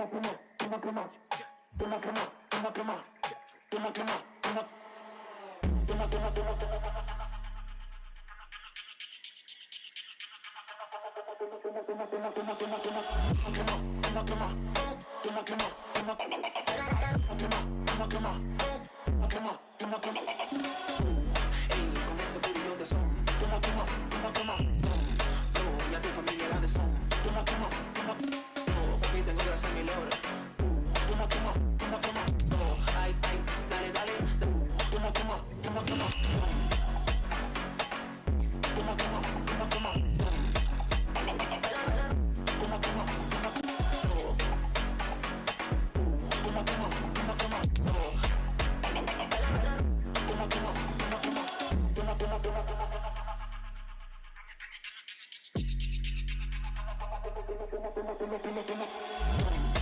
Y a tu familia la de son. Papi, tengo grasa en mi lore. Ay, ay, dale, dale. Toma.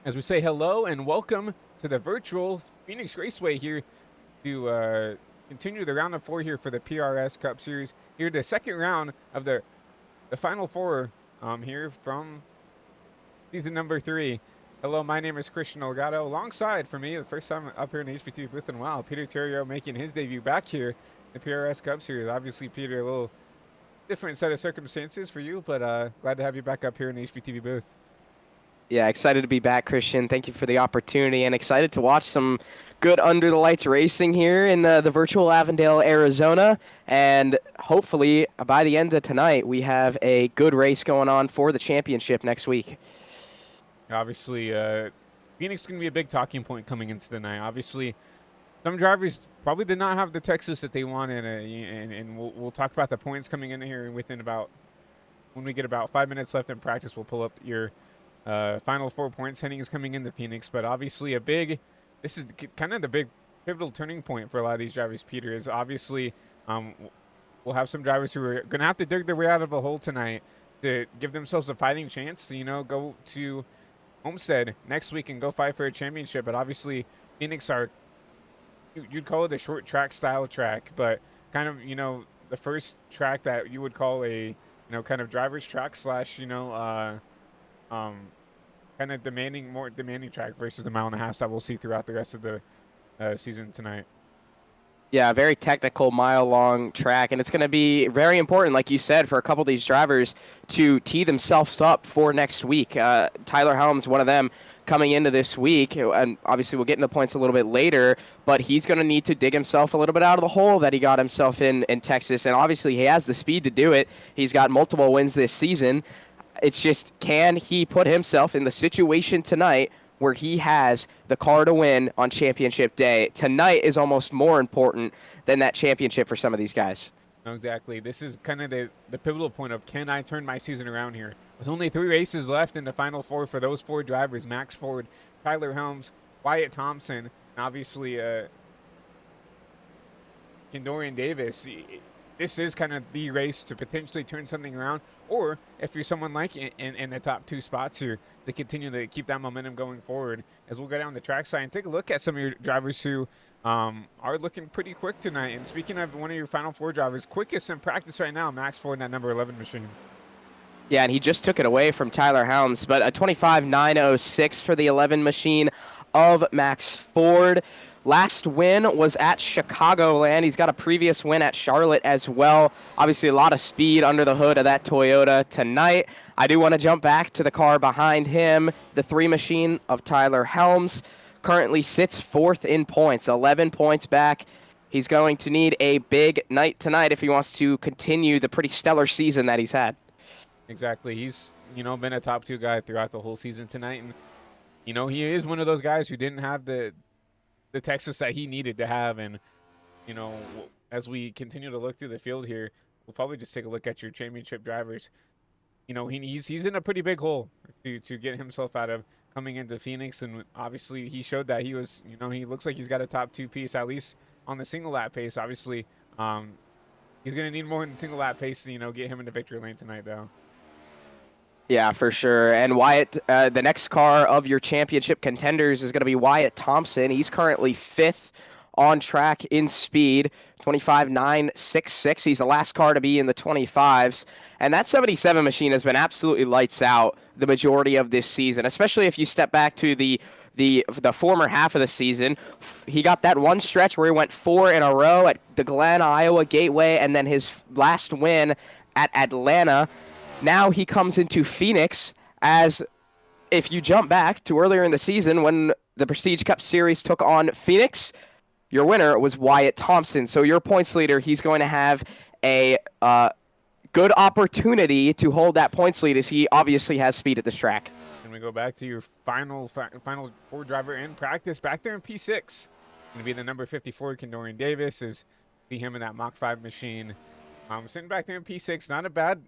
As we say hello and welcome to the virtual Phoenix Raceway here to continue the round of 4 here for the PRS Cup Series. Here, the second round of the final four here from season number 3. Hello, my name is Christian Olgato. Alongside for me, the first time up here in the HPT booth in a while, Peter Terrio making his debut back here in the PRS Cup Series. Obviously, Peter, a little different set of circumstances for you, but glad to have you back up here in the HPTV booth. Yeah, excited to be back, Christian. Thank you for the opportunity and excited to watch some good under the lights racing here in the virtual Avondale, Arizona. And hopefully by the end of tonight, we have a good race going on for the championship next week. Obviously, Phoenix is going to be a big talking point coming into the night. Obviously, some drivers probably did not have the Texas that they wanted, and we'll talk about the points coming in here within about when we get about 5 minutes left in practice. We'll pull up your final 4 points headings coming into Phoenix. But obviously, this is kind of the big pivotal turning point for a lot of these drivers. Peter is obviously we'll have some drivers who are going to have to dig their way out of a hole tonight to give themselves a fighting chance to go to Homestead next week and go fight for a championship. But obviously, Phoenix are, you'd call it a short track style track, but kind of the first track that you would call a kind of driver's track slash um, kind of more demanding track versus the mile and a half that we'll see throughout the rest of the season tonight. Yeah, a very technical mile-long track, and it's going to be very important, like you said, for a couple of these drivers to tee themselves up for next week. Tyler Helms, one of them, coming into this week, and obviously we'll get into the points a little bit later, but he's going to need to dig himself a little bit out of the hole that he got himself in Texas, and obviously he has the speed to do it. He's got multiple wins this season. It's just, can he put himself in the situation tonight where he has the car to win on championship day? Tonight is almost more important than that championship for some of these guys. No, exactly. This is kind of the pivotal point of, can I turn my season around here? With only 3 races left in the final 4 for those 4 drivers: Max Ford, Tyler Helms, Wyatt Thompson, and obviously Kendorian Davis. This is kind of the race to potentially turn something around, or if you're someone like in the top 2 spots here, to continue to keep that momentum going forward. As we'll go down the track side and take a look at some of your drivers who are looking pretty quick tonight. And speaking of one of your final 4 drivers, quickest in practice right now, Max Ford in that number 11 machine. Yeah, and he just took it away from Tyler Helms, but a 25.906 for the 11 machine of Max Ford. Last win was at Chicagoland. He's got a previous win at Charlotte as well. Obviously, a lot of speed under the hood of that Toyota tonight. I do want to jump back to the car behind him. The 3 machine of Tyler Helms currently sits 4th in points, 11 points back. He's going to need a big night tonight if he wants to continue the pretty stellar season that he's had. Exactly. He's, been a top 2 guy throughout the whole season tonight. And, he is one of those guys who didn't have the Texas that he needed to have. And, as we continue to look through the field here, we'll probably just take a look at your championship drivers. He's in a pretty big hole to get himself out of coming into Phoenix. And obviously he showed that he was, he looks like he's got a top 2 piece, at least on the single lap pace. Obviously, he's going to need more than single lap pace to, get him into victory lane tonight, though. Yeah, for sure. And Wyatt, the next car of your championship contenders is going to be Wyatt Thompson. He's currently 5th on track in speed, 25.966. He's the last car to be in the 25s. And that 77 machine has been absolutely lights out the majority of this season, especially if you step back to the former half of the season. He got that one stretch where he went 4 in a row at the Glen, Iowa Gateway, and then his last win at Atlanta. Now he comes into Phoenix as, if you jump back to earlier in the season when the Prestige Cup Series took on Phoenix, your winner was Wyatt Thompson. So your points leader, he's going to have a good opportunity to hold that points lead, as he obviously has speed at this track. And we go back to your final 4 driver in practice back there in P6. Going to be the number 54, Kendorian Davis. See him in that Mach 5 machine. Sitting back there in P6, not a bad,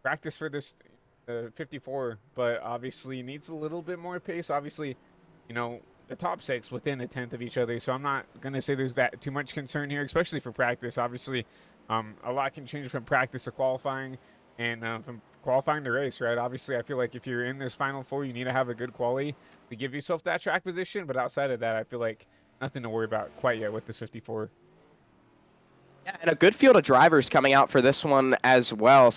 practice for this 54, but obviously needs a little bit more pace. Obviously, the top 6 within a tenth of each other, so I'm not going to say there's that too much concern here, especially for practice. Obviously, a lot can change from practice to qualifying. and from qualifying the race, right? Obviously, I feel like if you're in this Final Four, you need to have a good quali to give yourself that track position. But outside of that, I feel like nothing to worry about quite yet with this 54. Yeah, and a good field of drivers coming out for this one as well.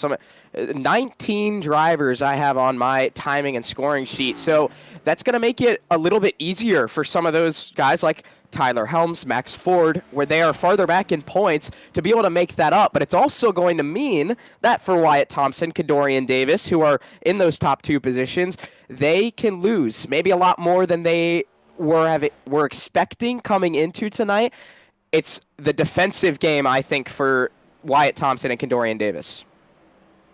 19 drivers I have on my timing and scoring sheet. So that's going to make it a little bit easier for some of those guys like Tyler Helms, Max Ford, where they are farther back in points to be able to make that up. But it's also going to mean that for Wyatt Thompson, Kadorian Davis, who are in those top 2 positions, they can lose maybe a lot more than they were expecting coming into tonight. It's the defensive game, I think, for Wyatt Thompson and Kadorian Davis.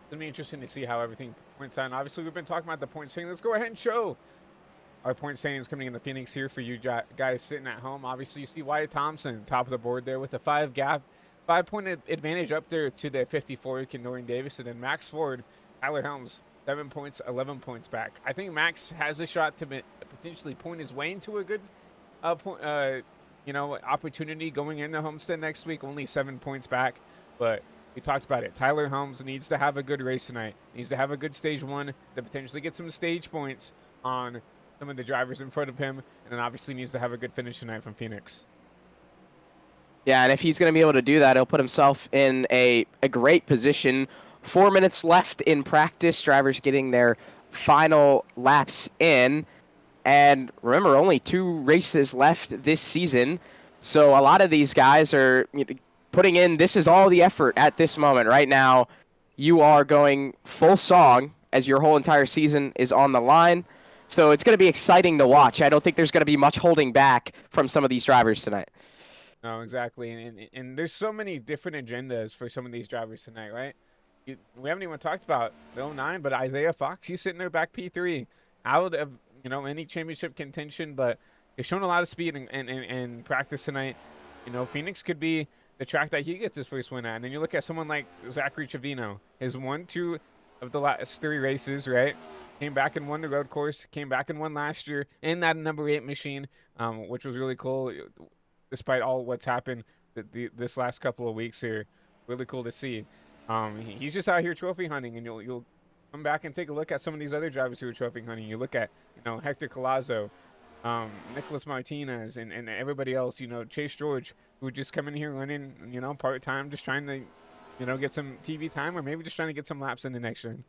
It's going to be interesting to see how everything points out. And obviously, we've been talking about the point standing. Let's go ahead and show our point standings coming in the Phoenix here for you guys sitting at home. Obviously, you see Wyatt Thompson, top of the board there with a 5-point advantage up there to the 54, Kadorian Davis. And then Max Ford, Tyler Helms, 7 points, 11 points back. I think Max has a shot to potentially point his way into a good opportunity going into Homestead next week. Only 7 points back, but we talked about it. Tyler Helms needs to have a good race tonight. Needs to have a good stage 1 to potentially get some stage points on some of the drivers in front of him, and then obviously needs to have a good finish tonight from Phoenix. Yeah, and if he's going to be able to do that, he'll put himself in a great position. 4 minutes left in practice. Drivers getting their final laps in. And remember, only 2 races left this season. So a lot of these guys are putting in, this is all the effort at this moment. Right now, you are going full song as your whole entire season is on the line. So it's going to be exciting to watch. I don't think there's going to be much holding back from some of these drivers tonight. No, exactly. And there's so many different agendas for some of these drivers tonight, right? We haven't even talked about the 09, but Isaiah Fox, he's sitting there back P3 out of any championship contention, but he's shown a lot of speed in practice tonight. Phoenix could be the track that he gets his first win at. And then you look at someone like Zachary Trevino, his 1-2 of the last 3 races, right? Came back and won the road course, came back and won last year in that number 8 machine, which was really cool, despite all what's happened this last couple of weeks here. Really cool to see. He's just out here trophy hunting, and you'll come back and take a look at some of these other drivers who are trophy hunting. You look at, Hector Collazo, Nicholas Martinez, and everybody else, Chase George, who would just come in here running, part-time, just trying to, get some TV time, or maybe just trying to get some laps in the next turn.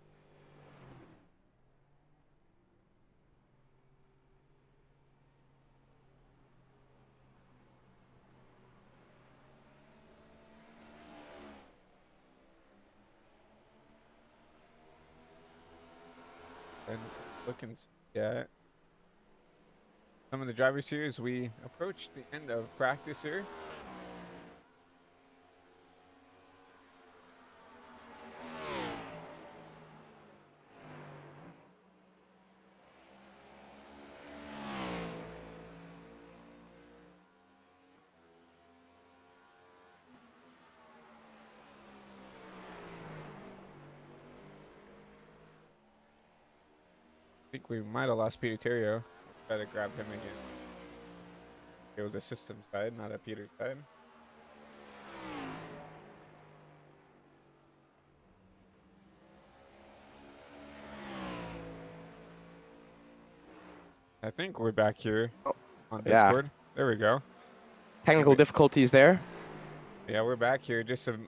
And looking at some of the drivers here as we approach the end of practice here. I think we might have lost Peter Terrio. Try to grab him again. It was a system side, not a Peter side. I think we're back here on Discord. Yeah. There we go. Technical difficulties there. Yeah, we're back here. Just a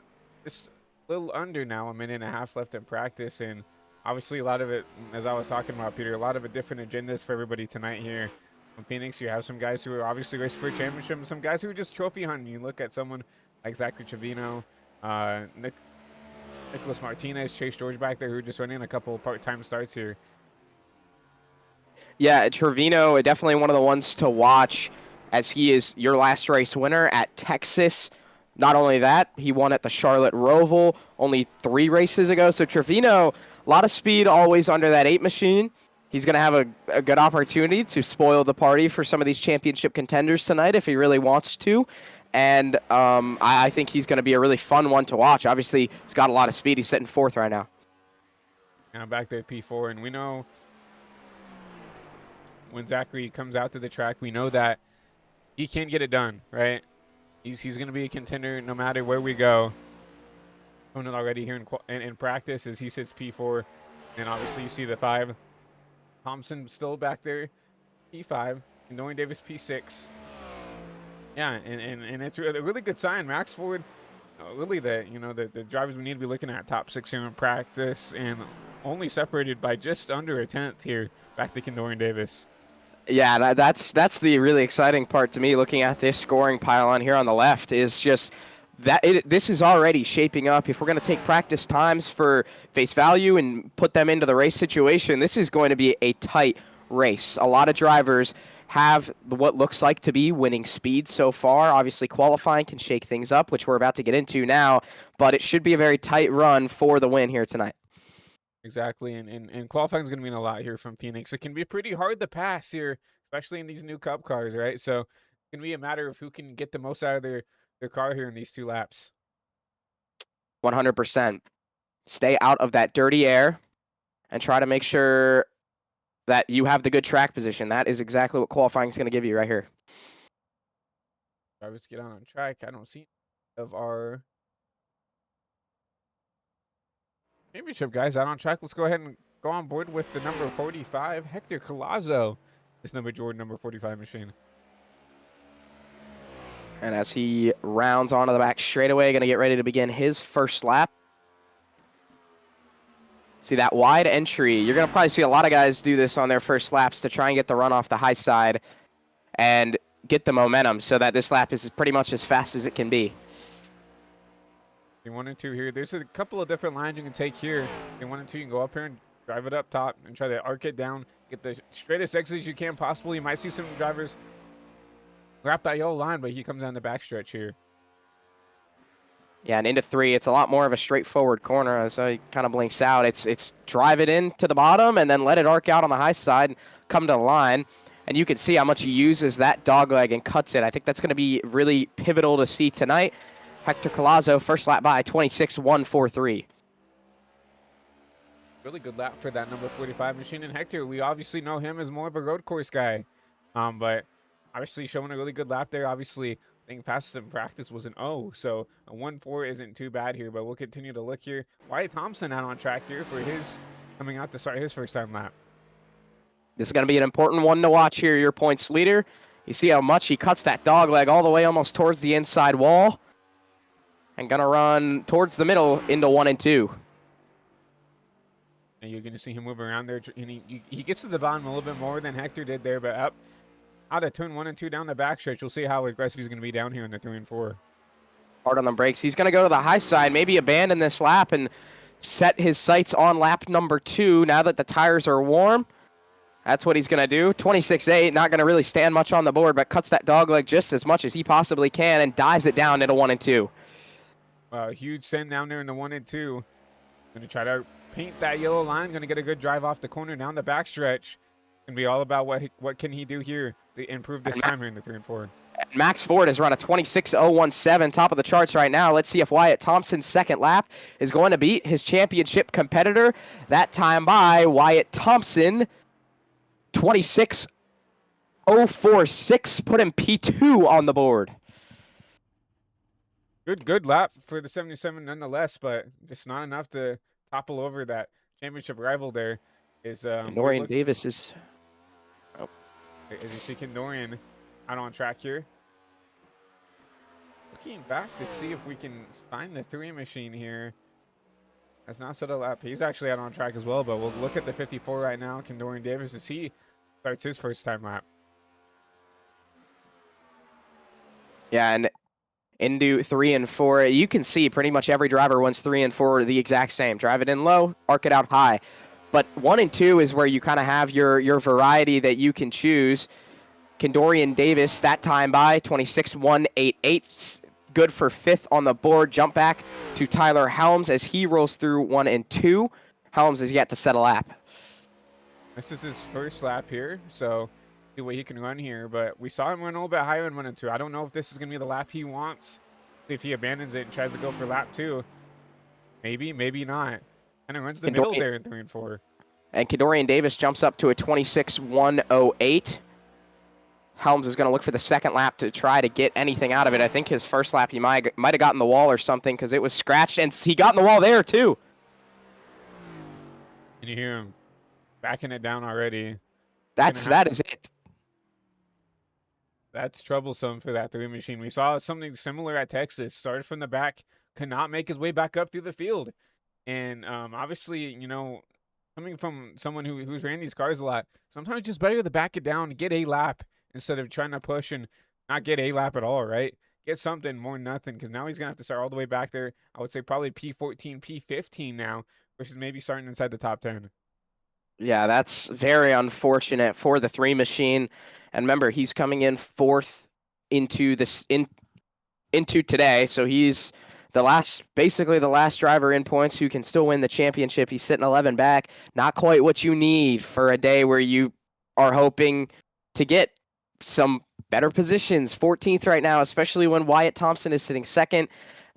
little under now, a minute and a half left in practice, and obviously a lot of it, as I was talking about, Peter, a lot of different agendas for everybody tonight here. In Phoenix, you have some guys who are obviously racing for a championship, and some guys who are just trophy hunting. You look at someone like Zachary Trevino, Nicholas Martinez, Chase George back there, who are just running a couple part-time starts here. Yeah, Trevino, definitely one of the ones to watch, as he is your last race winner at Texas. Not only that, he won at the Charlotte Roval only 3 races ago. So Trevino, a lot of speed, always under that 8 machine. He's going to have a good opportunity to spoil the party for some of these championship contenders tonight if he really wants to. And I think he's going to be a really fun one to watch. Obviously, he's got a lot of speed. He's sitting 4th right now. Now back there at P4, and we know when Zachary comes out to the track, we know that he can get it done, right? He's going to be a contender no matter where we go. Shown it already here in practice as he sits P4. And obviously you see the 5. Thompson still back there, P5. And Dorian Davis, P6. Yeah, and it's a really good sign. Max Ford, really the drivers we need to be looking at top 6 here in practice, and only separated by just under a 10th here back to Dorian Davis. Yeah, that's the really exciting part to me looking at this scoring pylon here on the left is just that this is already shaping up. If we're going to take practice times for face value and put them into the race situation, this is going to be a tight race. A lot of drivers have what looks like to be winning speed so far. Obviously, qualifying can shake things up, which we're about to get into now, but it should be a very tight run for the win here tonight. Exactly, and qualifying is going to mean a lot here from Phoenix. It can be pretty hard to pass here, especially in these new Cup cars, right? So it's going to be a matter of who can get the most out of their car here in these 2 laps. 100%. Stay out of that dirty air and try to make sure that you have the good track position. That is exactly what qualifying is going to give you right here. Drivers get on track. I don't see of our championship guys out on track. Let's go ahead and go on board with the number 45, Hector Collazo. This number Jordan, number 45 machine. And as he rounds onto the back straightaway, going to get ready to begin his first lap. See that wide entry. You're going to probably see a lot of guys do this on their first laps to try and get the run off the high side and get the momentum so that this lap is pretty much as fast as it can be. You 1 and 2 here. There's a couple of different lines you can take here. In 1 and 2, you can go up here and drive it up top and try to arc it down, get the straightest exit as you can possible. You might see some drivers wrap that yellow line, but he comes down the backstretch here. Yeah, and into 3, it's a lot more of a straightforward corner. So he kind of blinks out. It's drive it in to the bottom and then let it arc out on the high side and come to the line. And you can see how much he uses that dogleg and cuts it. I think that's going to be really pivotal to see tonight. Hector Collazo, first lap by 26.143. Really good lap for that number 45 machine. And Hector, we obviously know him as more of a road course guy. But obviously showing a really good lap there. Obviously, I think fastest in practice was an 0. So a 1.4 isn't too bad here. But we'll continue to look here. Wyatt Thompson out on track here for his coming out to start his first time lap. This is going to be an important one to watch here, your points leader. You see how much he cuts that dog leg all the way almost towards the inside wall. And going to run towards the middle into 1 and 2. And you're going to see him move around there. And he gets to the bottom a little bit more than Hector did there. But up out of turn 1 and 2 down the backstretch, you'll see how aggressive he's going to be down here in the 3 and 4. Hard on the brakes. He's going to go to the high side, maybe abandon this lap and set his sights on lap number 2 now that the tires are warm. That's what he's going to do. 26.8, not going to really stand much on the board, but cuts that dog leg just as much as he possibly can and dives it down into 1 and 2. Huge send down there in the 1 and 2. Going to try to paint that yellow line. Going to get a good drive off the corner down the backstretch. Going to be all about what can he do here to improve this time here in the 3 and 4. Max Ford has run a 26.017, top of the charts right now. Let's see if Wyatt Thompson's second lap is going to beat his championship competitor. That time by Wyatt Thompson, 26.046, put him P2 on the board. Good lap for the 77 nonetheless, but just not enough to topple over that championship rival there. Dorian Davis is... Oh. As you see Dorian out on track here. Looking back to see if we can find the 3 machine here. That's not set a lap. He's actually out on track as well, but we'll look at the 54 right now. Dorian Davis as he starts his first time lap. Yeah, and into 3 and 4, you can see pretty much every driver wants 3 and 4 the exact same. Drive it in low, arc it out high. But 1 and 2 is where you kind of have your variety that you can choose. Dorian Davis, that time by 26.188, good for 5th on the board. Jump back to Tyler Helms as he rolls through 1 and 2. Helms is yet to set a lap. This is his first lap here, so see what he can run here. But we saw him run a little bit higher in 1 and 2. I don't know if this is going to be the lap he wants. If he abandons it and tries to go for lap 2. Maybe, maybe not. And it runs the middle there in 3 and 4. And Dorian Davis jumps up to a 26.108. Helms is going to look for the second lap to try to get anything out of it. I think his first lap he might have gotten the wall or something because it was scratched, and he got in the wall there too. Can you hear him backing it down already? That is it. That's troublesome for that 3 machine. We saw something similar at Texas. Started from the back, could not make his way back up through the field. And obviously, you know, coming from someone who's ran these cars a lot, sometimes it's just better to back it down, get a lap instead of trying to push and not get a lap at all, right? Get something more than nothing, because now he's going to have to start all the way back there. I would say probably P14, P15 now, versus maybe starting inside the top 10. Yeah, that's very unfortunate for the 3 machine. And remember, he's coming in 4th into today, so he's basically the last driver in points who can still win the championship. He's sitting 11 back. Not quite what you need for a day where you are hoping to get some better positions. 14th right now, especially when Wyatt Thompson is sitting 2nd.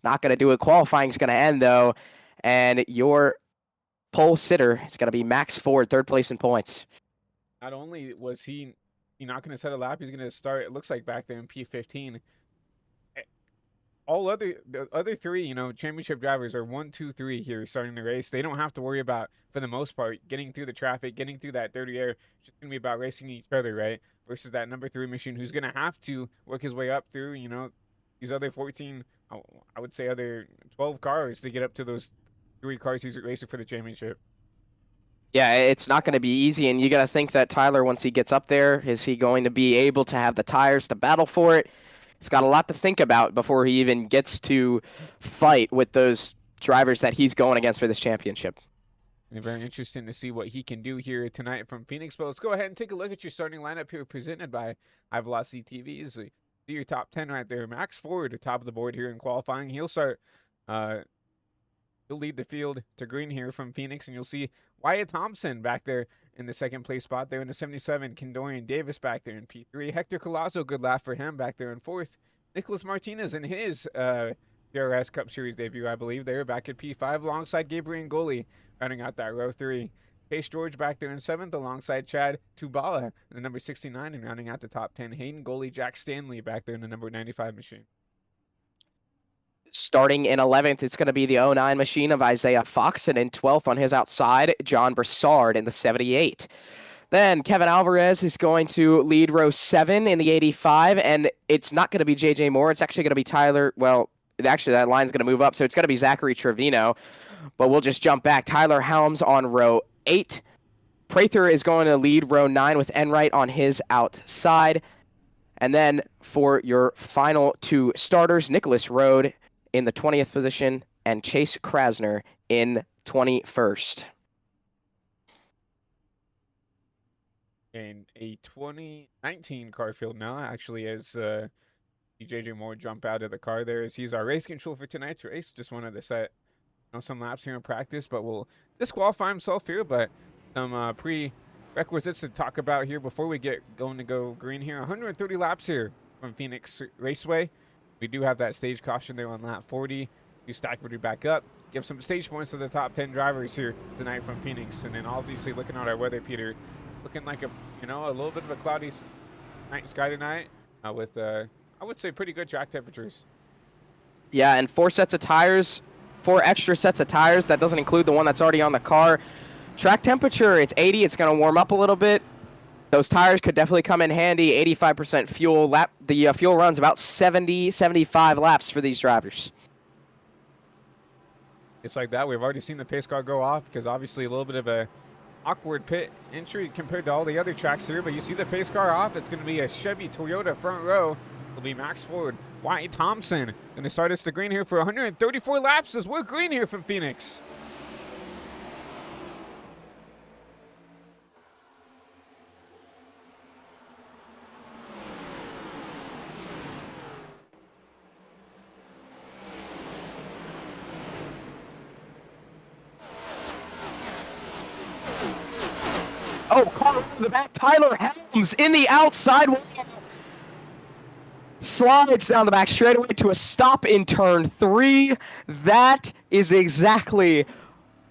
Not going to do it. Qualifying's going to end, though. And your pole sitter is going to be Max Ford, 3rd place in points. Not only was he not going to set a lap, he's going to start, it looks like, back there in P15. The other 3, you know, championship drivers are 1, 2, 3 here starting the race. They don't have to worry about, for the most part, getting through the traffic, getting through that dirty air. It's just going to be about racing each other, right? Versus that number 3 machine who's going to have to work his way up through, you know, these other 14, I would say other 12 cars to get up to those 3 cars he's racing for the championship. Yeah, it's not going to be easy, and you got to think that Tyler, once he gets up there, is he going to be able to have the tires to battle for it? He's got a lot to think about before he even gets to fight with those drivers that he's going against for this championship. And very interesting to see what he can do here tonight from Phoenix. But let's go ahead and take a look at your starting lineup here, presented by High Velocity TVs. See your top 10 right there. Max Ford, at top of the board here in qualifying. He'll start. He'll lead the field to green here from Phoenix, and you'll see Wyatt Thompson back there in the 2nd place spot there in the 77. Kendorian Davis back there in P3. Hector Colazo, good lap for him back there in 4th. Nicholas Martinez in his PRS Cup Series debut, I believe, there back at P5 alongside Gabriel Ngoli, rounding out that row 3. Pace George back there in 7th alongside Chad Tubala in the number 69, and rounding out the top 10, Hayden Ngoli, Jack Stanley back there in the number 95 machine. Starting in 11th, it's going to be the 09 machine of Isaiah Fox, and in 12th on his outside, John Broussard in the 78. Then Kevin Alvarez is going to lead row 7 in the 85, and it's not going to be J.J. Moore. It's actually going to be Tyler. Well, actually, that line's going to move up, so it's going to be Zachary Trevino, but we'll just jump back. Tyler Helms on row 8. Prather is going to lead row 9 with Enright on his outside. And then for your final 2 starters, Nicholas Rode in the 20th position, and Chase Krasner in 21st. In a 2019 car field now, actually, as J.J. Moore jump out of the car there as he's our race control for tonight's race. Just wanted to set some laps here in practice, but will disqualify himself here. But some prerequisites to talk about here before we get going to go green here. 130 laps here from Phoenix Raceway. We do have that stage caution there on lap 40. You stack Woody back up. Give some stage points to the top 10 drivers here tonight from Phoenix. And then obviously looking at our weather, Peter, looking like a little bit of a cloudy night sky tonight with I would say pretty good track temperatures. Yeah, and 4 sets of tires, 4 extra sets of tires. That doesn't include the one that's already on the car. Track temperature, it's 80. It's going to warm up a little bit. Those tires could definitely come in handy. 85% fuel. The fuel runs about 70, 75 laps for these drivers. It's like that. We've already seen the pace car go off because obviously a little bit of a awkward pit entry compared to all the other tracks here. But you see the pace car off. It's going to be a Chevy Toyota front row. It'll be Max Ford, Wyatt Thompson. Going to start us to green here for 134 laps as we're green here from Phoenix. Oh, car in the back. Tyler Helms in the outside wall. Slides down the back straightaway to a stop in turn 3. That is exactly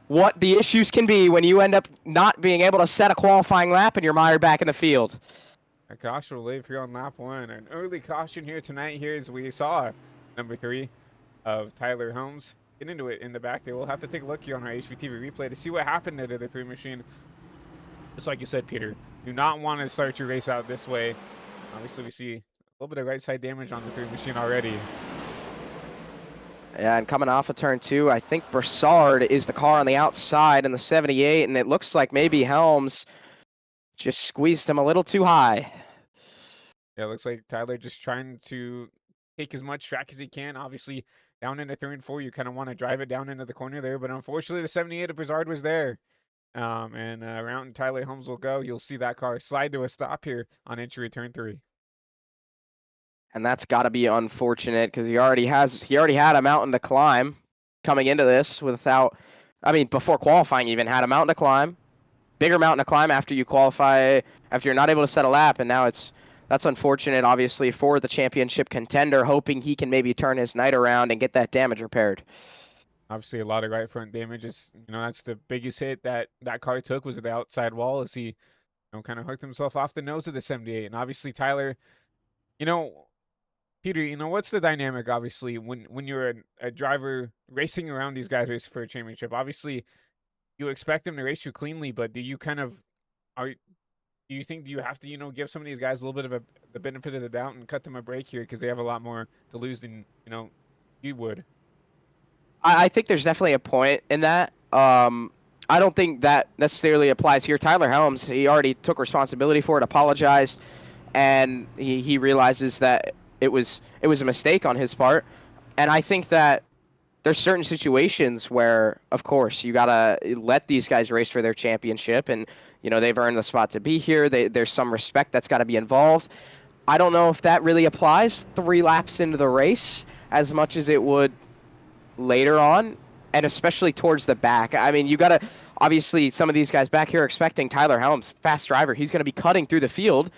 what the issues can be when you end up not being able to set a qualifying lap and you're mired back in the field. A caution will leave here on lap 1. An early caution here tonight here as we saw number 3 of Tyler Holmes get into it in the back there. We'll have to take a look here on our HVTV replay to see what happened to the 3 machine. Just like you said, Peter, do not want to start your race out this way. Obviously, we see a little bit of right side damage on the 3 machine already. Yeah, and coming off of turn 2, I think Broussard is the car on the outside in the 78, and it looks like maybe Helms just squeezed him a little too high. Yeah, it looks like Tyler just trying to take as much track as he can. Obviously, down into 3 and 4, you kind of want to drive it down into the corner there, but unfortunately, the 78 of Broussard was there. And around Tyler Holmes will go. You'll see that car slide to a stop here on entry turn 3. And that's got to be unfortunate because he already had a mountain to climb coming into this before qualifying even had a mountain to climb. Bigger mountain to climb after you qualify, after you're not able to set a lap, and now that's unfortunate, obviously, for the championship contender, hoping he can maybe turn his night around and get that damage repaired. Obviously, a lot of right front damage. That's the biggest hit that car took was at the outside wall as he, kind of hooked himself off the nose of the 78. And obviously, Tyler, Peter, what's the dynamic, obviously, when you're a driver racing around these guys racing for a championship? Obviously, you expect them to race you cleanly, but do you think you have to, give some of these guys a little bit of the benefit of the doubt and cut them a break here because they have a lot more to lose than, you would? I think there's definitely a point in that. I don't think that necessarily applies here. Tyler Helms, he already took responsibility for it, apologized, and he realizes that it was a mistake on his part. And I think that there's certain situations where, of course, you gotta let these guys race for their championship, and they've earned the spot to be here. There's some respect that's got to be involved. I don't know if that really applies 3 laps into the race as much as it would later on, and especially towards the back. I mean, you gotta obviously some of these guys back here are expecting Tyler Helms, fast driver. He's gonna be cutting through the field.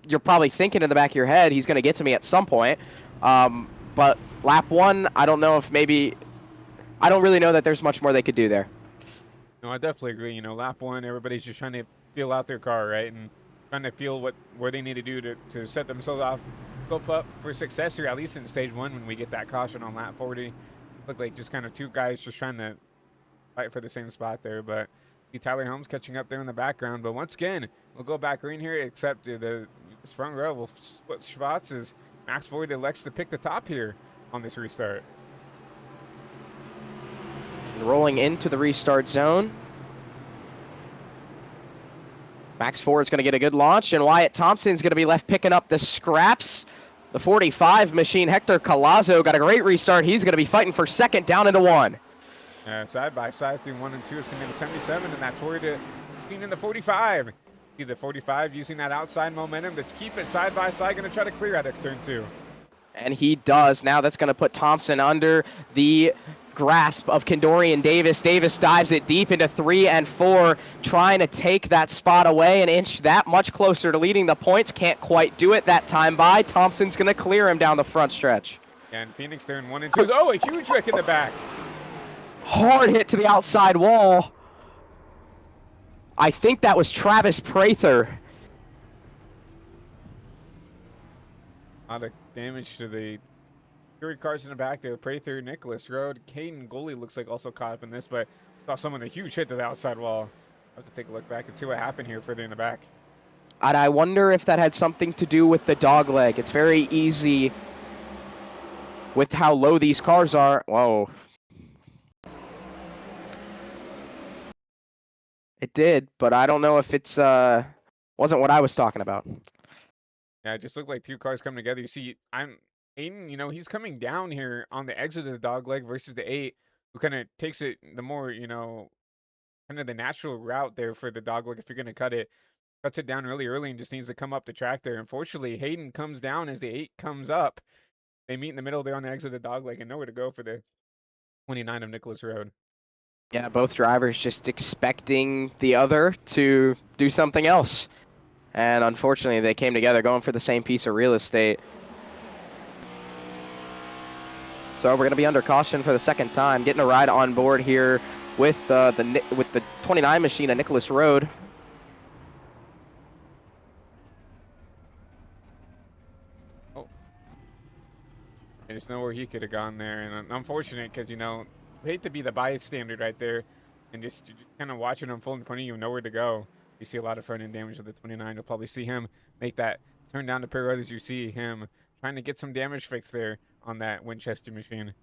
You're probably thinking in the back of your head he's gonna get to me at some point. But lap 1, I don't really know that there's much more they could do there. No, I definitely agree. Lap 1, everybody's just trying to feel out their car, right, and trying to feel where they need to do to set themselves off, go up for success here, at least in stage 1 when we get that caution on lap 40. Look like just kind of 2 guys just trying to fight for the same spot there, but see Tyler Helms catching up there in the background. But once again, we'll go back green here, except the front row will split spots as Max Void elects to pick the top here on this restart. Rolling into the restart zone. Max Ford's going to get a good launch, and Wyatt Thompson's going to be left picking up the scraps. The 45 machine, Hector Colazo, got a great restart. He's going to be fighting for second down into 1. Side by side through 1 and 2 is going to be the 77, and that Toyota team in the 45. See the 45 using that outside momentum to keep it side by side, going to try to clear out at turn 2. And he does. Now that's going to put Thompson under the grasp of Kendorian Davis. Davis dives it deep into 3 and 4, trying to take that spot away an inch that much closer to leading the points. Can't quite do it that time by. Thompson's going to clear him down the front stretch. And Phoenix there in 1 and 2. Oh, a huge wreck in the back. Hard hit to the outside wall. I think that was Travis Prather. A lot of damage to the 3 cars in the back there. Prather, Nicholas Road, Caden Goalie looks like also caught up in this, but saw someone a huge hit to the outside wall. I'll have to take a look back and see what happened here further in the back. And I wonder if that had something to do with the dog leg. It's very easy with how low these cars are. Whoa. It did, but I don't know if it's wasn't what I was talking about. Yeah, it just looked like 2 cars coming together. You see, Aiden, he's coming down here on the exit of the dog leg versus the 8, who kind of takes it the more, kind of the natural route there for the dog leg if you're going to cut it. Cuts it down really early and just needs to come up the track there. Unfortunately, Hayden comes down as the 8 comes up. They meet in the middle there on the exit of the dog leg and nowhere to go for the 29 of Nicholas Road. Yeah, both drivers just expecting the other to do something else. And unfortunately, they came together going for the same piece of real estate. So we're going to be under caution for the second time, getting a ride on board here with the 29 machine at Nicholas Road. There's nowhere he could have gone there, and unfortunate because hate to be the bystander right there, and just kind of watch it unfold in front of you, nowhere to go. You see a lot of front end damage with the 29. You'll probably see him make that turn down to pair others. You see him trying to get some damage fixed there on that Winchester machine.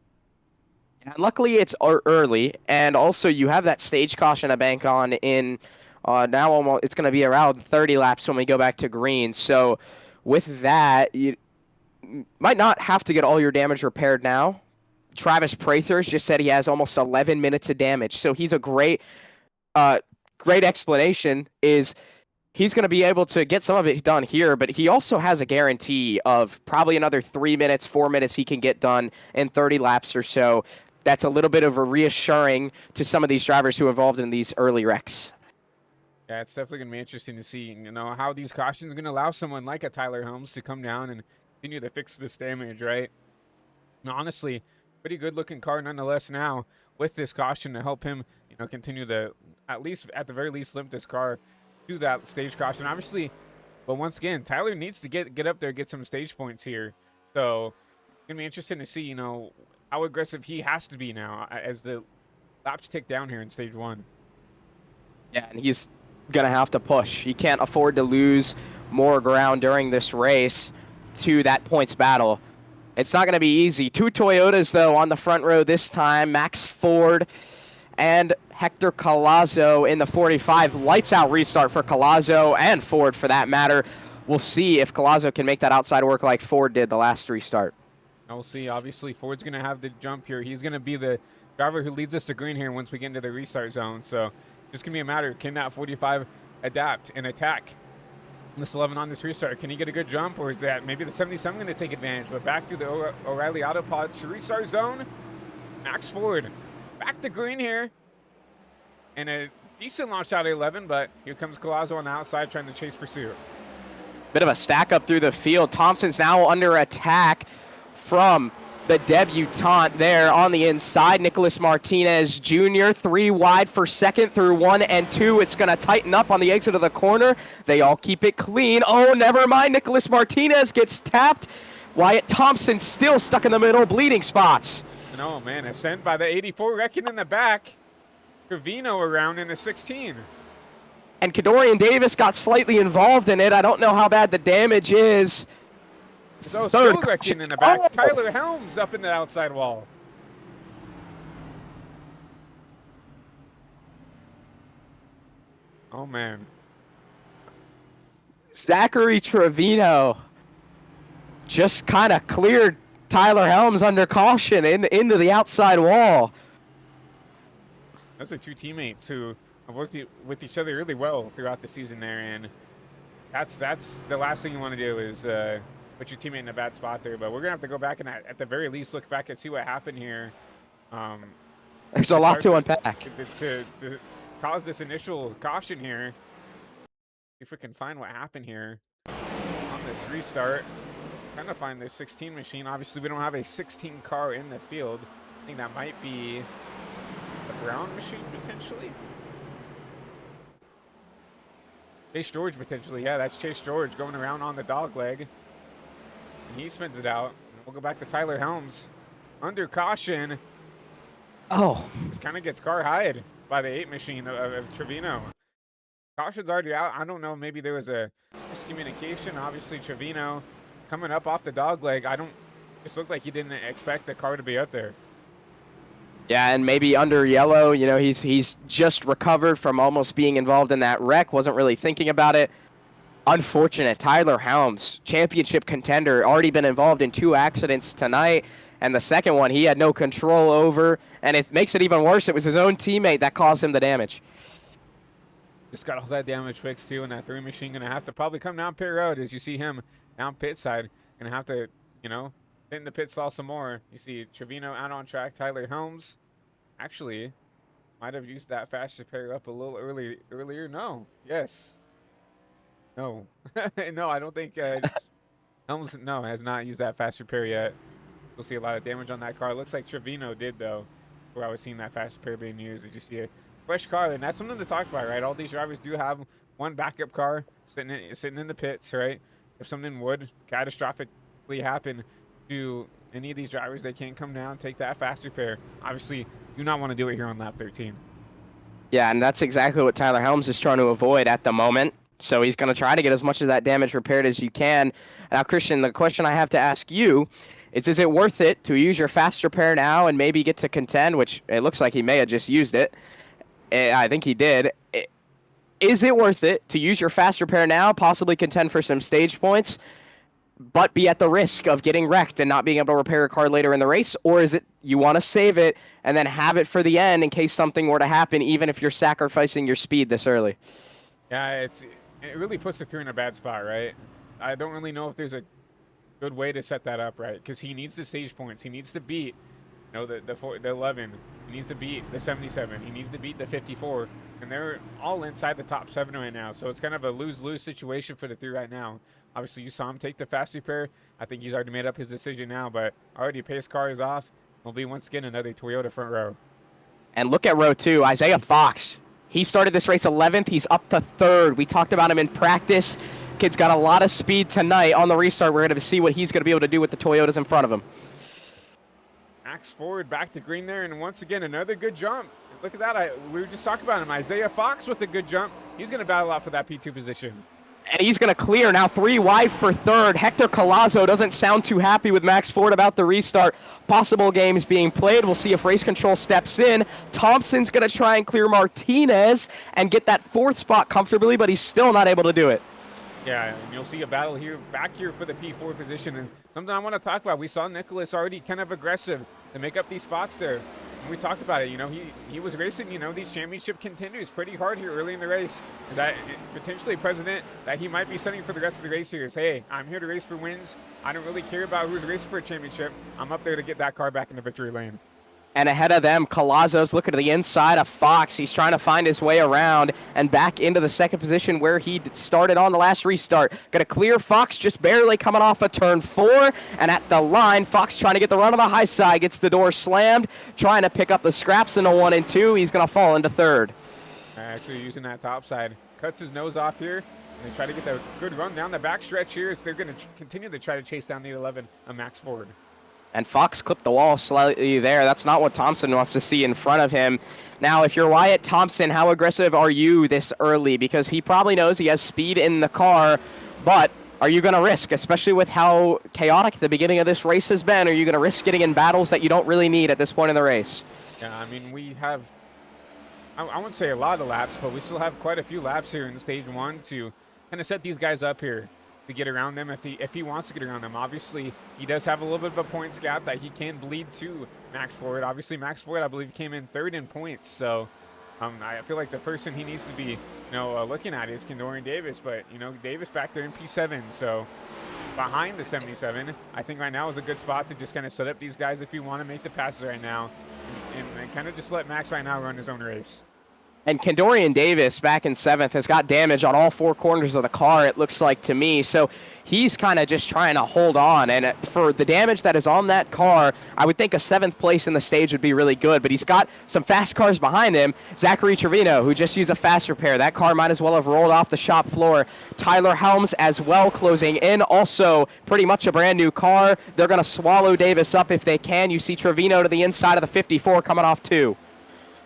And luckily, it's early, and also you have that stage caution to bank on in now almost it's going to be around 30 laps when we go back to green. So with that, you might not have to get all your damage repaired now. Travis Prathers just said he has almost 11 minutes of damage, so he's a great explanation is he's going to be able to get some of it done here, but he also has a guarantee of probably another 3 minutes, 4 minutes he can get done in 30 laps or so. That's a little bit of a reassuring to some of these drivers who are involved in these early wrecks. Yeah, it's definitely going to be interesting to see, how these cautions are going to allow someone like a Tyler Helms to come down and continue to fix this damage, right? Now, honestly, pretty good-looking car nonetheless now with this caution to help him, continue to, at the very least, limp this car to that stage caution. Obviously, but once again, Tyler needs to get up there, get some stage points here. So, it's going to be interesting to see, how aggressive he has to be now as the laps tick down here in stage 1. Yeah, and he's going to have to push. He can't afford to lose more ground during this race to that points battle. It's not going to be easy. 2 Toyotas, though, on the front row this time. Max Ford and Hector Collazo in the 45. Lights out restart for Collazo and Ford, for that matter. We'll see if Collazo can make that outside work like Ford did the last restart. We'll see. Obviously, Ford's going to have the jump here. He's going to be the driver who leads us to green here once we get into the restart zone. So just going to be a matter, can that 45 adapt and attack this 11 on this restart? Can he get a good jump, or is that maybe the 77 going to take advantage? But back to the O'Reilly Autopod restart zone. Max Ford back to green here. And a decent launch out of 11, but here comes Collazo on the outside trying to chase pursuit. Bit of a stack up through the field. Thompson's now under attack from the debutante there on the inside. Nicholas Martinez Jr. 3 wide for second through 1 and 2. It's going to tighten up on the exit of the corner. They all keep it clean. Oh, never mind. Nicholas Martinez gets tapped. Wyatt Thompson still stuck in the middle, bleeding spots. Oh, man. Ascent by the 84, wrecking in the back. Trevino around in the 16. And Kadorian Davis got slightly involved in it. I don't know how bad the damage is. So still wrecking in the back. Oh. Tyler Helms up in the outside wall. Oh, man. Zachary Trevino just kind of cleared Tyler Helms under caution into the outside wall. Those are 2 teammates who have worked with each other really well throughout the season there, and that's the last thing you want to do is put your teammate in a bad spot there. But we're gonna have to go back and at the very least look back and see what happened here. There's a lot to unpack to cause this initial caution here. If we can find what happened here on this restart. Trying to find this 16 machine. Obviously, we don't have a 16 car in the field. I think that might be the Brown machine, potentially. Chase George, potentially. Yeah, that's Chase George going around on the dog leg. And he spins it out. We'll go back to Tyler Helms. Under caution. Oh. Just kind of gets car hired by the 8 machine of Trevino. Caution's already out. I don't know. Maybe there was a miscommunication. Obviously, Trevino coming up off the dog leg. Just looked like he didn't expect the car to be up there. Yeah, and maybe under yellow, he's just recovered from almost being involved in that wreck. Wasn't really thinking about it. Unfortunate. Tyler Helms, championship contender, already been involved in 2 accidents tonight. And the second one, he had no control over. And it makes it even worse. It was his own teammate that caused him the damage. Just got all that damage fixed, too. And that 3 machine going to have to probably come down pit road as you see him down pit side. Going to have to, hit in the pit stall some more. You see Trevino out on track. Tyler Helms actually might have used that fast repair up a little earlier. No. Yes. No. No, I don't think Helms, has not used that fast repair yet. We'll see a lot of damage on that car. It looks like Trevino did, though, where I was seeing that fast repair being used. Did you see a fresh car? And that's something to talk about, right? All these drivers do have one backup car sitting in the pits, right? If something would catastrophically happen to any of these drivers, they can't come down, take that fast repair. Obviously, do not want to do it here on lap 13. Yeah, and that's exactly what Tyler Helms is trying to avoid at the moment. So he's going to try to get as much of that damage repaired as you can. Now, Christian, the question I have to ask you is it worth it to use your fast repair now and maybe get to contend, which it looks like he may have just used it. I think he did. Is it worth it to use your fast repair now, possibly contend for some stage points, but be at the risk of getting wrecked and not being able to repair a car later in the race? Or is it you want to save it and then have it for the end in case something were to happen, even if you're sacrificing your speed this early? Yeah, it really puts the 3 in a bad spot, right? I don't really know if there's a good way to set that up, right? Because he needs the stage points. He needs to beat, the 11. He needs to beat the 77. He needs to beat the 54. And they're all inside the top 7 right now. So it's kind of a lose-lose situation for the 3 right now. Obviously, you saw him take the fast repair. I think he's already made up his decision now, but already pace car is off. Will be once again another Toyota front row. And look at row 2, Isaiah Fox. He started this race 11th. He's up to 3rd. We talked about him in practice. Kid's got a lot of speed tonight. On the restart, we're going to see what he's going to be able to do with the Toyotas in front of him. Max forward, back to green there, and once again, another good jump. Look at that. We were just talking about him. Isaiah Fox with a good jump. He's going to battle out for that P2 position. And he's going to clear now 3 wide for 3rd. Hector Collazo doesn't sound too happy with Max Ford about the restart. Possible games being played. We'll see if race control steps in. Thompson's going to try and clear Martinez and get that 4th spot comfortably, but he's still not able to do it. Yeah, and you'll see a battle here, back here for the P4 position. And something I want to talk about, we saw Nicholas already kind of aggressive to make up these spots there. And we talked about it, he was racing, these championship contenders pretty hard here early in the race. Is that potentially precedent that he might be setting for the rest of the race here is, hey, I'm here to race for wins. I don't really care about who's racing for a championship. I'm up there to get that car back in the victory lane. And ahead of them, Collazo's looking to the inside of Fox. He's trying to find his way around and back into the 2nd position where he started on the last restart. Going to clear Fox, just barely coming off of turn 4. And at the line, Fox trying to get the run on the high side. Gets the door slammed, trying to pick up the scraps into 1 and 2. He's going to fall into 3rd. Actually using that top side. Cuts his nose off here. And they try to get the good run down the back stretch here. So they're going to continue to try to chase down the 11 of Max Ford. And Fox clipped the wall slightly there. That's not what Thompson wants to see in front of him. Now, if you're Wyatt Thompson, how aggressive are you this early? Because he probably knows he has speed in the car, but are you going to risk, especially with how chaotic the beginning of this race has been, are you going to risk getting in battles that you don't really need at this point in the race? Yeah, I mean, we have, I wouldn't say a lot of laps, but we still have quite a few laps here in stage 1 to kind of set these guys up here to get around them if he wants to get around them. Obviously, he does have a little bit of a points gap that he can bleed to Max Ford. Obviously, Max Ford, I believe, came in 3rd in points. So I feel like the person he needs to be looking at is Kendorian Davis. But, Davis back there in P7. So behind the 77, I think right now is a good spot to just kind of set up these guys if you want to make the passes right now and kind of just let Max right now run his own race. And Kendorian Davis, back in 7th, has got damage on all 4 corners of the car, it looks like to me. So he's kind of just trying to hold on. And for the damage that is on that car, I would think a 7th place in the stage would be really good. But he's got some fast cars behind him. Zachary Trevino, who just used a fast repair. That car might as well have rolled off the shop floor. Tyler Helms as well closing in. Also pretty much a brand new car. They're going to swallow Davis up if they can. You see Trevino to the inside of the 54 coming off 2.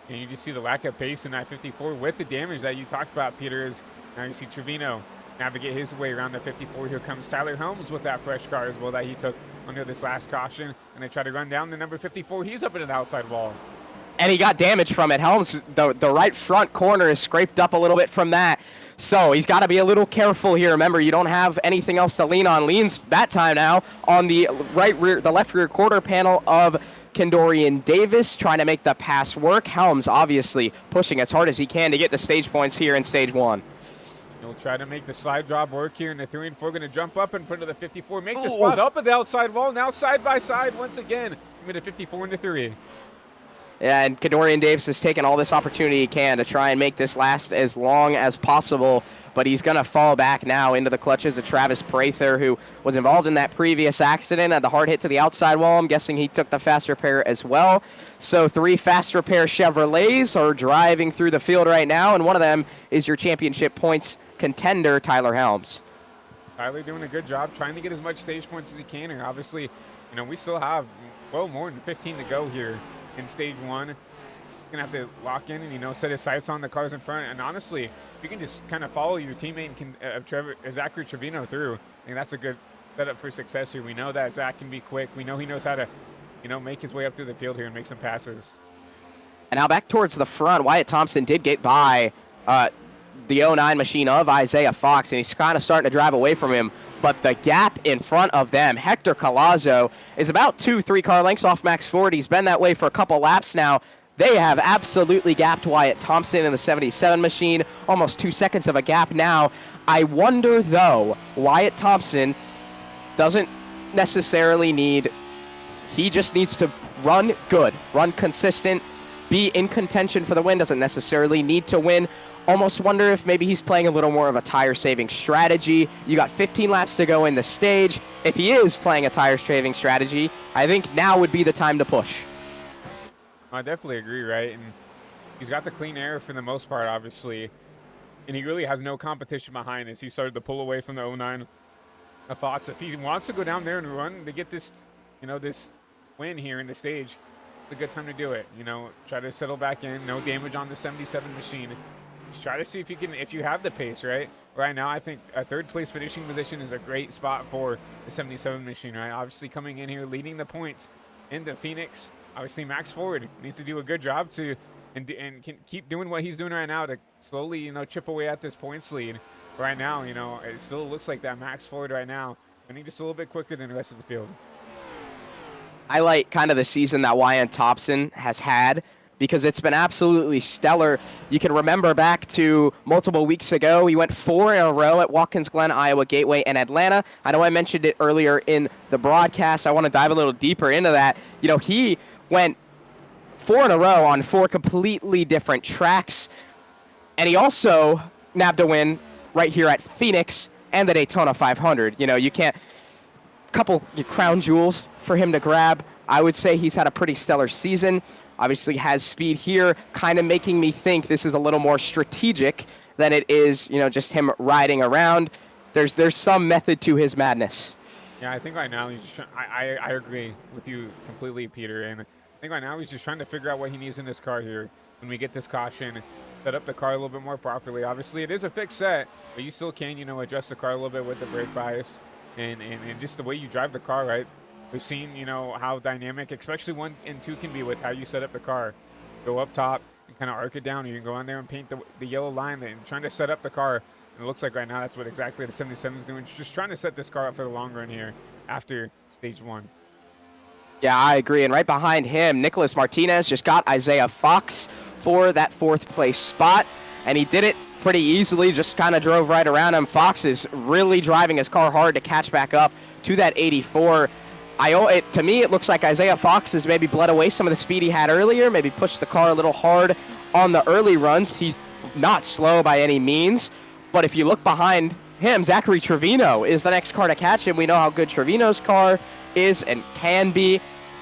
And you just see the lack of pace in that 54 with the damage that you talked about, Peter. Is now you see Trevino navigate his way around the 54. Here comes Tyler Helms with that fresh car as well that he took under this last caution. And they try to run down the number 54. He's up into the outside wall. And he got damage from it. Helms, the right front corner is scraped up a little bit from that. So he's got to be a little careful here. Remember, you don't have anything else to lean on. Leans that time now on the left rear quarter panel of Kendorian Davis, trying to make the pass work. Helms obviously pushing as hard as he can to get the stage points here in stage 1. He'll try to make the slide drop work here, and the 3 and 4 going to jump up in front of the 54, make the spot up at the outside wall. Now side by side once again, commit a 54 into 3. Yeah, and Kendorian Davis has taken all this opportunity he can to try and make this last as long as possible, but he's going to fall back now into the clutches of Travis Prather, who was involved in that previous accident, had the hard hit to the outside wall. I'm guessing he took the fast repair as well. So 3 fast repair Chevrolets are driving through the field right now, and one of them is your championship points contender, Tyler Helms. Tyler doing a good job trying to get as much stage points as he can here. Obviously, You know, we still have well more than 15 to go here in stage 1. He's gonna have to lock in and, you know, set his sights on the cars in front. And honestly, if you can just kind of follow your teammate of Zachary Trevino through, I think that's a good setup for success here. We know that Zach can be quick. We know he knows how to, you know, make his way up through the field here and make some passes. And now back towards the front, Wyatt Thompson did get by the 09 machine of Isaiah Fox, and he's kind of starting to drive away from him. But the gap in front of them, Hector Colazo, is about 2-3 car lengths off Max Ford. He's been that way for a couple laps now. They have absolutely gapped Wyatt Thompson in the 77 machine, almost 2 seconds of a gap now. I wonder, though, Wyatt Thompson doesn't necessarily need, he just needs to run good, run consistent, be in contention for the win, doesn't necessarily need to win. Almost wonder if maybe he's playing a little more of a tire-saving strategy. You got 15 laps to go in the stage. If he is playing a tire-saving strategy, I think now would be the time to push. I definitely agree, right? And he's got the clean air for the most part, obviously. And he really has no competition behind this. He started to pull away from the 09 Fox. If he wants to go down there and run to get this, you know, this win here in the stage, it's a good time to do it. You know, try to settle back in. No damage on the 77 machine. Just try to see if you can, if you have the pace, right? Right now, I think a third place finishing position is a great spot for the 77 machine, right? Obviously coming in here, leading the points into Phoenix. Obviously, Max Ford needs to do a good job to and can keep doing what he's doing right now to slowly, you know, chip away at this points lead. Right now, you know, it still looks like that Max Ford right now, I think just a little bit quicker than the rest of the field. I like kind of the season that Wyatt Thompson has had because it's been absolutely stellar. You can remember back to multiple weeks ago, he went 4 in a row at Watkins Glen, Iowa Gateway, and Atlanta. I know I mentioned it earlier in the broadcast. I want to dive a little deeper into that. You know, he went 4 in a row on 4 completely different tracks, and he also nabbed a win right here at Phoenix and the Daytona 500. You know, you can't, couple crown jewels for him to grab. I would say he's had a pretty stellar season. Obviously has speed here, kind of making me think this is a little more strategic than it is, you know, just him riding around. There's some method to his madness. Yeah, I think right now he's just I agree with you completely, Peter. And I think right now he's just trying to figure out what he needs in this car here. When we get this caution, set up the car a little bit more properly. Obviously, it is a fixed set, but you still can, you know, adjust the car a little bit with the brake bias and just the way you drive the car, right? We've seen, you know, how dynamic, especially 1 and 2 can be with how you set up the car. Go up top and kind of arc it down. You can go on there and paint the yellow line and trying to set up the car. And it looks like right now that's what exactly the 77 is doing. Just trying to set this car up for the long run here after stage 1. Yeah, I agree. And right behind him, Nicholas Martinez just got Isaiah Fox for that 4th place spot. And he did it pretty easily, just kind of drove right around him. Fox is really driving his car hard to catch back up to that 84. To me, it looks like Isaiah Fox has maybe bled away some of the speed he had earlier, maybe pushed the car a little hard on the early runs. He's not slow by any means, but if you look behind him, Zachary Trevino is the next car to catch him. We know how good Trevino's car is and can be.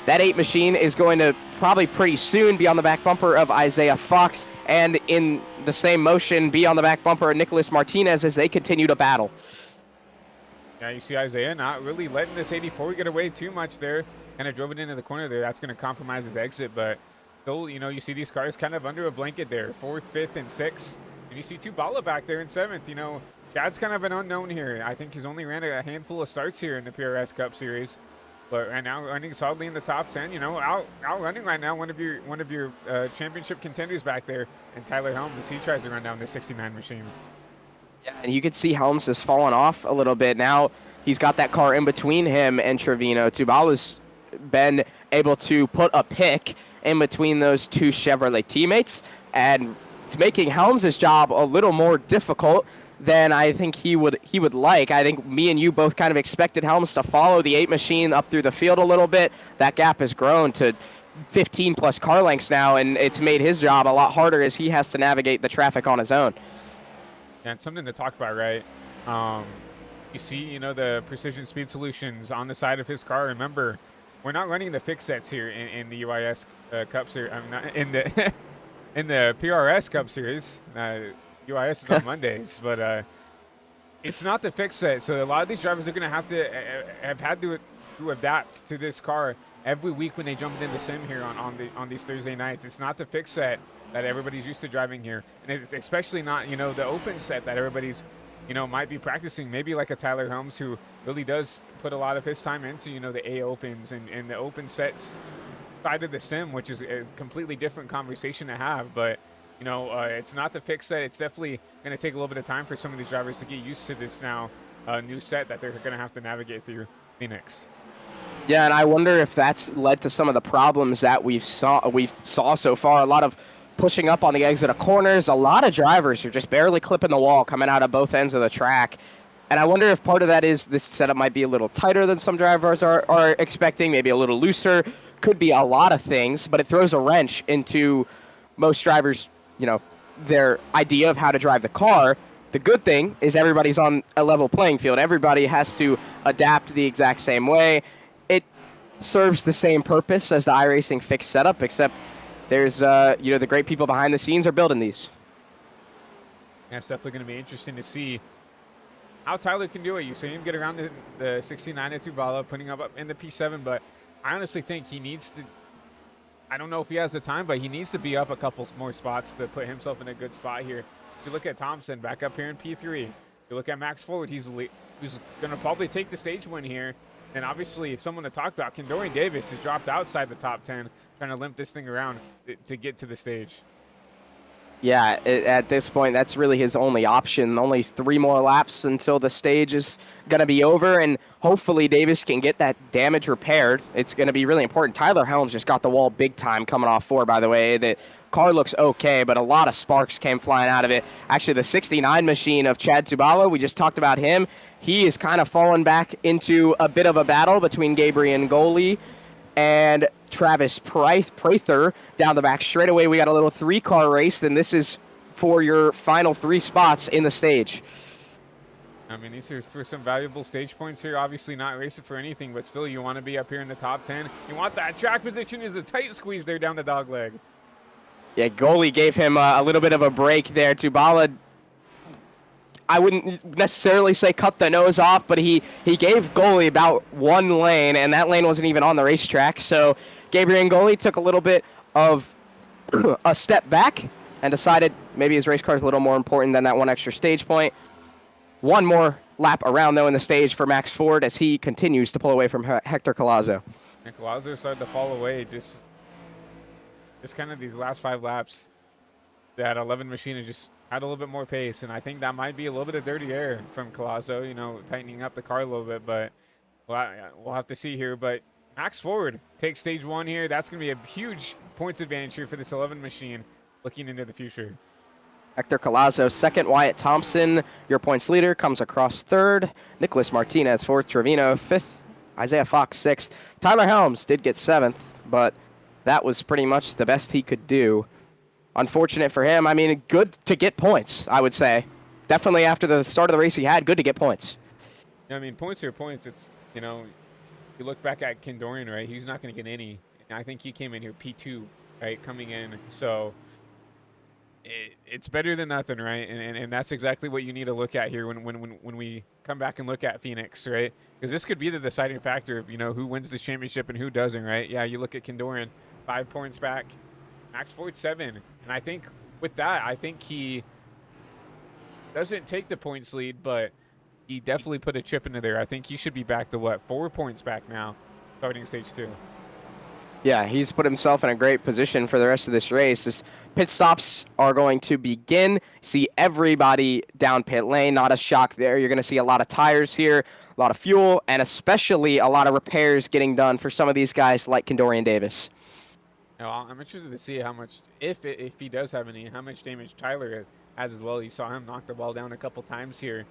That 8 machine is going to probably pretty soon be on the back bumper of Isaiah Fox, and in the same motion be on the back bumper of Nicholas Martinez as they continue to battle. Yeah, you see Isaiah not really letting this 84 get away too much there. Kind of drove it into the corner there. That's going to compromise his exit, but still, you know, you see these cars kind of under a blanket there. 4th, 5th, and 6th. And you see Tubala back there in 7th. You know, Chad's kind of an unknown here. I think he's only ran a handful of starts here in the PRS Cup Series. But right now, running solidly in the top 10, you know, out running right now one of your championship contenders back there, and Tyler Helms as he tries to run down the 69 machine. Yeah, and you can see Helms has fallen off a little bit. Now he's got that car in between him and Trevino. Tubala's been able to put a pick in between those 2 Chevrolet teammates, and it's making Helms' job a little more difficult than I think he would like. I think me and you both kind of expected Helms to follow the 8 machine up through the field a little bit. That gap has grown to 15 plus car lengths now, and it's made his job a lot harder as he has to navigate the traffic on his own. Yeah, it's something to talk about, right? You see, you know, the Precision Speed Solutions on the side of his car. Remember, we're not running the fixed sets here in the UIS Cup Series. I'm not in the in the PRS Cup Series. UIS is on Mondays, but it's not the fixed set. So a lot of these drivers are going to have had to to adapt to this car every week when they jump in the sim here on these Thursday nights. It's not the fixed set that everybody's used to driving here, and it's especially not, you know, the open set that everybody's, you know, might be practicing. Maybe like a Tyler Helms, who really does put a lot of his time into, you know, the A opens and the open sets side of the sim, which is a completely different conversation to have. But you know, it's not the fixed set. It's definitely going to take a little bit of time for some of these drivers to get used to this now new set that they're going to have to navigate through Phoenix. Yeah, and I wonder if that's led to some of the problems that we saw so far. A lot of pushing up on the exit of corners. A lot of drivers are just barely clipping the wall coming out of both ends of the track. And I wonder if part of that is this setup might be a little tighter than some drivers are expecting, maybe a little looser. Could be a lot of things, but it throws a wrench into most drivers, you know, their idea of how to drive the car. The good thing is everybody's on a level playing field. Everybody has to adapt the exact same way. It serves the same purpose as the iRacing fixed setup, except there's, you know, the great people behind the scenes are building these. Yeah, it's definitely going to be interesting to see how Tyler can do it. You see him get around the 69 at Tubala, putting up in the P7, but I honestly think he needs to, I don't know if he has the time, but he needs to be up a couple more spots to put himself in a good spot here. If you look at Thompson back up here in P3, you look at Max Forward, who's going to probably take the stage win here. And obviously, if someone to talk about, Kendorian Davis has dropped outside the top 10, trying to limp this thing around to get to the stage. Yeah, at this point, that's really his only option. Only 3 more laps until the stage is going to be over, and hopefully Davis can get that damage repaired. It's going to be really important. Tyler Helms just got the wall big time coming off 4, by the way. The car looks okay, but a lot of sparks came flying out of it. Actually, the 69 machine of Chad Tubalo, we just talked about him. He is kind of fallen back into a bit of a battle between Gabriel Ngoli and Travis Prather down the back straightaway. We got a little 3-car race, and this is for your final 3 spots in the stage. I mean, these are for some valuable stage points here. Obviously not racing for anything, but still you want to be up here in the top 10. You want that track position. Is the tight squeeze there down the dog leg. Yeah, goalie gave him a little bit of a break there. Tubala, I wouldn't necessarily say cut the nose off, but he gave goalie about 1 lane, and that lane wasn't even on the racetrack. So Gabriel Ngoli took a little bit of a step back and decided maybe his race car is a little more important than that 1 extra stage point. 1 more lap around, though, in the stage for Max Ford as he continues to pull away from Hector Collazo. And Collazo started to fall away. Just kind of these last 5 laps, that 11 machine has just had a little bit more pace, and I think that might be a little bit of dirty air from Collazo, you know, tightening up the car a little bit, but we'll have to see here. But Max Forward takes stage 1 here. That's going to be a huge points advantage here for this 11 machine looking into the future. Hector Collazo, 2nd. Wyatt Thompson, your points leader, comes across 3rd. Nicholas Martinez, 4th. Trevino, 5th. Isaiah Fox, 6th. Tyler Helms did get 7th, but that was pretty much the best he could do. Unfortunate for him. I mean, good to get points, I would say. Definitely after the start of the race he had, good to get points. I mean, points are points. It's, you know, you look back at Kendorian, right? He's not going to get any. I think he came in here P2, right, coming in. So it's better than nothing, right? And that's exactly what you need to look at here when we come back and look at Phoenix, right? Because this could be the deciding factor of, you know, who wins this championship and who doesn't, right? Yeah, you look at Kendorian, 5 points back. Max Ford 7, and I think with that, I think he doesn't take the points lead, but he definitely put a chip into there. I think he should be back to, what, 4 points back now, starting stage 2. Yeah, he's put himself in a great position for the rest of this race. This pit stops are going to begin. See everybody down pit lane. Not a shock there. You're going to see a lot of tires here, a lot of fuel, and especially a lot of repairs getting done for some of these guys like Kendorian Davis. Now, I'm interested to see how much, if he does have any, how much damage Tyler has as well. You saw him knock the ball down a couple times here,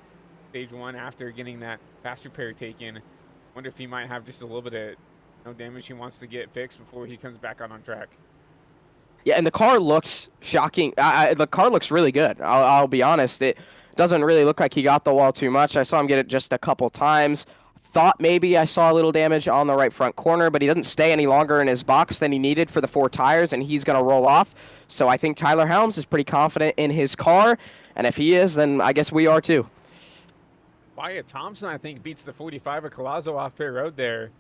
stage 1, after getting that fast repair taken. Wonder if he might have just a little bit of damage he wants to get fixed before he comes back out on track. Yeah, and the car looks shocking. The car looks really good. I'll be honest. It doesn't really look like he got the wall too much. I saw him get it just a couple times. Thought maybe I saw a little damage on the right front corner, but he doesn't stay any longer in his box than he needed for the 4 tires, and he's going to roll off. So I think Tyler Helms is pretty confident in his car, and if he is, then I guess we are too. Wyatt Thompson, I think, beats the 45 of Collazo off pit road there.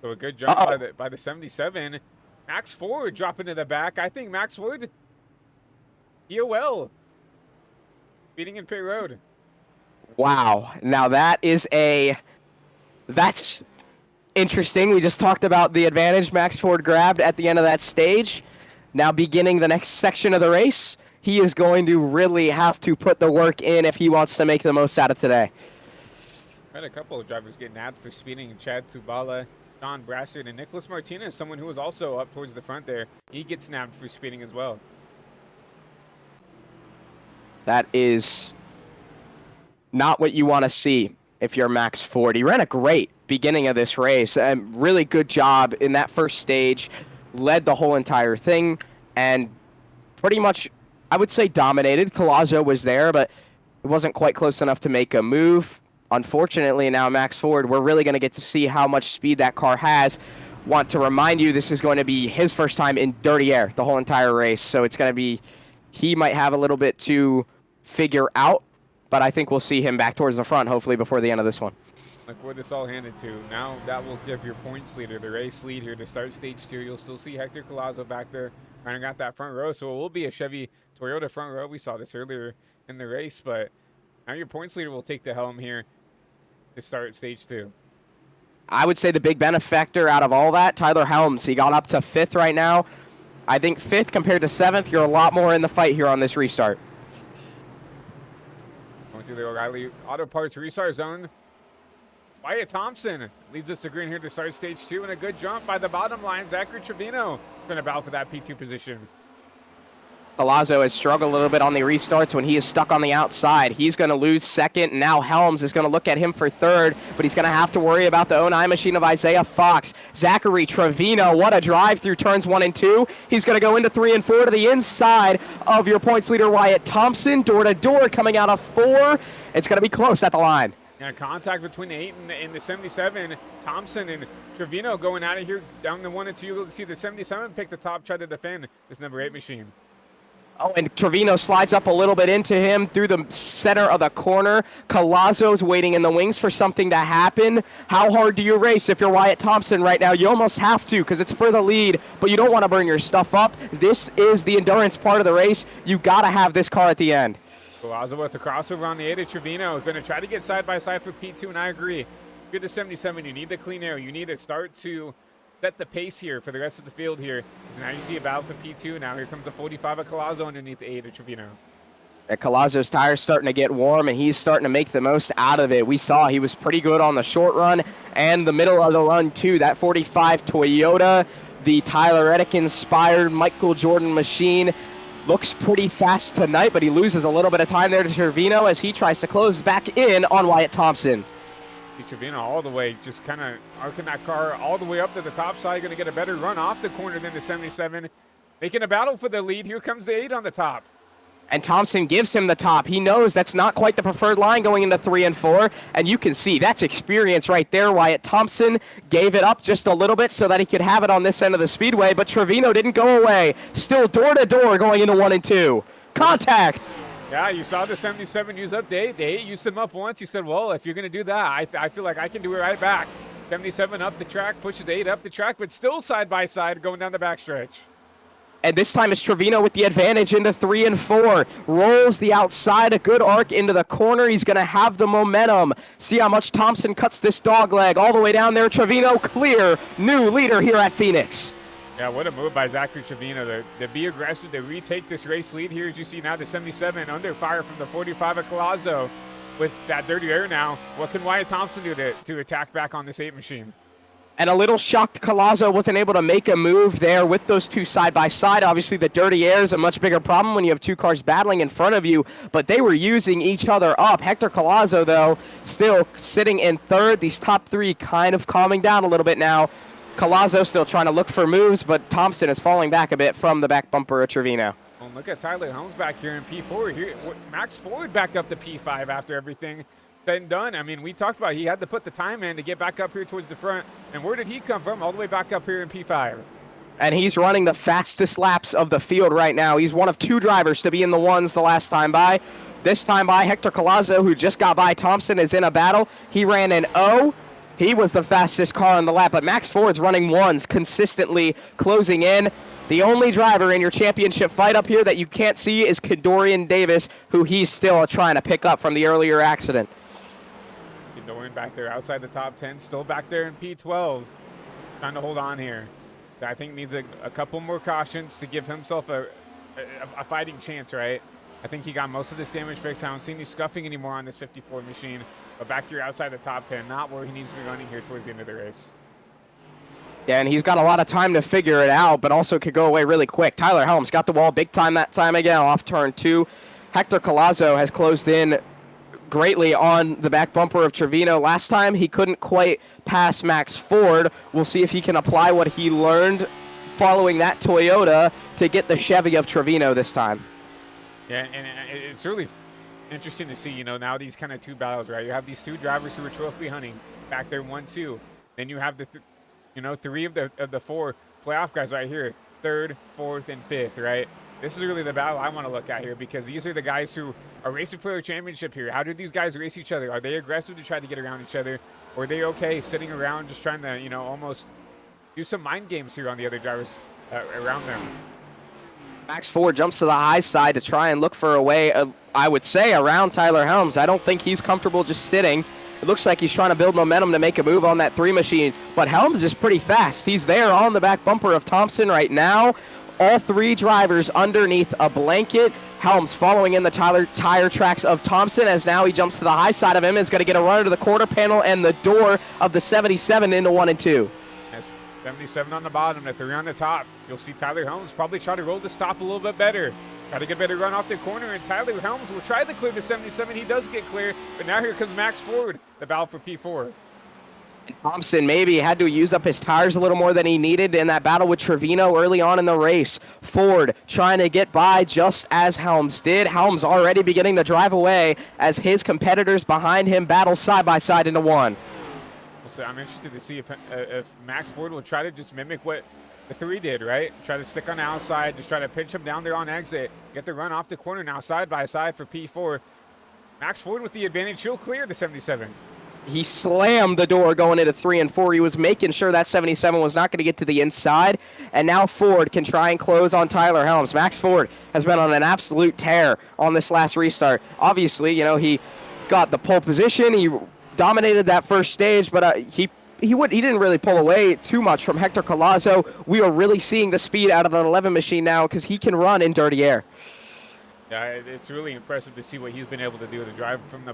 So a good jump by the 77. Max Ford dropping to the back. I think Max Ford, EOL, beating in pit road. Wow. Now that's interesting. We just talked about the advantage Max Ford grabbed at the end of that stage. Now beginning the next section of the race, he is going to really have to put the work in if he wants to make the most out of today. Had a couple of drivers get nabbed for speeding. Chad Tubala, Don Brassard, and Nicholas Martinez, someone who was also up towards the front there. He gets nabbed for speeding as well. That is not what you want to see if you're Max Ford. He ran a great beginning of this race. Really good job in that first stage. Led the whole entire thing and pretty much, I would say, dominated. Collazo was there, but it wasn't quite close enough to make a move. Unfortunately, now Max Ford, we're really going to get to see how much speed that car has. Want to remind you, this is going to be his first time in dirty air the whole entire race. So it's going to be, he might have a little bit to figure out, but I think we'll see him back towards the front, hopefully before the end of this one. Look where this all handed to. Now that will give your points leader the race lead here to start stage 2. You'll still see Hector Collazo back there running out that front row. So it will be a Chevy Toyota front row. We saw this earlier in the race, but now your points leader will take the helm here to start stage 2. I would say the big benefactor out of all that, Tyler Helms. He got up to 5th right now. I think 5th compared to 7th, you're a lot more in the fight here on this restart. Going through the O'Reilly Auto Parts restart zone. Wyatt Thompson leads us to green here to start stage 2, and a good jump by the bottom line. Zachary Trevino trying to battle for that P2 position. Collazo has struggled a little bit on the restarts when he is stuck on the outside. He's going to lose 2nd. Now Helms is going to look at him for 3rd, but he's going to have to worry about the Onai machine of Isaiah Fox. Zachary Trevino, what a drive through turns 1 and 2. He's going to go into 3 and 4 to the inside of your points leader, Wyatt Thompson. Door to door coming out of 4. It's going to be close at the line. Yeah, contact between the 8 and the 77. Thompson and Trevino going out of here down the 1 and 2. You'll see the 77 pick the top, try to defend this number 8 machine. Oh, and Trevino slides up a little bit into him through the center of the corner. Collazo's waiting in the wings for something to happen. How hard do you race if you're Wyatt Thompson right now? You almost have to because it's for the lead, but you don't want to burn your stuff up. This is the endurance part of the race. You got to have this car at the end. Collazo with the crossover on the 8 of Trevino. Going to try to get side by side for P2, and I agree. You're the 77. You need the clean air. You need to start to set the pace here for the rest of the field here. So now you see a battle for P2. Now here comes the 45 of Collazo underneath the 8 of Trevino. Collazo's tire's starting to get warm, and he's starting to make the most out of it. We saw he was pretty good on the short run and the middle of the run, too. That 45 Toyota, the Tyler Reddick-inspired Michael Jordan machine, looks pretty fast tonight, but he loses a little bit of time there to Trevino as he tries to close back in on Wyatt Thompson. Trevino all the way, just kind of arcing that car all the way up to the top side. Going to get a better run off the corner than the 77. Making a battle for the lead. Here comes the 8 on the top. And Thompson gives him the top. He knows that's not quite the preferred line going into 3 and 4. And you can see that's experience right there. Wyatt Thompson gave it up just a little bit so that he could have it on this end of the speedway. But Trevino didn't go away. Still door to door going into 1 and 2. Contact. Yeah, you saw the 77 use up the 8. The 8 used him up once. He said, well, if you're going to do that, I feel like I can do it right back. 77 up the track, pushes the 8 up the track, but still side by side going down the backstretch. And this time it's Trevino with the advantage into 3 and 4. Rolls the outside, a good arc into the corner. He's going to have the momentum. See how much Thompson cuts this dog leg all the way down there. Trevino clear, new leader here at Phoenix. Yeah, what a move by Zachary Trevino to be aggressive, to retake this race lead here. As you see now, the 77 under fire from the 45 of Collazo. With that dirty air now, what can Wyatt Thompson do to attack back on this 8 machine? And a little shocked Collazo wasn't able to make a move there with those two side by side. Obviously, the dirty air is a much bigger problem when you have 2 cars battling in front of you, but they were using each other up. Hector Collazo, though, still sitting in 3rd. These top 3 kind of calming down a little bit now. Collazo still trying to look for moves, but Thompson is falling back a bit from the back bumper of Trevino. Well, look at Tyler Helms back here in P4. Here, Max Ford back up to P5 after everything said and done. I mean, we talked about he had to put the time in to get back up here towards the front. And where did he come from? All the way back up here in P5. And he's running the fastest laps of the field right now. He's one of 2 drivers to be in the ones the last time by. This time by, Hector Collazo, who just got by Thompson, is in a battle. He ran an O. He was the fastest car on the lap, but Max Ford's running ones, consistently closing in. The only driver in your championship fight up here that you can't see is Kadorian Davis, who he's still trying to pick up from the earlier accident. Kadorian back there outside the top 10, still back there in P12, trying to hold on here. I think needs a couple more cautions to give himself a fighting chance, right? I think he got most of this damage fixed. I don't see any scuffing anymore on this 54 machine. But back here outside the top 10, not where he needs to be running here towards the end of the race. Yeah, and he's got a lot of time to figure it out, but also could go away really quick. Tyler Helms got the wall big time that time again off turn 2. Hector Collazo has closed in greatly on the back bumper of Trevino. Last time he couldn't quite pass Max Ford. We'll see if he can apply what he learned following that Toyota to get the Chevy of Trevino this time. Yeah, and it's really interesting to see, now these kind of two battles, right? You have these two drivers who are trophy hunting back there, 1-2. Then you have the, three of the four playoff guys right here, 3rd, 4th, and 5th, right? This is really the battle I want to look at here because these are the guys who are racing for a championship here. How do these guys race each other? Are they aggressive to try to get around each other? Or are they okay sitting around just trying to, almost do some mind games here on the other drivers around them? Max Ford jumps to the high side to try and look for a way, I would say, around Tyler Helms. I don't think he's comfortable just sitting. It looks like he's trying to build momentum to make a move on that 3 machine, but Helms is pretty fast. He's there on the back bumper of Thompson right now. All 3 drivers underneath a blanket. Helms following in the tire tracks of Thompson as now he jumps to the high side of him. Is going to get a run to the quarter panel and the door of the 77 into 1 and 2. 77 on the bottom, the 3 on the top. You'll see Tyler Helms probably try to roll this top a little bit better. Try to get a better run off the corner, and Tyler Helms will try to clear the 77. He does get clear, but now here comes Max Ford, the battle for P4. Thompson maybe had to use up his tires a little more than he needed in that battle with Trevino early on in the race. Ford trying to get by just as Helms did. Helms already beginning to drive away as his competitors behind him battle side by side into 1. So I'm interested to see if Max Ford will try to just mimic what the 3 did, right? Try to stick on the outside, just try to pinch him down there on exit, get the run off the corner now side by side for P4. Max Ford with the advantage, he'll clear the 77. He slammed the door going into 3 and 4. He was making sure that 77 was not going to get to the inside, and now Ford can try and close on Tyler Helms. Max Ford has been on an absolute tear on this last restart. Obviously, he got the pole position. He dominated that first stage, but he didn't really pull away too much from Hector Collazo. We are really seeing the speed out of the 11 machine now because he can run in dirty air. Yeah, it's really impressive to see what he's been able to do to drive from the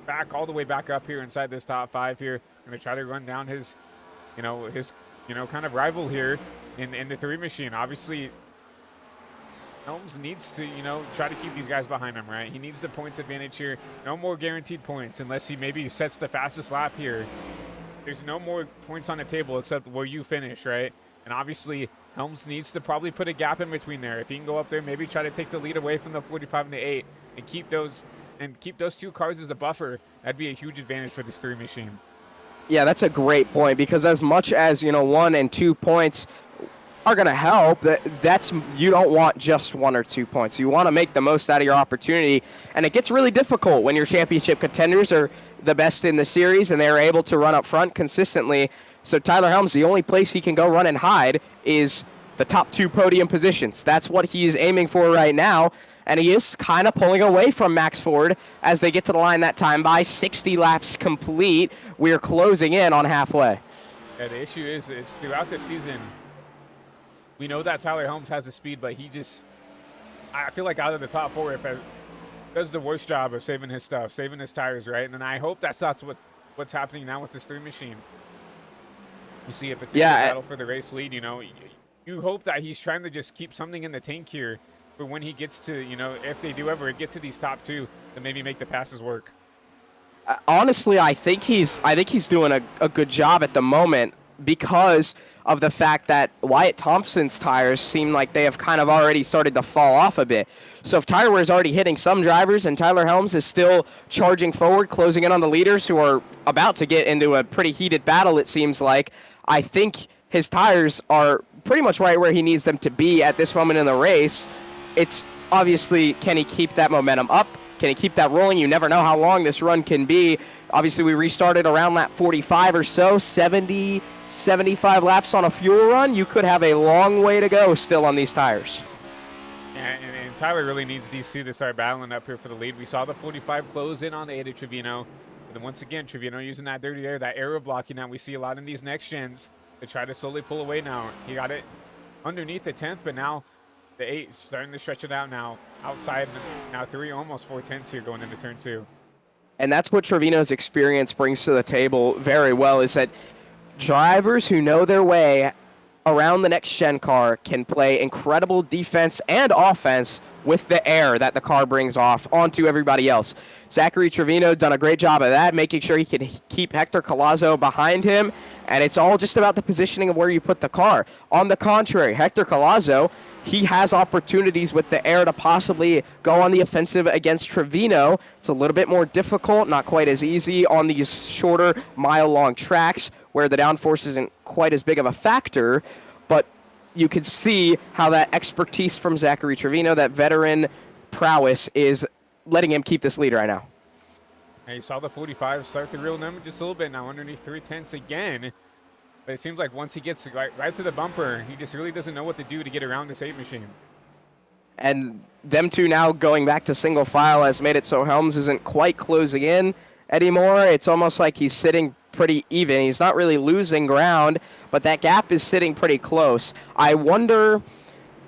back all the way back up here inside this top 5 here. Going to try to run down his kind of rival here in the 3 machine. Obviously, Helms needs to, try to keep these guys behind him, right? He needs the points advantage here. No more guaranteed points unless he maybe sets the fastest lap here. There's no more points on the table except where you finish, right? And obviously, Helms needs to probably put a gap in between there. If he can go up there, maybe try to take the lead away from the 45 and the 8 and keep those 2 cars as a buffer. That'd be a huge advantage for this 3 machine. Yeah, that's a great point because as much as, 1 and 2 points are going to help, you don't want just 1 or 2 points. You want to make the most out of your opportunity, and it gets really difficult when your championship contenders are the best in the series and they're able to run up front consistently. So Tyler Helms, the only place he can go run and hide is the top 2 podium positions. That's what he is aiming for right now, and he is kind of pulling away from Max Ford as they get to the line that time by 60 laps complete. We're closing in on halfway. Yeah, the issue is throughout the season, we know that Tyler Helms has the speed, but I feel like out of the top 4, does the worst job of saving his stuff, saving his tires, right? And I hope that's what's happening now with this 3 machine. You see a potential battle for the race lead, You hope that he's trying to just keep something in the tank here for when he gets to, if they do ever get to these top 2, to maybe make the passes work. Honestly, I think he's doing a good job at the moment because of the fact that Wyatt Thompson's tires seem like they have kind of already started to fall off a bit. So if tire wear is already hitting some drivers and Tyler Helms is still charging forward, closing in on the leaders who are about to get into a pretty heated battle, it seems like, I think his tires are pretty much right where he needs them to be at this moment in the race. It's obviously, can he keep that momentum up? Can he keep that rolling? You never know how long this run can be. Obviously, we restarted around lap 45 or so, 70, 75 laps on a fuel run. You could have a long way to go still on these tires. And Tyler really needs DC to start battling up here for the lead. We saw the 45 close in on the 8 of Trevino. And then once again, Trevino using that dirty air, that aero blocking that we see a lot in these next gens to try to slowly pull away now. He got it underneath the 10th, but now the 8 starting to stretch it out now. Outside, now 3, almost 4/10 here going into turn 2. And that's what Trevino's experience brings to the table very well, is that drivers who know their way around the next gen car can play incredible defense and offense with the air that the car brings off onto everybody else. Zachary Trevino done a great job of that, making sure he can keep Hector Collazo behind him, and it's all just about the positioning of where you put the car. On the contrary, Hector Collazo, he has opportunities with the air to possibly go on the offensive against Trevino. It's a little bit more difficult, not quite as easy on these shorter, mile-long tracks where the downforce isn't quite as big of a factor, but you can see how that expertise from Zachary Trevino, that veteran prowess, is letting him keep this lead right now. And you saw the 45 start to reel them just a little bit now, underneath 3/10 again. But it seems like once he gets right to the bumper, he just really doesn't know what to do to get around this 8 machine. And them two now going back to single file has made it so Helms isn't quite closing in anymore. It's almost like he's sitting pretty even. He's not really losing ground, but that gap is sitting pretty close. I wonder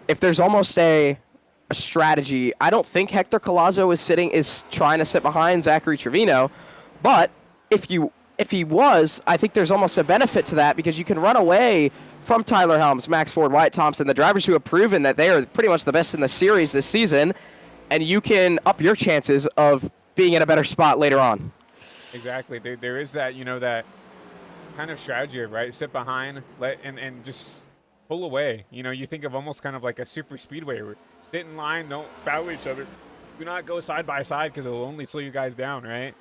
if there's almost a strategy. I don't think Hector Collazo is trying to sit behind Zachary Trevino, but if he was, I think there's almost a benefit to that, because you can run away from Tyler Helms, Max Ford, Wyatt Thompson, the drivers who have proven that they are pretty much the best in the series this season, and you can up your chances of being in a better spot later on. Exactly. There is that, that kind of strategy, right? Sit behind, and just pull away. You think of almost kind of like a super speedway where sit in line, don't battle each other. Do not go side by side because it will only slow you guys down, right?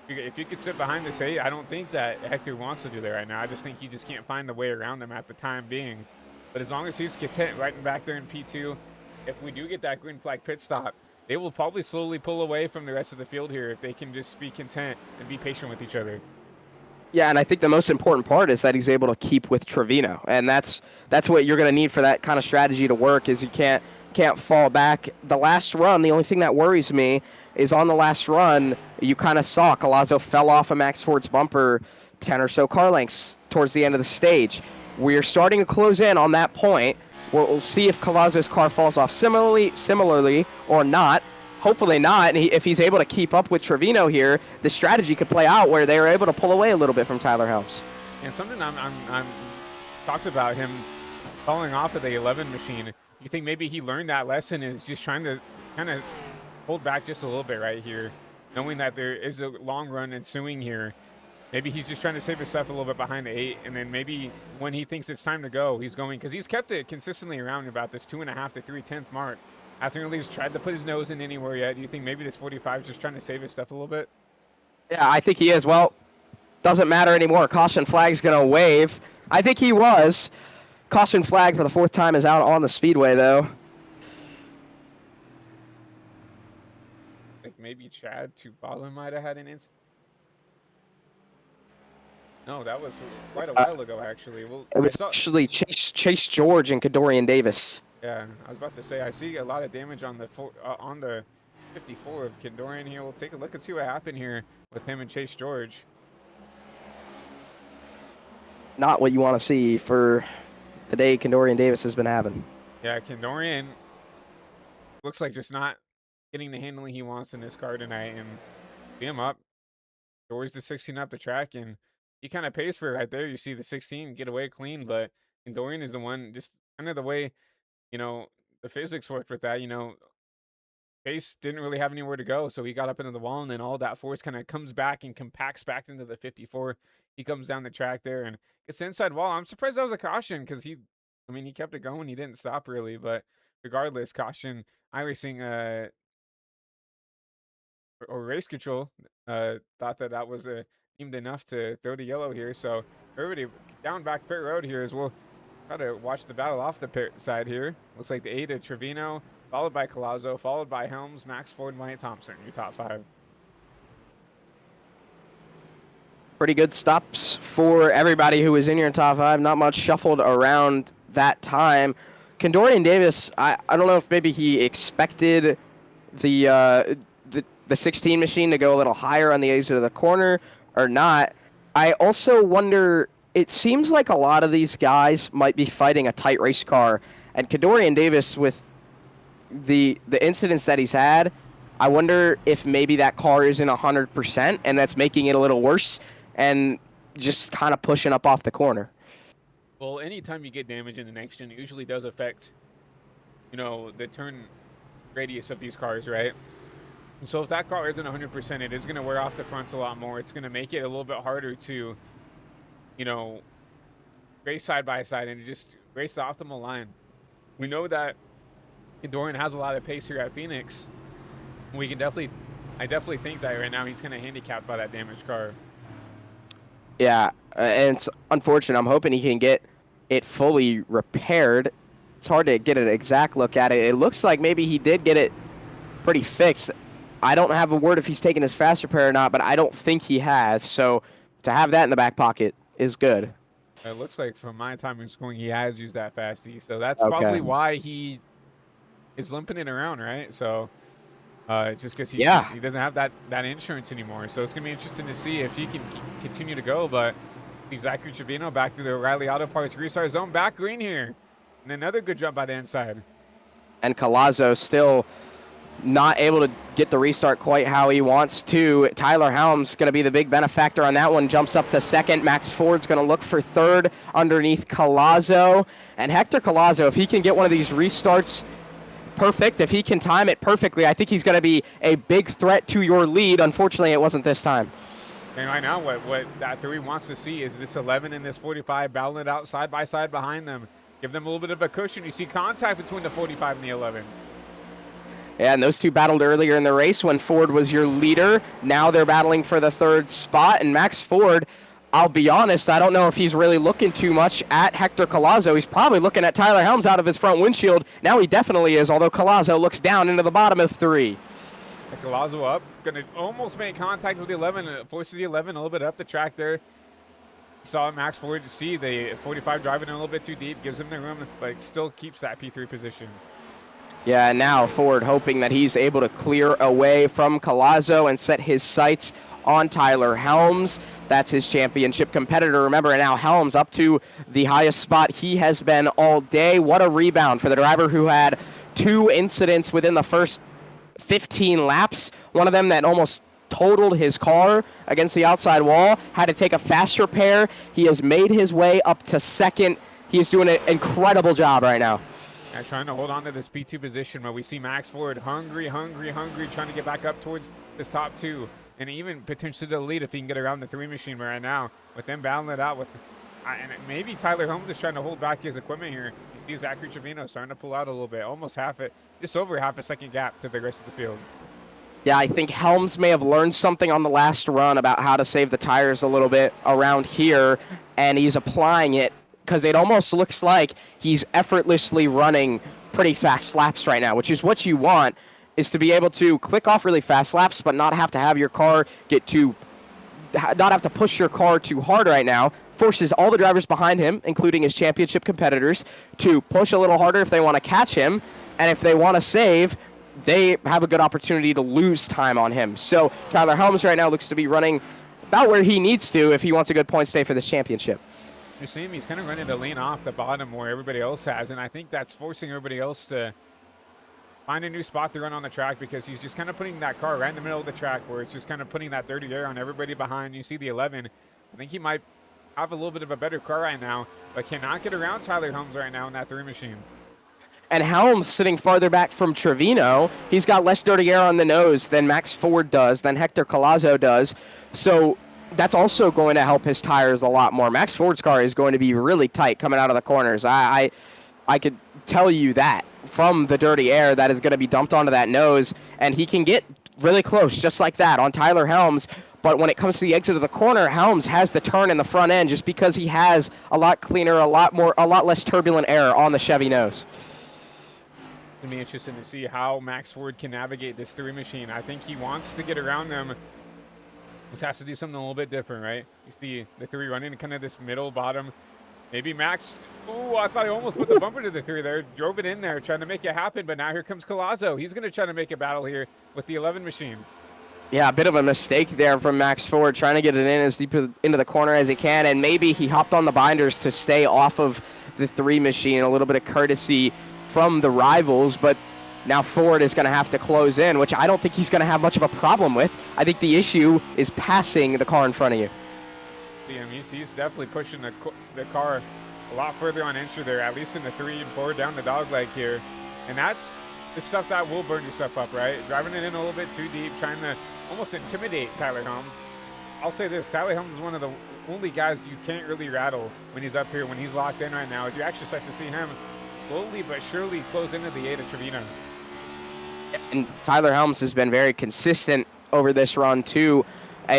If you could sit behind this 8, I don't think that Hector wants to do that right now. I just think he just can't find the way around them at the time being. But as long as he's content right back there in P2, if we do get that green flag pit stop, they will probably slowly pull away from the rest of the field here if they can just be content and be patient with each other. Yeah, and I think the most important part is that he's able to keep with Trevino, and that's what you're going to need for that kind of strategy to work. Is you can't fall back. The last run, the only thing that worries me is on the last run, you kind of saw Collazo fell off of Max Ford's bumper 10 or so car lengths towards the end of the stage. We're starting to close in on that point. We'll see if Collazo's car falls off similarly or not. Hopefully not, and if he's able to keep up with Trevino here, the strategy could play out where they're able to pull away a little bit from Tyler Helms. And something I'm talked about him falling off of the 11 machine. You think maybe he learned that lesson, is just trying to kind of hold back just a little bit right here, knowing that there is a long run ensuing here. Maybe he's just trying to save himself a little bit behind the 8, and then maybe when he thinks it's time to go, he's going, because he's kept it consistently around about this 2.5 to 3/10 mark. Hasn't really tried to put his nose in anywhere yet. Do you think maybe this 45 is just trying to save his stuff a little bit? Yeah, I think he is. Well, doesn't matter anymore. Caution flag's going to wave. I think he was. Caution flag for the 4th time is out on the speedway, though. Like maybe Chad Tubala might have had an incident. No, that was quite a while ago, actually. Well, it was actually Chase George and Kadorian Davis. Yeah, I was about to say, I see a lot of damage on the 54 of Kendorian here. We'll take a look and see what happened here with him and Chase George. Not what you want to see for the day Kendorian Davis has been having. Yeah, Kendorian looks like just not getting the handling he wants in this car tonight. And see him up. George the 16 up the track, and he kind of pays for it right there. You see the 16 get away clean, but Kendorian is the one, just kind of the way, the physics worked with that. Chase didn't really have anywhere to go, so he got up into the wall, and then all that force kind of comes back and compacts back into the 54. He comes down the track there and gets the inside wall. I'm surprised that was a caution, because he kept it going. He didn't stop really, but regardless, caution. iRacing or race control thought that was deemed enough to throw the yellow here. So everybody down back pit road here as well. Try to watch the battle off the pit side here. Looks like the 8 of Trevino, followed by Collazo, followed by Helms, Max Ford, and Wyatt Thompson, your top 5. pretty good stops for everybody who was in your top 5. Not much shuffled around that time. Kendorian Davis, I don't know if maybe he expected the 16 machine to go a little higher on the exit of the corner or not. I also wonder, it seems like a lot of these guys might be fighting a tight race car, and Kendorian Davis, with the incidents that he's had, I wonder if maybe that car isn't 100% and that's making it a little worse and just kind of pushing up off the corner. Well, anytime you get damage in the next gen, it usually does affect, the turn radius of these cars, right? And so if that car isn't 100%, it is going to wear off the fronts a lot more. It's going to make it a little bit harder to, race side by side and just race the optimal line. We know that Dorian has a lot of pace here at Phoenix. I definitely think that right now he's going to handicap by that damaged car. Yeah, and it's unfortunate. I'm hoping he can get it fully repaired. It's hard to get an exact look at it. It looks like maybe he did get it pretty fixed. I don't have a word if he's taken his fast repair or not, but I don't think he has. So to have that in the back pocket is good. It looks like from my time in schooling, he has used that fasty. So that's probably why he is limping it around, right? So just because he doesn't have that insurance anymore. So it's going to be interesting to see if he can continue to go. But Zachary Trevino back to the O'Reilly Auto Parts restart zone, back green here. And another good jump by the inside. And Collazo still not able to get the restart quite how he wants to. Tyler Helms going to be the big benefactor on that one. Jumps up to second. Max Ford's going to look for third underneath Collazo. And Hector Collazo, if he can get one of these restarts perfect, if he can time it perfectly, I think he's going to be a big threat to your lead. Unfortunately, it wasn't this time. And right now, what that 3 wants to see is this 11 and this 45 battling it out side by side behind them. Give them a little bit of a cushion. You see contact between the 45 and the 11. Yeah, and those two battled earlier in the race when Ford was your leader. Now they're battling for the third spot, and Max Ford, I'll be honest, I don't know if he's really looking too much at Hector Collazo. He's probably looking at Tyler Helms out of his front windshield. Now he definitely is, although Collazo looks down into the bottom of 3. Collazo up, going to almost make contact with the 11, forces the 11 a little bit up the track there. Saw Max Ford to see the 45 driving a little bit too deep, gives him the room, but still keeps that P3 position. Yeah, and now Ford hoping that he's able to clear away from Collazo and set his sights on Tyler Helms. That's his championship competitor. Remember, now Helms up to the highest spot he has been all day. What a rebound for the driver who had 2 incidents within the first 15 laps. One of them that almost totaled his car against the outside wall. Had to take a fast repair. He has made his way up to second. He is doing an incredible job right now. Yeah, trying to hold on to this P2 position, but we see Max Ford hungry, trying to get back up towards this top 2, and even potentially the lead if he can get around the 3 machine right now. With them battling it out with, and maybe Tyler Helms is trying to hold back his equipment here. You see Zachary Trevino starting to pull out a little bit, almost just over half a second gap to the rest of the field. Yeah, I think Helms may have learned something on the last run about how to save the tires a little bit around here, and he's applying it, because it almost looks like he's effortlessly running pretty fast laps right now, which is what you want, is to be able to click off really fast laps, but not have to have your car not have to push your car too hard right now. Forces all the drivers behind him, including his championship competitors, to push a little harder if they want to catch him, and if they want to save, they have a good opportunity to lose time on him. So Tyler Helms right now looks to be running about where he needs to if he wants a good point stay for this championship. You see him, he's kind of running to lean off the bottom where everybody else has, and I think that's forcing everybody else to find a new spot to run on the track, because he's just kind of putting that car right in the middle of the track where it's just kind of putting that dirty air on everybody behind. You see the 11. I think he might have a little bit of a better car right now, but cannot get around Tyler Helms right now in that 3 machine. And Helms sitting farther back from Trevino. He's got less dirty air on the nose than Max Ford does, than Hector Collazo does. So that's also going to help his tires a lot more. Max Ford's car is going to be really tight coming out of the corners. I could tell you that from the dirty air that is going to be dumped onto that nose, and he can get really close just like that on Tyler Helms. But when it comes to the exit of the corner, Helms has the turn in the front end just because he has a lot cleaner, a lot less turbulent air on the Chevy nose. It's going to be interesting to see how Max Ford can navigate this 3 machine. I think he wants to get around them just has to do something a little bit different, right? You see the 3 running in kind of this middle bottom. Maybe Max. Oh, I thought he almost put the bumper to the 3 there. Drove it in there, trying to make it happen. But now here comes Collazo. He's going to try to make a battle here with the 11 machine. Yeah, a bit of a mistake there from Max Ford, trying to get it in as deep into the corner as he can, and maybe he hopped on the binders to stay off of the 3 machine. A little bit of courtesy from the rivals, but now Ford is going to have to close in, which I don't think he's going to have much of a problem with. I think the issue is passing the car in front of you. Yeah, he's definitely pushing the car a lot further on entry there, at least in the 3 and 4 down the dog leg here. And that's the stuff that will burn your stuff up, right? Driving it in a little bit too deep, trying to almost intimidate Tyler Helms. I'll say this, Tyler Helms is one of the only guys you can't really rattle when he's up here, when he's locked in right now. You actually start to see him slowly but surely close into the 8 of Trevino. And Tyler Helms has been very consistent over this run, too.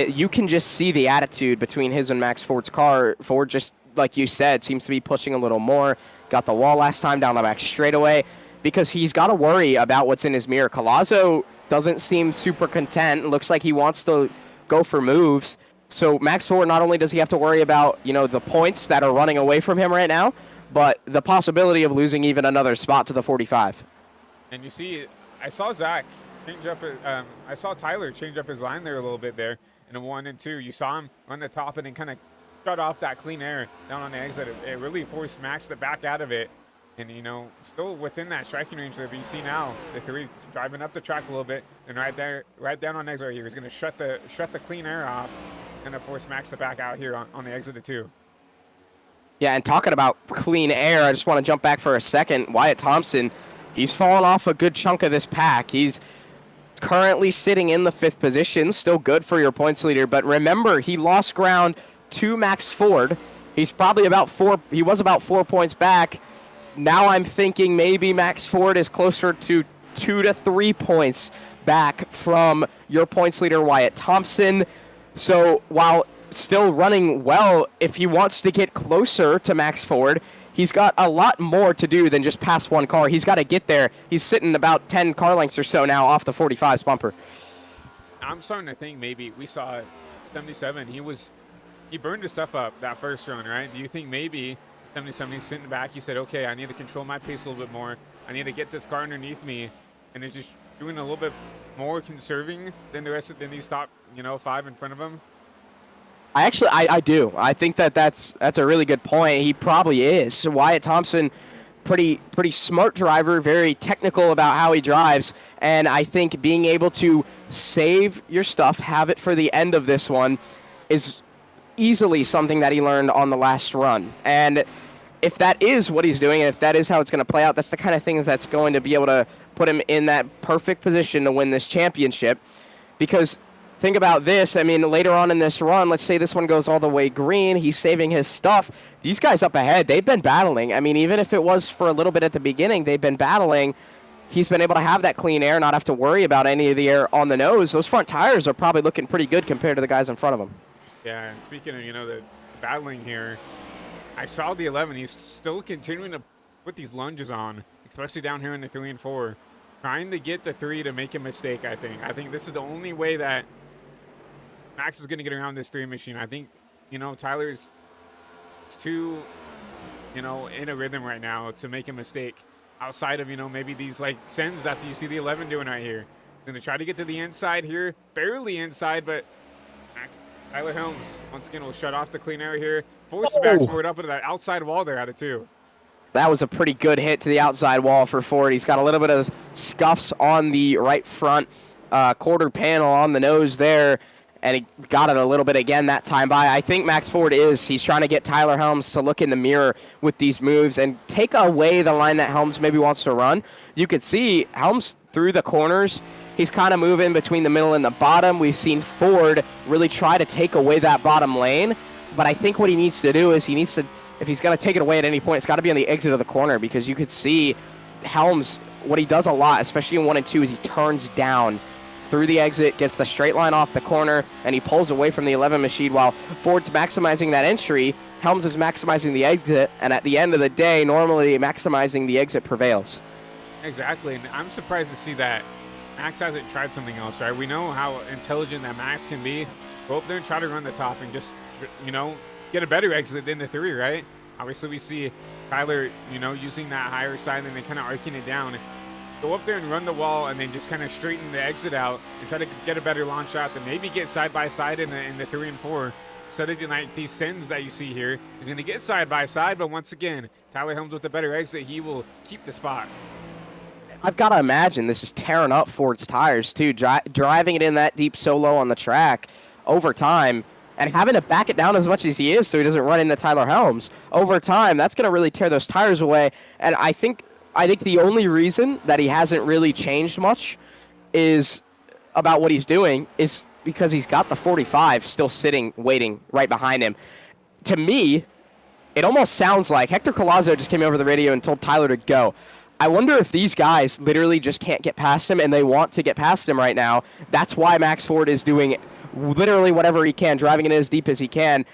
You can just see the attitude between his and Max Ford's car. Ford, just like you said, seems to be pushing a little more. Got the wall last time down the back straightaway because he's got to worry about what's in his mirror. Collazo doesn't seem super content. Looks like he wants to go for moves. So Max Ford, not only does he have to worry about, the points that are running away from him right now, but the possibility of losing even another spot to the 45. And you see, I saw Zach change up. I saw Tyler change up his line there a little bit there in a 1 and 2. You saw him on the top and then kind of shut off that clean air down on the exit. It really forced Max to back out of it. And, still within that striking range there. But you see now the 3 driving up the track a little bit. And right down on exit right here, he's going to shut the clean air off and to force Max to back out here on the exit of 2. Yeah, and talking about clean air, I just want to jump back for a second. Wyatt Thompson, he's fallen off a good chunk of this pack. He's currently sitting in the 5th position, still good for your points leader. But remember, he lost ground to Max Ford. He's probably he was about 4 points back. Now I'm thinking maybe Max Ford is closer to 2 to 3 points back from your points leader, Wyatt Thompson. So while still running well, if he wants to get closer to Max Ford, he's got a lot more to do than just pass one car. He's got to get there. He's sitting about 10 car lengths or so now off the 45's bumper. I'm starting to think maybe we saw 77. He burned his stuff up that first run, right? Do you think maybe 77, he's sitting back, he said, okay, I need to control my pace a little bit more. I need to get this car underneath me. And he's just doing a little bit more conserving than these top, 5 in front of him. I do. I think that's a really good point. He probably is. Wyatt Thompson, pretty smart driver, very technical about how he drives. And I think being able to save your stuff, have it for the end of this one, is easily something that he learned on the last run. And if that is what he's doing, and if that is how it's going to play out, that's the kind of things that's going to be able to put him in that perfect position to win this championship. Because think about this. I mean, later on in this run, let's say this one goes all the way green. He's saving his stuff. These guys up ahead, they've been battling. I mean, even if it was for a little bit at the beginning, they've been battling. He's been able to have that clean air, not have to worry about any of the air on the nose. Those front tires are probably looking pretty good compared to the guys in front of him. Yeah, and speaking of, the battling here, I saw the 11. He's still continuing to put these lunges on, especially down here in the 3 and 4, trying to get the 3 to make a mistake, I think. I think this is the only way that Max is going to get around this 3 machine. I think, Tyler's too, in a rhythm right now to make a mistake outside of, maybe these, sends that you see the 11 doing right here. Going to try to get to the inside here, barely inside, but Tyler Helms, once again, will shut off the clean air here. Force Max Ford up into that outside wall there out of 2. That was a pretty good hit to the outside wall for Ford. He's got a little bit of scuffs on the right front quarter panel on the nose there, and he got it a little bit again that time by. I think Max Ford he's trying to get Tyler Helms to look in the mirror with these moves and take away the line that Helms maybe wants to run. You could see Helms through the corners. He's kind of moving between the middle and the bottom. We've seen Ford really try to take away that bottom lane. But I think what he needs to do is if he's going to take it away at any point, it's got to be on the exit of the corner, because you could see Helms, what he does a lot, especially in 1 and 2, is he turns down through the exit, gets the straight line off the corner, and he pulls away from the 11 machine while Ford's maximizing that entry. Helms is maximizing the exit, and at the end of the day, normally maximizing the exit prevails. Exactly, and I'm surprised to see that Max hasn't tried something else, right? We know how intelligent that Max can be, go up there and try to run the top and just, you know, get a better exit than the 3, right? Obviously, we see Tyler, you know, using that higher side and then kind of arcing it down. Go up there and run the wall and then just kind of straighten the exit out and try to get a better launch shot, then maybe get side by side in the 3 and 4. Instead of like these sends that you see here, he's going to get side by side, but once again, Tyler Helms with a better exit, he will keep the spot. I've got to imagine this is tearing up Ford's tires too, driving it in that deep so low on the track over time and having to back it down as much as he is so he doesn't run into Tyler Helms. Over time, that's going to really tear those tires away. And I think the only reason that he hasn't really changed much is about what he's doing is because he's got the 45 still sitting, waiting right behind him. To me, it almost sounds like Hector Collazo just came over the radio and told Tyler to go. I wonder if these guys literally just can't get past him and they want to get past him right now. That's why Max Ford is doing literally whatever he can, driving it as deep as he can.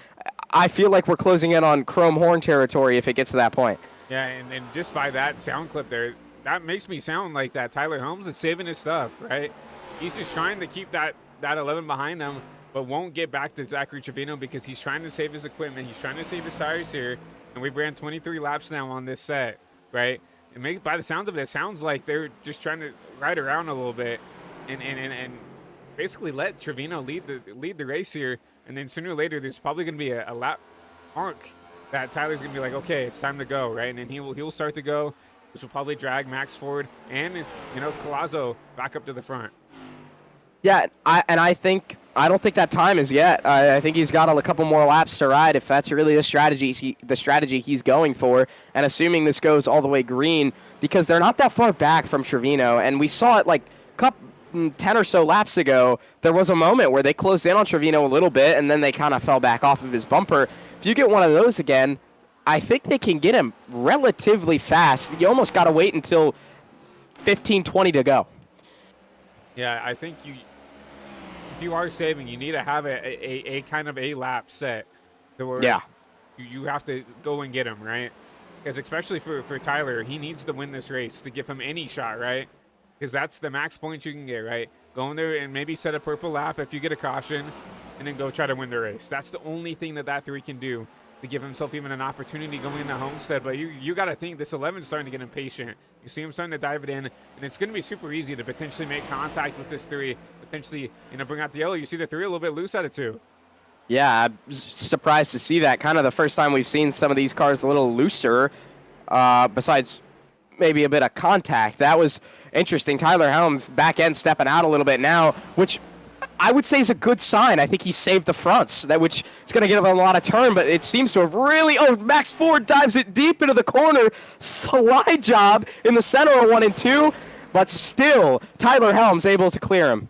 I feel like we're closing in on Chrome Horn territory if it gets to that point. Yeah, and just by that sound clip there, that makes me sound like that Tyler Helms is saving his stuff, right? He's just trying to keep that 11 behind him, but won't get back to Zachary Trevino because he's trying to save his equipment. He's trying to save his tires here, and we ran 23 laps now on this set, right? By the sounds of it sounds like they're just trying to ride around a little bit and basically let Trevino lead the race here, and then sooner or later there's probably going to be a lap arc that Tyler's going to be like, okay, it's time to go, right? And then he'll start to go, which will probably drag Max Ford and, you know, Collazo back up to the front. Yeah, I don't think that time is yet. I think he's got a couple more laps to ride if that's really the strategy he's going for. And assuming this goes all the way green, because they're not that far back from Trevino, and we saw it like 10 or so laps ago. There was a moment where they closed in on Trevino a little bit, and then they kind of fell back off of his bumper. If you get one of those again, I think they can get him relatively fast. You almost got to wait until 15, 20 to go. Yeah, I think if you are saving, you need to have a kind of a lap set. Yeah. You have to go and get him, right? Because especially for Tyler, he needs to win this race to give him any shot, right? Because that's the max points you can get, right? Go in there and maybe set a purple lap if you get a caution, and then go try to win the race. That's the only thing that 3 can do to give himself even an opportunity going into Homestead. But you got to think this 11 is starting to get impatient. You see him starting to dive it in, and it's going to be super easy to potentially make contact with this 3, potentially, you know, bring out the yellow. You see the 3 a little bit loose out of 2. Yeah, I'm surprised to see that. Kind of the first time we've seen some of these cars a little looser, besides maybe a bit of contact. That was interesting. Tyler Helms back end stepping out a little bit now, which I would say is a good sign. I think he saved the fronts, which is going to give him a lot of turn, but it seems to have really... Oh, Max Ford dives it deep into the corner. Slide job in the center of 1 and 2, but still, Tyler Helms able to clear him.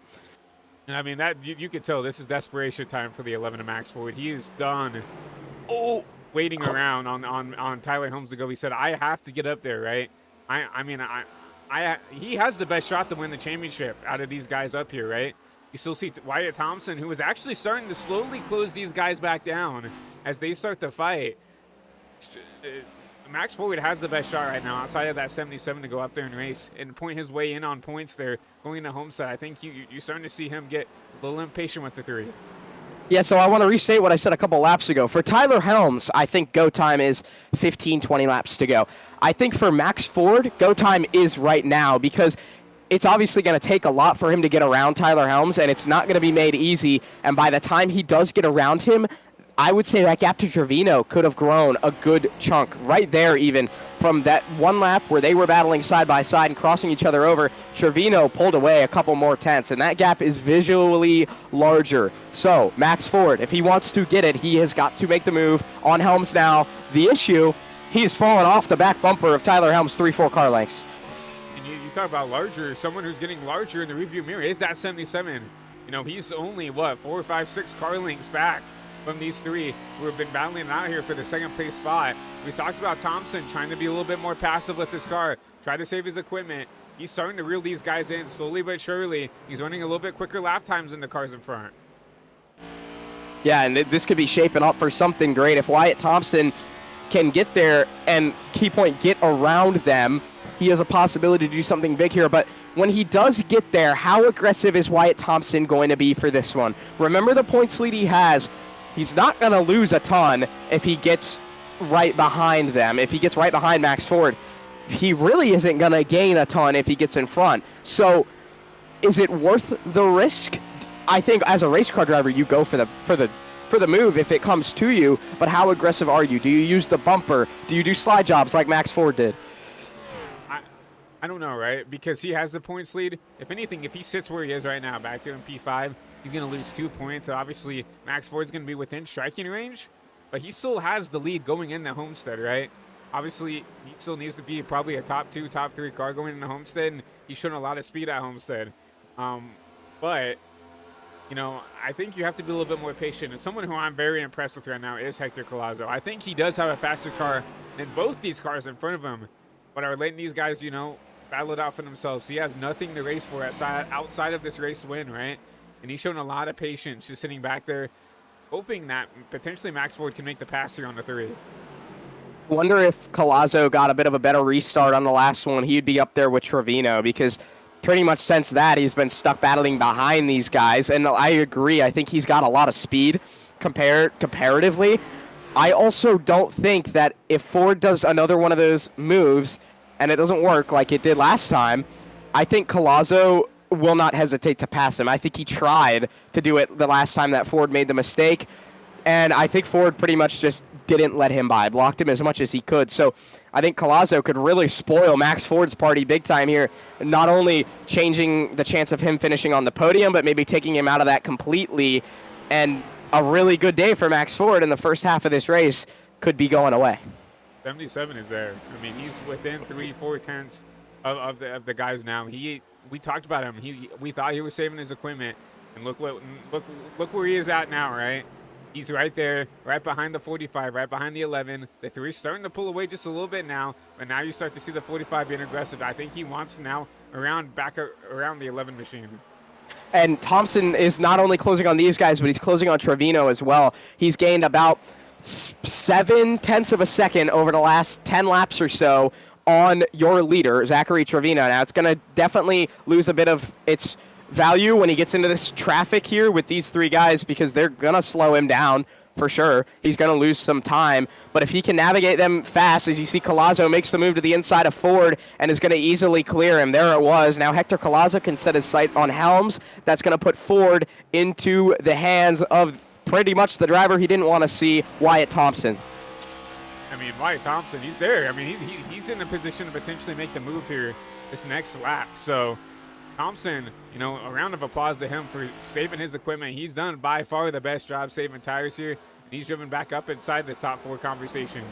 And I mean, that you could tell this is desperation time for the 11 of Max Ford. He is done waiting around on Tyler Helms to go. He said, I have to get up there, right? He has the best shot to win the championship out of these guys up here, right? You still see Wyatt Thompson, who is actually starting to slowly close these guys back down as they start to fight. Max Ford has the best shot right now outside of that 77 to go up there and race and point his way in on points there going into Homestead. I think you're starting to see him get a little impatient with the 3. Yeah, so I want to restate what I said a couple laps ago. For Tyler Helms, I think go time is 15, 20 laps to go. I think for Max Ford, go time is right now because it's obviously going to take a lot for him to get around Tyler Helms, and it's not going to be made easy. And by the time he does get around him, I would say that gap to Trevino could have grown a good chunk right there even from that one lap where they were battling side by side and crossing each other over. Trevino pulled away a couple more tenths, and that gap is visually larger. So Max Ford, if he wants to get it, he has got to make the move on Helms now. The issue, he's fallen off the back bumper of Tyler Helms 3-4 car lengths. And you talk about larger, someone who's getting larger in the rearview mirror is that 77. You know, he's only, 4, 5, 6 car lengths back from these 3 who have been battling out here for the second place spot. We talked about Thompson trying to be a little bit more passive with his car, try to save his equipment. He's starting to reel these guys in slowly but surely. He's running a little bit quicker lap times than the cars in front. Yeah, and this could be shaping up for something great. If Wyatt Thompson can get there and key point get around them, he has a possibility to do something big here. But when he does get there, how aggressive is Wyatt Thompson going to be for this one? Remember the points lead he has. He's not going to lose a ton if he gets right behind them. If he gets right behind Max Ford, he really isn't going to gain a ton if he gets in front. So is it worth the risk? I think as a race car driver, you go for the move if it comes to you, but how aggressive are you? Do you use the bumper? Do you do slide jobs like Max Ford did? I don't know, right? Because he has the points lead. If anything, if he sits where he is right now, back there in P5, he's going to lose 2 points. Obviously, Max Ford's going to be within striking range, but he still has the lead going into Homestead, right? Obviously, he still needs to be probably a top 2, top 3 car going into Homestead, and he's shown a lot of speed at Homestead. But, you know, I think you have to be a little bit more patient. And someone who I'm very impressed with right now is Hector Collazo. I think he does have a faster car than both these cars in front of him, but are letting these guys, you know, battle it out for themselves. He has nothing to race for outside of this race win, right? And he's shown a lot of patience just sitting back there, hoping that potentially Max Ford can make the pass here on the 3. Wonder if Collazo got a bit of a better restart on the last one, he'd be up there with Trevino, because pretty much since that, he's been stuck battling behind these guys. And I agree, I think he's got a lot of speed comparatively. I also don't think that if Ford does another one of those moves and it doesn't work like it did last time, I think Collazo will not hesitate to pass him. I think he tried to do it the last time that Ford made the mistake, and I think Ford pretty much just didn't let him by, blocked him as much as he could. So I think Collazo could really spoil Max Ford's party big time here, not only changing the chance of him finishing on the podium, but maybe taking him out of that completely, and a really good day for Max Ford in the first half of this race could be going away. 77 is there. I mean, he's within 3-4 tenths of the guys now. We talked about him. We thought he was saving his equipment, and look where he is at now, right? He's right there, right behind the 45, right behind the 11. The 3's starting to pull away just a little bit now, but now you start to see the 45 being aggressive. I think he wants now back around the 11 machine. And Thompson is not only closing on these guys, but he's closing on Trevino as well. He's gained about 7/10 of a second over the last 10 laps or so on your leader, Zachary Trevino. Now, it's going to definitely lose a bit of its value when he gets into this traffic here with these 3 guys, because they're going to slow him down for sure. He's going to lose some time, but if he can navigate them fast, as you see Collazo makes the move to the inside of Ford and is going to easily clear him. There it was. Now Hector Collazo can set his sight on Helms. That's going to put Ford into the hands of pretty much the driver he didn't want to see, Wyatt Thompson. I mean, Wyatt Thompson, he's there. I mean, he's in a position to potentially make the move here this next lap. So Thompson, you know, a round of applause to him for saving his equipment. He's done by far the best job saving tires here, and he's driven back up inside this top 4 conversation.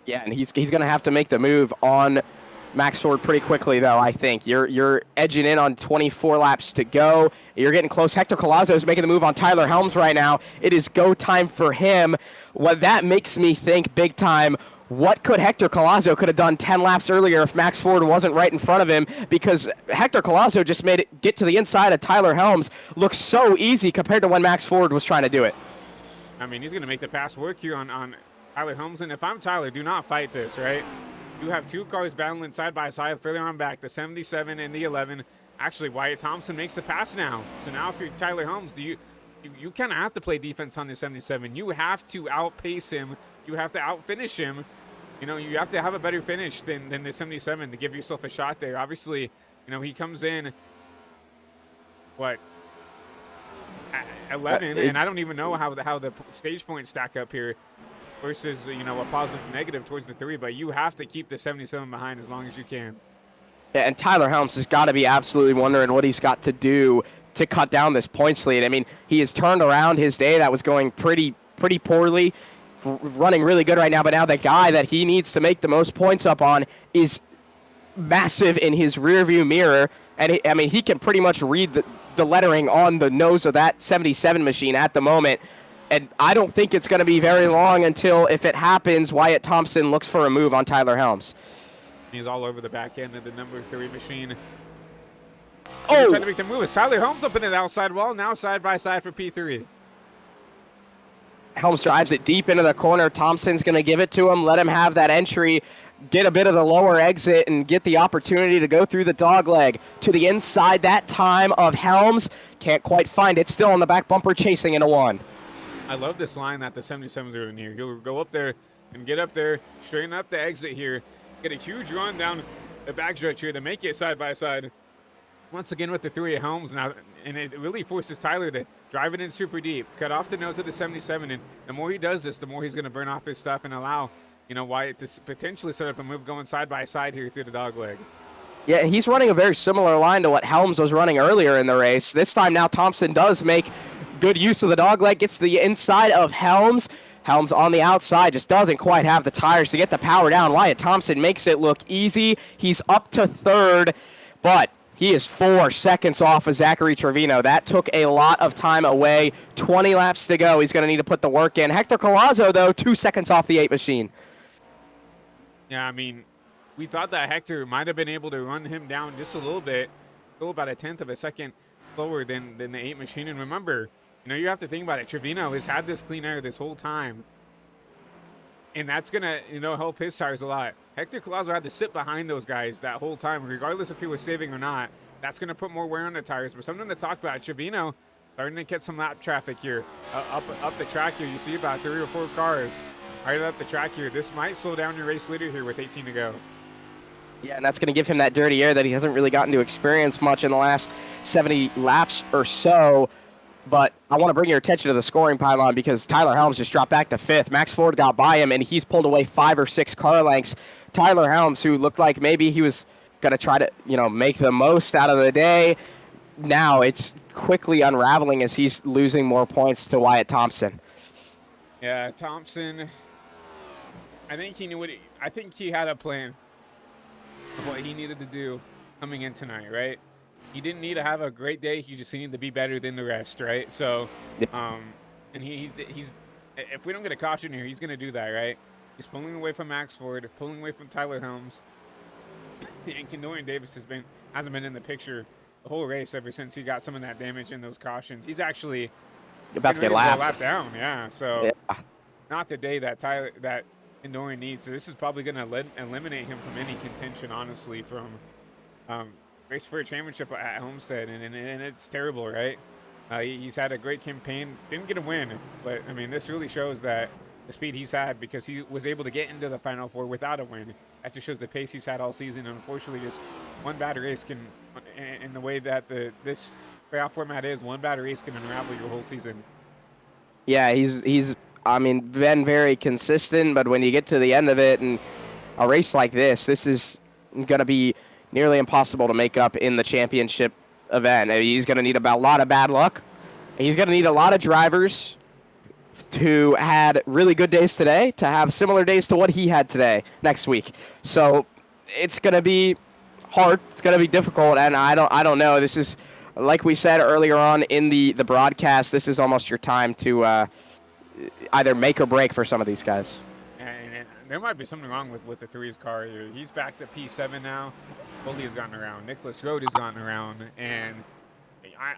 Yeah, and he's going to have to make the move on Max Ford pretty quickly, though, I think. You're edging in on 24 laps to go. You're getting close. Hector Collazo is making the move on Tyler Helms right now. It is go time for him. What that makes me think big time, what could Hector Collazo could have done 10 laps earlier if Max Ford wasn't right in front of him, because Hector Collazo just made it get to the inside of Tyler Helms look so easy compared to when Max Ford was trying to do it. I mean, he's going to make the pass work here on Tyler Helms, and if I'm Tyler, do not fight this, right? You have 2 cars battling side by side further on back, the 77 and the 11. Actually, Wyatt Thompson makes the pass now. So now if you're Tyler Helms, you kind of have to play defense on the 77. You have to outpace him. You have to outfinish him. You know, you have to have a better finish than the 77 to give yourself a shot there. Obviously, you know, he comes in, what, 11, and I don't even know how the stage points stack up here versus, you know, a positive negative towards the 3, but you have to keep the 77 behind as long as you can. Yeah, and Tyler Helms has got to be absolutely wondering what he's got to do to cut down this points lead. I mean, he has turned around his day that was going pretty poorly, running really good right now, but now the guy that he needs to make the most points up on is massive in his rearview mirror, and he can pretty much read the lettering on the nose of that 77 machine at the moment. And I don't think it's going to be very long until, if it happens, Wyatt Thompson looks for a move on Tyler Helms. He's all over the back end of the number 3 machine. Oh! Trying to make the move. Tyler Helms up in the outside wall, now side by side for P3. Helms drives it deep into the corner. Thompson's going to give it to him, let him have that entry. get a bit of the lower exit and get the opportunity to go through the dogleg to the inside that time of Helms. Can't quite find it. Still on the back bumper chasing into one. I love this line that the 77s are in here. He'll go up there and get up there, straighten up the exit here, get a huge run down the backstretch here to make it side by side. Once again with the 3 of Helms now, and it really forces Tyler to drive it in super deep, cut off the nose of the 77, and the more he does this, the more he's going to burn off his stuff and allow, Wyatt to potentially set up a move going side by side here through the dogleg. Yeah, and he's running a very similar line to what Helms was running earlier in the race. This time now Thompson does make good use of the dogleg, gets the inside of Helms. Helms on the outside just doesn't quite have the tires to get the power down. Wyatt Thompson makes it look easy. He's up to third, but he is 4 seconds off of Zachary Trevino. That took a lot of time away. 20 laps to go. He's going to need to put the work in. Hector Collazo, though, 2 seconds off the 8 machine. Yeah, I mean, we thought that Hector might have been able to run him down just a little bit, go about a 1/10 of a second slower than the 8 machine. And remember, you have to think about it. Trevino has had this clean air this whole time, and that's going to, help his tires a lot. Hector Collazo had to sit behind those guys that whole time, regardless if he was saving or not. That's going to put more wear on the tires. But something to talk about, Trevino starting to get some lap traffic here. Up the track here, you see about 3 or 4 cars right up the track here. This might slow down your race leader here with 18 to go. Yeah, and that's going to give him that dirty air that he hasn't really gotten to experience much in the last 70 laps or so. But I want to bring your attention to the scoring pylon because Tyler Helms just dropped back to 5th. Max Ford got by him, and he's pulled away 5 or 6 car lengths. Tyler Helms, who looked like maybe he was going to try to, make the most out of the day, now it's quickly unraveling as he's losing more points to Wyatt Thompson. Yeah, Thompson, I think he had a plan of what he needed to do coming in tonight, right? He didn't need to have a great day. He just needed to be better than the rest, right? So, and he's if we don't get a caution here, he's going to do that, right? He's pulling away from Max Ford, pulling away from Tyler Helms, and Kendorian Davis hasn't been in the picture the whole race ever since he got some of that damage in those cautions. He's actually about to get lapped down, yeah. So, not the day that Kendorian needs. So this is probably going to eliminate him from any contention, honestly, from race for a championship at Homestead, and it's terrible, right? He's had a great campaign, didn't get a win, but I mean, this really shows that the speed he's had because he was able to get into the Final Four without a win. That just shows the pace he's had all season. Unfortunately, just one bad race can, in the way that this playoff format is, one bad race can unravel your whole season. Yeah, he's been very consistent, but when you get to the end of it and a race like this is going to be nearly impossible to make up in the championship event. He's going to need a lot of bad luck. He's going to need a lot of drivers who had really good days today to have similar days to what he had today next week. So it's going to be hard. It's going to be difficult, and I don't know. This is, like we said earlier on in the broadcast, this is almost your time to either make or break for some of these guys. And there might be something wrong with the 3's car here. He's back to P7 now. Foley has gotten around. Nicholas Rode has gotten around. And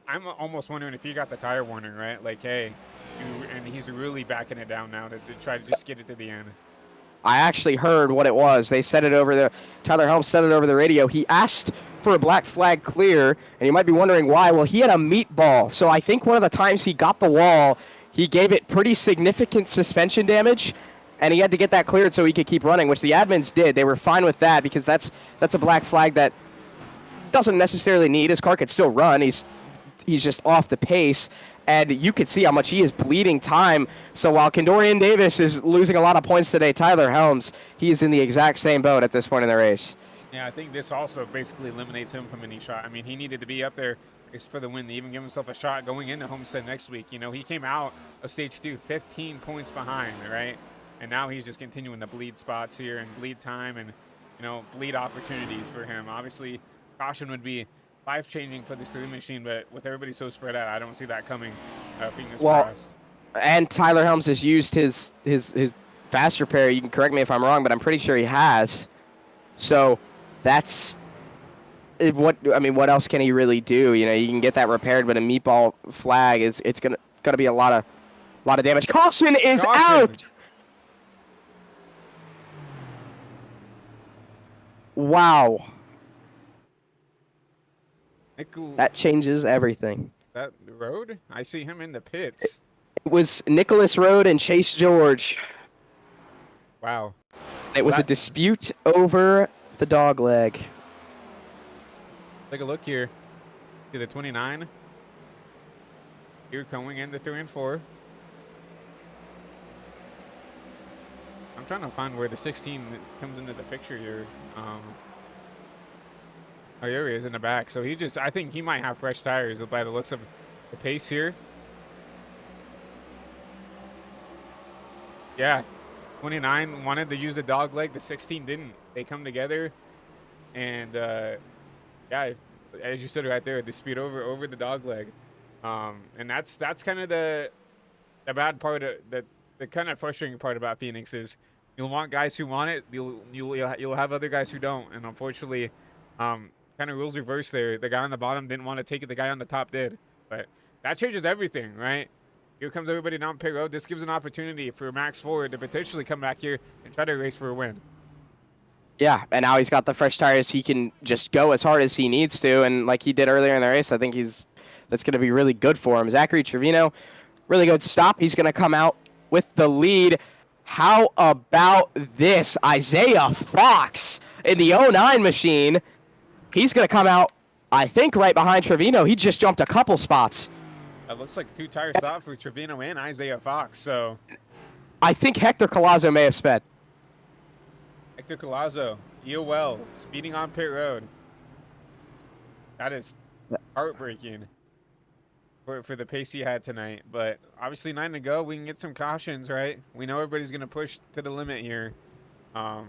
I'm almost wondering if he got the tire warning, right? Like, hey, and he's really backing it down now to try to just get it to the end. I actually heard what it was. They said it over Tyler Helms said it over the radio. He asked for a black flag clear, and you might be wondering why. Well, he had a meatball. So I think one of the times he got the wall, he gave it pretty significant suspension damage, and he had to get that cleared so he could keep running, which the admins did. They were fine with that because that's a black flag that doesn't necessarily need. His car could still run. He's just off the pace, and you could see how much he is bleeding time. So while Kendorian Davis is losing a lot of points today, Tyler Helms, he is in the exact same boat at this point in the race. Yeah, I think this also basically eliminates him from any shot. I mean, he needed to be up there for the win to even give himself a shot going into Homestead next week. He came out of stage 2 15 points behind, right? And now he's just continuing to bleed spots here and bleed time and, bleed opportunities for him. Obviously, caution would be life-changing for this 3 machine, but with everybody so spread out, I don't see that coming. Fingers crossed. And Tyler Helms has used his fast repair. You can correct me if I'm wrong, but I'm pretty sure he has. So that's what else can he really do? You can get that repaired, but a meatball flag it's gonna be a lot of damage. Caution is out. Wow. Nickel, That changes everything. that road? I see him in the pits. It was Nicholas Road and Chase George. Wow. It was a dispute over the dog leg. Take a look here. See the 29. Here going into 3 and 4. I'm trying to find where the 16 comes into the picture here. Oh, here he is in the back. So I think he might have fresh tires by the looks of the pace here. Yeah. 29 wanted to use the dog leg. The 16 didn't. They come together. And, yeah, as you said right there, dispute over the dog leg. And that's kind of the bad part of the kind of frustrating part about Phoenix is you'll want guys who want it. You'll have other guys who don't. And unfortunately, kind of rules reverse there. The guy on the bottom didn't want to take it. The guy on the top did. But that changes everything, right? Here comes everybody down pit road. This gives an opportunity for Max Ford to potentially come back here and try to race for a win. Yeah, and now he's got the fresh tires. He can just go as hard as he needs to, and like he did earlier in the race, I think that's going to be really good for him. Zachary Trevino, really good stop. He's going to come out with the lead. How about this? Isaiah Fox in the 09 machine. He's going to come out, I think, right behind Trevino. He just jumped a couple spots. That looks like 2-tire stop for Trevino and Isaiah Fox. So I think Hector Collazo may have sped. Hector Collazo, EOL, speeding on pit road. That is heartbreaking for the pace he had tonight. But obviously 9 to go. We can get some cautions, right? We know everybody's going to push to the limit here. A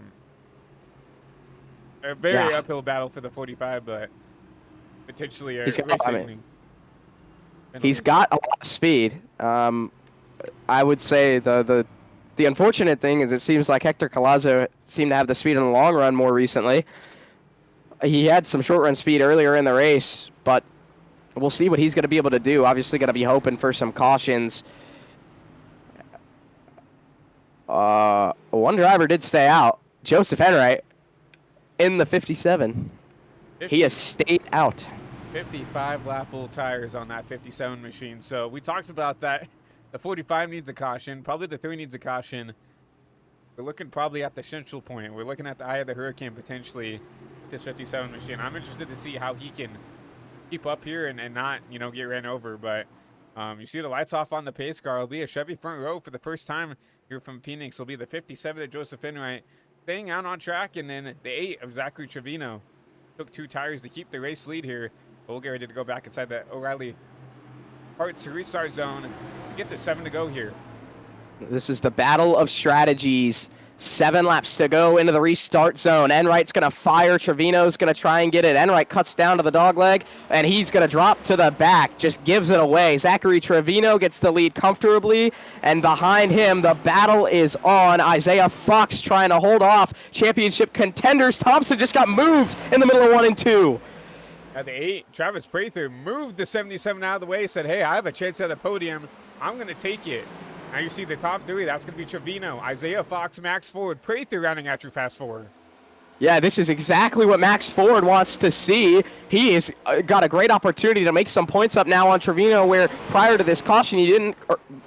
very uphill battle for the 45, but potentially a he's got a lot of speed. I would say the unfortunate thing is it seems like Hector Collazo seemed to have the speed in the long run more recently. He had some short run speed earlier in the race, but we'll see what he's going to be able to do. Obviously going to be hoping for some cautions. One driver did stay out. Joseph Enright in the 57. He has stayed out. 55 lap-full tires on that 57 machine. So we talked about that. The 45 needs a caution. Probably the 3 needs a caution. We're looking probably at the central point. We're looking at the eye of the hurricane potentially with this 57 machine. I'm interested to see how he can keep up here and not, get ran over. But you see the lights off on the pace car. It'll be a Chevy front row for the first time here from Phoenix. It'll be the 57 of Joseph Enright staying out on track, and then the 8 of Zachary Trevino. Took 2 tires to keep the race lead here. We'll get ready to go back inside the O'Reilly parts restart zone. Get the 7 to go here. This is the battle of strategies. 7 laps to go into the restart zone. Enright's going to fire. Trevino's going to try and get it. Enright cuts down to the dog leg, and he's going to drop to the back. Just gives it away. Zachary Trevino gets the lead comfortably, and behind him, the battle is on. Isaiah Fox trying to hold off championship contenders. Thompson just got moved in the middle of 1 and 2. At the 8, Travis Prather moved the 77 out of the way, said, hey, I have a chance at the podium. I'm going to take it. Now you see the top 3. That's going to be Trevino, Isaiah Fox, Max Ford, Prather rounding out your fast forward. Yeah, this is exactly what Max Ford wants to see. He has got a great opportunity to make some points up now on Trevino, where prior to this caution, he didn't,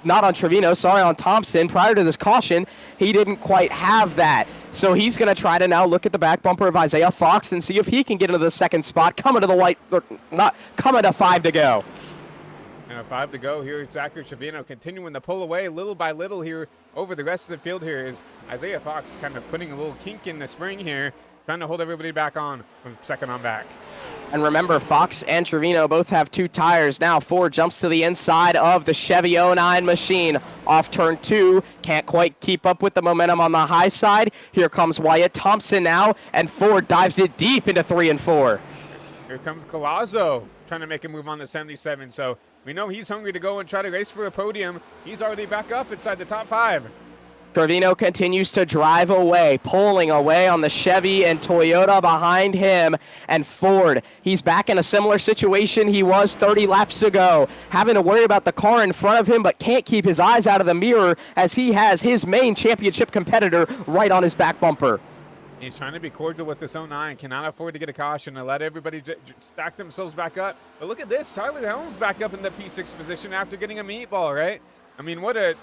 not on Trevino, sorry, on Thompson. Prior to this caution, he didn't quite have that. So he's going to try to now look at the back bumper of Isaiah Fox and see if he can get into the second spot, coming to the 5 to go. And 5 to go here. Zachary Trevino continuing to pull away little by little here over the rest of the field here is Isaiah Fox kind of putting a little kink in the spring here, trying to hold everybody back on from second on back. And remember, Fox and Trevino both have 2 tires. Now Ford jumps to the inside of the Chevy 09 machine. Off turn 2, can't quite keep up with the momentum on the high side. Here comes Wyatt Thompson now, and Ford dives it deep into 3 and 4. Here comes Collazo trying to make a move on the 77. So we know he's hungry to go and try to race for a podium. He's already back up inside the top 5. Trevino continues to drive away, pulling away on the Chevy and Toyota behind him. And Ford, he's back in a similar situation he was 30 laps ago, having to worry about the car in front of him, but can't keep his eyes out of the mirror as he has his main championship competitor right on his back bumper. He's trying to be cordial with this 09. Cannot afford to get a caution and let everybody stack themselves back up. But look at this. Tyler Helms back up in the P6 position after getting a meatball, right? I mean, what a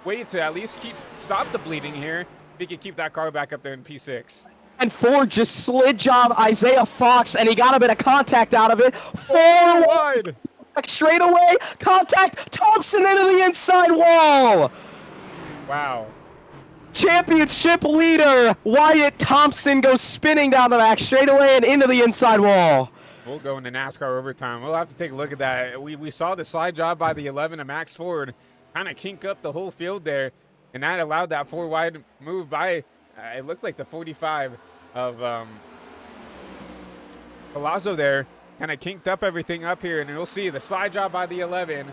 way to at least stop the bleeding here. If he could keep that car back up there in P6. And Ford just slid job Isaiah Fox, and he got a bit of contact out of it. Four Wide. straight away. Contact. Thompson into the inside wall. Wow. Championship leader Wyatt Thompson goes spinning down the back straightaway and into the inside wall. We'll go into NASCAR overtime. We'll have to take a look at that. We saw the slide job by the 11 of Max Ford kind of kink up the whole field there, and that allowed that 4 wide move by, it looks like the 45 of Palazzo there. Kind of kinked up everything up here, and you'll see the slide job by the 11,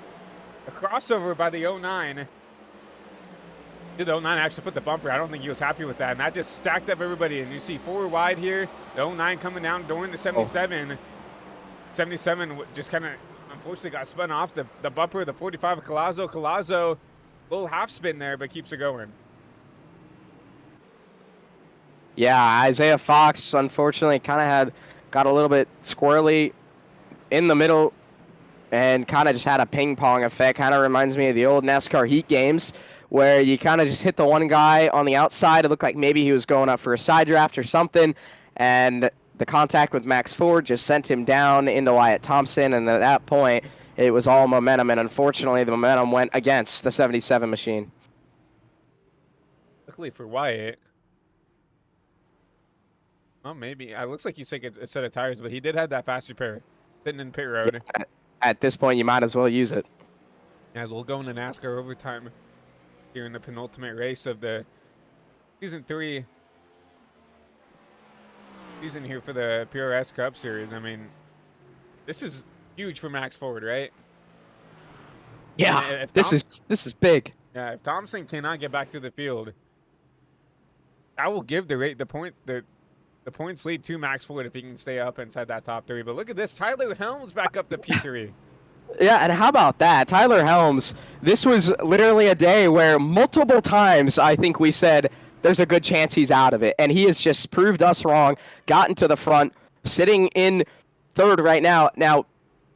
a crossover by the 09. Did the 09 actually put the bumper? I don't think he was happy with that, and that just stacked up everybody. And you see 4 wide here, the 09 coming down during the 77. 77 just kind of unfortunately got spun off the bumper of the 45 of Collazo. Collazo, little half spin there, but keeps it going. Yeah, Isaiah Fox unfortunately kind of got a little bit squirrely in the middle and kind of just had a ping pong effect. Kind of reminds me of the old NASCAR heat games where you kind of just hit the one guy on the outside. It looked like maybe he was going up for a side draft or something, and the contact with Max Ford just sent him down into Wyatt Thompson, and at that point, it was all momentum, and unfortunately, the momentum went against the 77 machine. Luckily for Wyatt. Well, maybe. It looks like he's taking a set of tires, but he did have that fast repair sitting in pit road. At this point, you might as well use it. As we'll go into NASCAR overtime here in the penultimate race of the season here for the PRS Cup Series. I mean, this is huge for Max Ford, right? Yeah, this is big. Yeah, if Thompson cannot get back to the field, I will give the points lead to Max Ford if he can stay up inside that top 3. But look at this, Tyler Helms back up to P3. Yeah, and how about that? Tyler Helms, this was literally a day where multiple times I think we said there's a good chance he's out of it. And he has just proved us wrong, gotten to the front, sitting in 3rd right now. Now,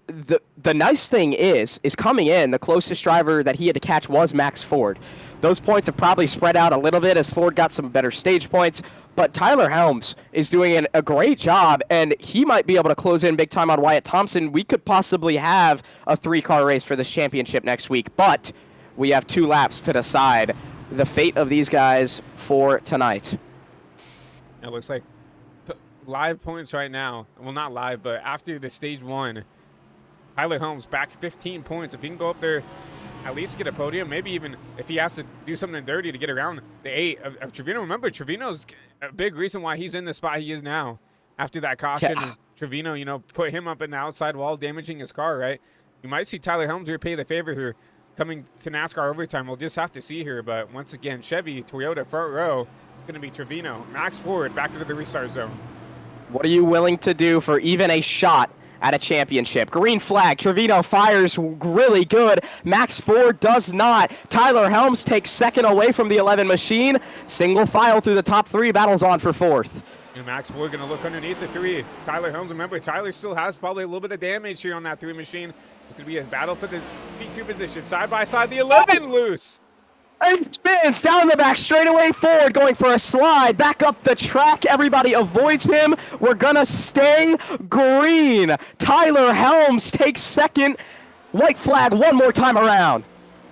the nice thing is coming in, the closest driver that he had to catch was Max Ford. Those points have probably spread out a little bit as Ford got some better stage points, but Tyler Helms is doing a great job, and he might be able to close in big time on Wyatt Thompson. We could possibly have a 3-car race for this championship next week, but we have 2 laps to decide the fate of these guys for tonight. It looks like live points right now. Well, not live, but after the stage 1, Tyler Helms back 15 points. If he can go up there, at least get a podium, maybe even if he has to do something dirty to get around the 8 of Trevino. Remember, Trevino's a big reason why he's in the spot he is now. After that caution, Yeah. Trevino, put him up in the outside wall, damaging his car, right? You might see Tyler Helms repay the favor here coming to NASCAR overtime. We'll just have to see here. But once again, Chevy, Toyota, front row, it's going to be Trevino. Max Ford back into the restart zone. What are you willing to do for even a shot at a championship? Green flag. Trevino fires really good. Max Ford does not. Tyler Helms takes 2nd away from the 11 machine. Single file through the top 3. Battles on for 4th. And Max Ford going to look underneath the 3. Tyler Helms, remember, Tyler still has probably a little bit of damage here on that 3 machine. It's going to be a battle for the P2 position. Side by side, the 11 loose. And spins down the back straightaway. Ford going for a slide back up the track. Everybody avoids him. We're gonna stay green. Tyler Helms takes 2nd. White flag one more time around.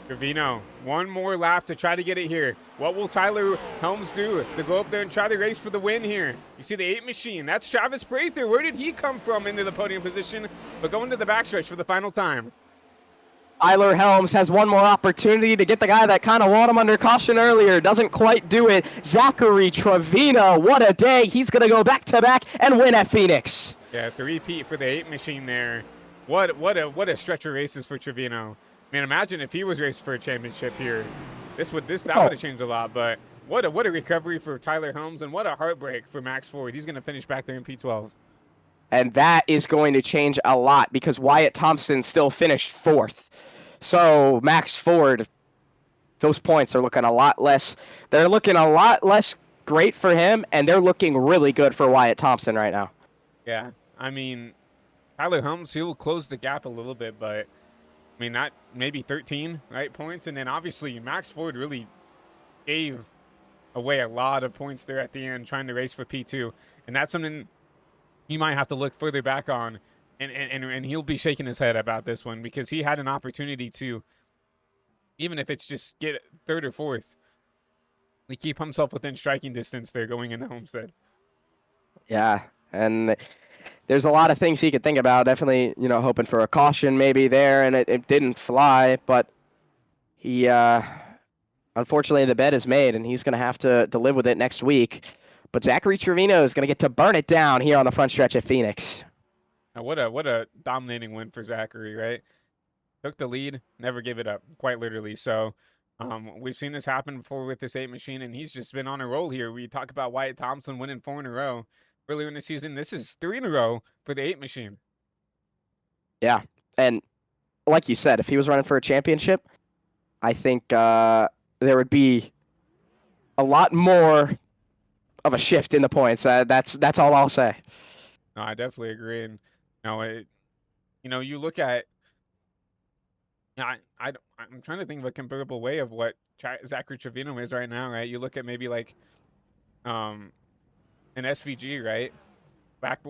Trevino, one more lap to try to get it here. What will Tyler Helms do to go up there and try to race for the win here? You see the 8 machine. That's Travis Prather. Where did he come from into the podium position? But going to the backstretch for the final time. Tyler Helms has one more opportunity to get the guy that kind of won him under caution earlier. Doesn't quite do it. Zachary Trevino, what a day. He's going to go back-to-back and win at Phoenix. Yeah, the repeat for the 8 machine there. What a stretch of races for Trevino. I mean, imagine if he was racing for a championship here. That would have changed a lot. But what a recovery for Tyler Helms, and what a heartbreak for Max Ford. He's going to finish back there in P12. And that is going to change a lot because Wyatt Thompson still finished 4th. So Max Ford, those points are looking a lot less. They're looking a lot less great for him, and they're looking really good for Wyatt Thompson right now. Yeah, I mean, Tyler Helms, he'll close the gap a little bit, but I mean, not maybe 13, right, points. And then obviously Max Ford really gave away a lot of points there at the end trying to race for P2. And that's something you might have to look further back on. And he'll be shaking his head about this one because he had an opportunity to, even if it's just get third or fourth, he keep himself within striking distance there going into Homestead. Yeah, and there's a lot of things he could think about. Definitely, hoping for a caution maybe there, and it didn't fly, but he, unfortunately, the bet is made, and he's going to have to live with it next week. But Zachary Trevino is going to get to burn it down here on the front stretch at Phoenix. Now, what a dominating win for Zachary, right? Took the lead, never gave it up, quite literally. So we've seen this happen before with this 8 machine, and he's just been on a roll here. We talk about Wyatt Thompson winning 4 in a row earlier in the season. This is 3 in a row for the 8 machine. Yeah, and like you said, if he was running for a championship, I think there would be a lot more of a shift in the points. That's all I'll say. No, I definitely agree. And you look at. I'm trying to think of a comparable way of what Zachary Trevino is right now, right? You look at maybe like an SVG, right? Back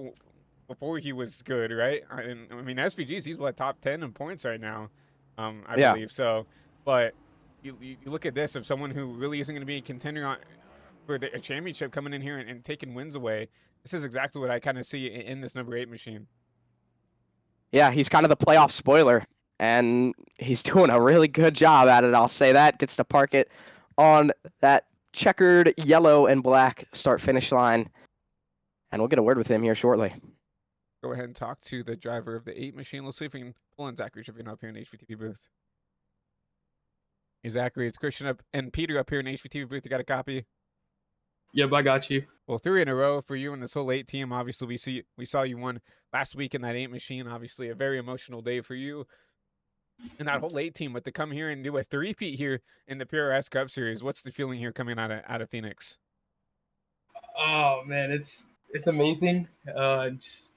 before he was good, right? I mean, SVG's, he's top 10 in points right now, I believe. So, but you look at this of someone who really isn't going to be a contender for a championship coming in here and taking wins away. This is exactly what I kind of see in this number 8 machine. Yeah, he's kind of the playoff spoiler, and he's doing a really good job at it. I'll say that. Gets to park it on that checkered yellow and black start-finish line, and we'll get a word with him here shortly. Go ahead and talk to the driver of the 8 machine. Let's see if we can pull in Zachary Trevino up here in the HVTV booth. Hey, Zachary, it's Christian up and Peter up here in the HVTV booth. You got a copy? Yep, I got you. Well, 3 in a row for you and this whole 8 team. Obviously, we saw you won last week in that 8 machine. Obviously, a very emotional day for you and that whole 8 team. But to come here and do a 3-peat here in the PRS Cup Series, what's the feeling here coming out of Phoenix? Oh man, it's amazing. Just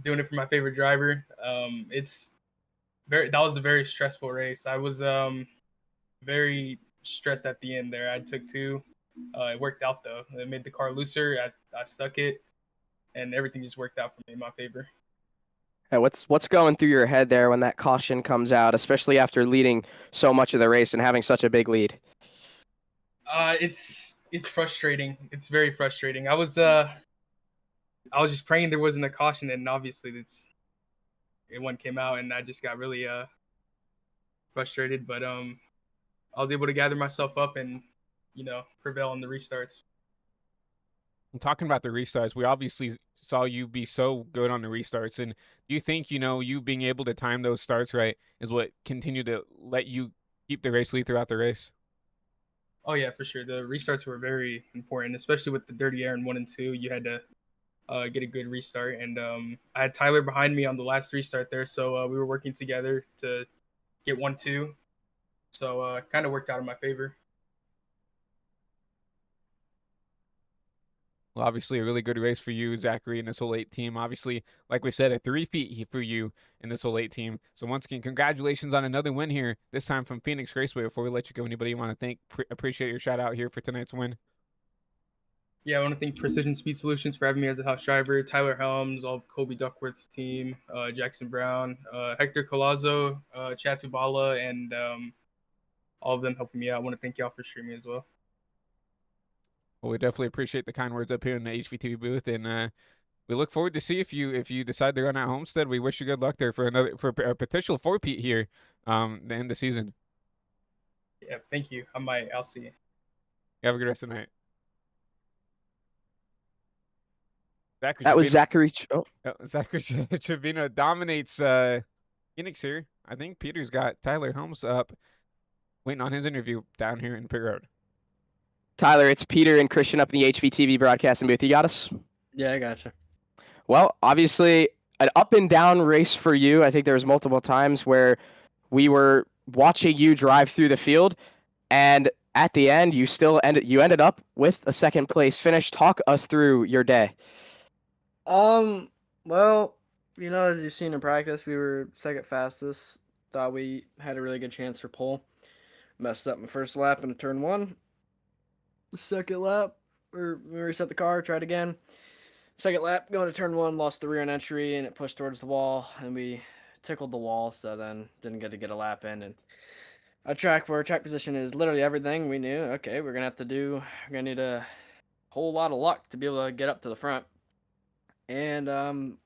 doing it for my favorite driver. That was a very stressful race. I was very stressed at the end there. I took 2. It worked out though. It made the car looser. I stuck it, and everything just worked out for me in my favor. Hey, what's going through your head there when that caution comes out, especially after leading so much of the race and having such a big lead? It's frustrating. It's very frustrating. I was just praying there wasn't a caution, and obviously one came out, and I just got really frustrated. But I was able to gather myself up and prevail on the restarts. I'm talking about the restarts. We obviously saw you be so good on the restarts, and do you think you being able to time those starts right is what continued to let you keep the race lead throughout the race? Oh yeah, for sure. The restarts were very important, especially with the dirty air in 1 and 2. You had to get a good restart, and I had Tyler behind me on the last restart there, so we were working together to get 1-2. So kind of worked out in my favor. Well, obviously a really good race for you, Zachary, and this whole 8 team. Obviously, like we said, a 3-peat for you in this whole 8 team. So once again, congratulations on another win here, this time from Phoenix Raceway. Before we let you go, anybody you want to thank, appreciate your shout out here for tonight's win? Yeah, I want to thank Precision Speed Solutions for having me as a house driver, Tyler Helms, all of Kobe Duckworth's team, Jackson Brown, Hector Colazzo, Chad Tubala, and all of them helping me out. I want to thank y'all for streaming as well. Well, we definitely appreciate the kind words up here in the HVTV booth, and we look forward to see if you decide to run at Homestead. We wish you good luck there for a potential 4-peat here, the end of the season. Yeah, thank you. I'll see you. Have a good rest of the night. Zachary That was Zachary. Zachary Trevino dominates Phoenix here. I think Peter's got Tyler Helms up, waiting on his interview down here in pit road. Tyler, it's Peter and Christian up in the HVTV broadcasting booth. You got us? Yeah, I gotcha. Well, obviously, an up and down race for you. I think there was multiple times where we were watching you drive through the field, and at the end, you ended up with a second place finish. Talk us through your day. Well, as you've seen in practice, we were second fastest. Thought we had a really good chance for pole. Messed up my first lap into turn one. Second lap, or we reset the car, tried again. Second lap, going to turn one, lost the rear end entry, and it pushed towards the wall, and we tickled the wall, so then didn't get a lap in. And a track where track position is literally everything, we knew, okay, we're going to need a whole lot of luck to be able to get up to the front. And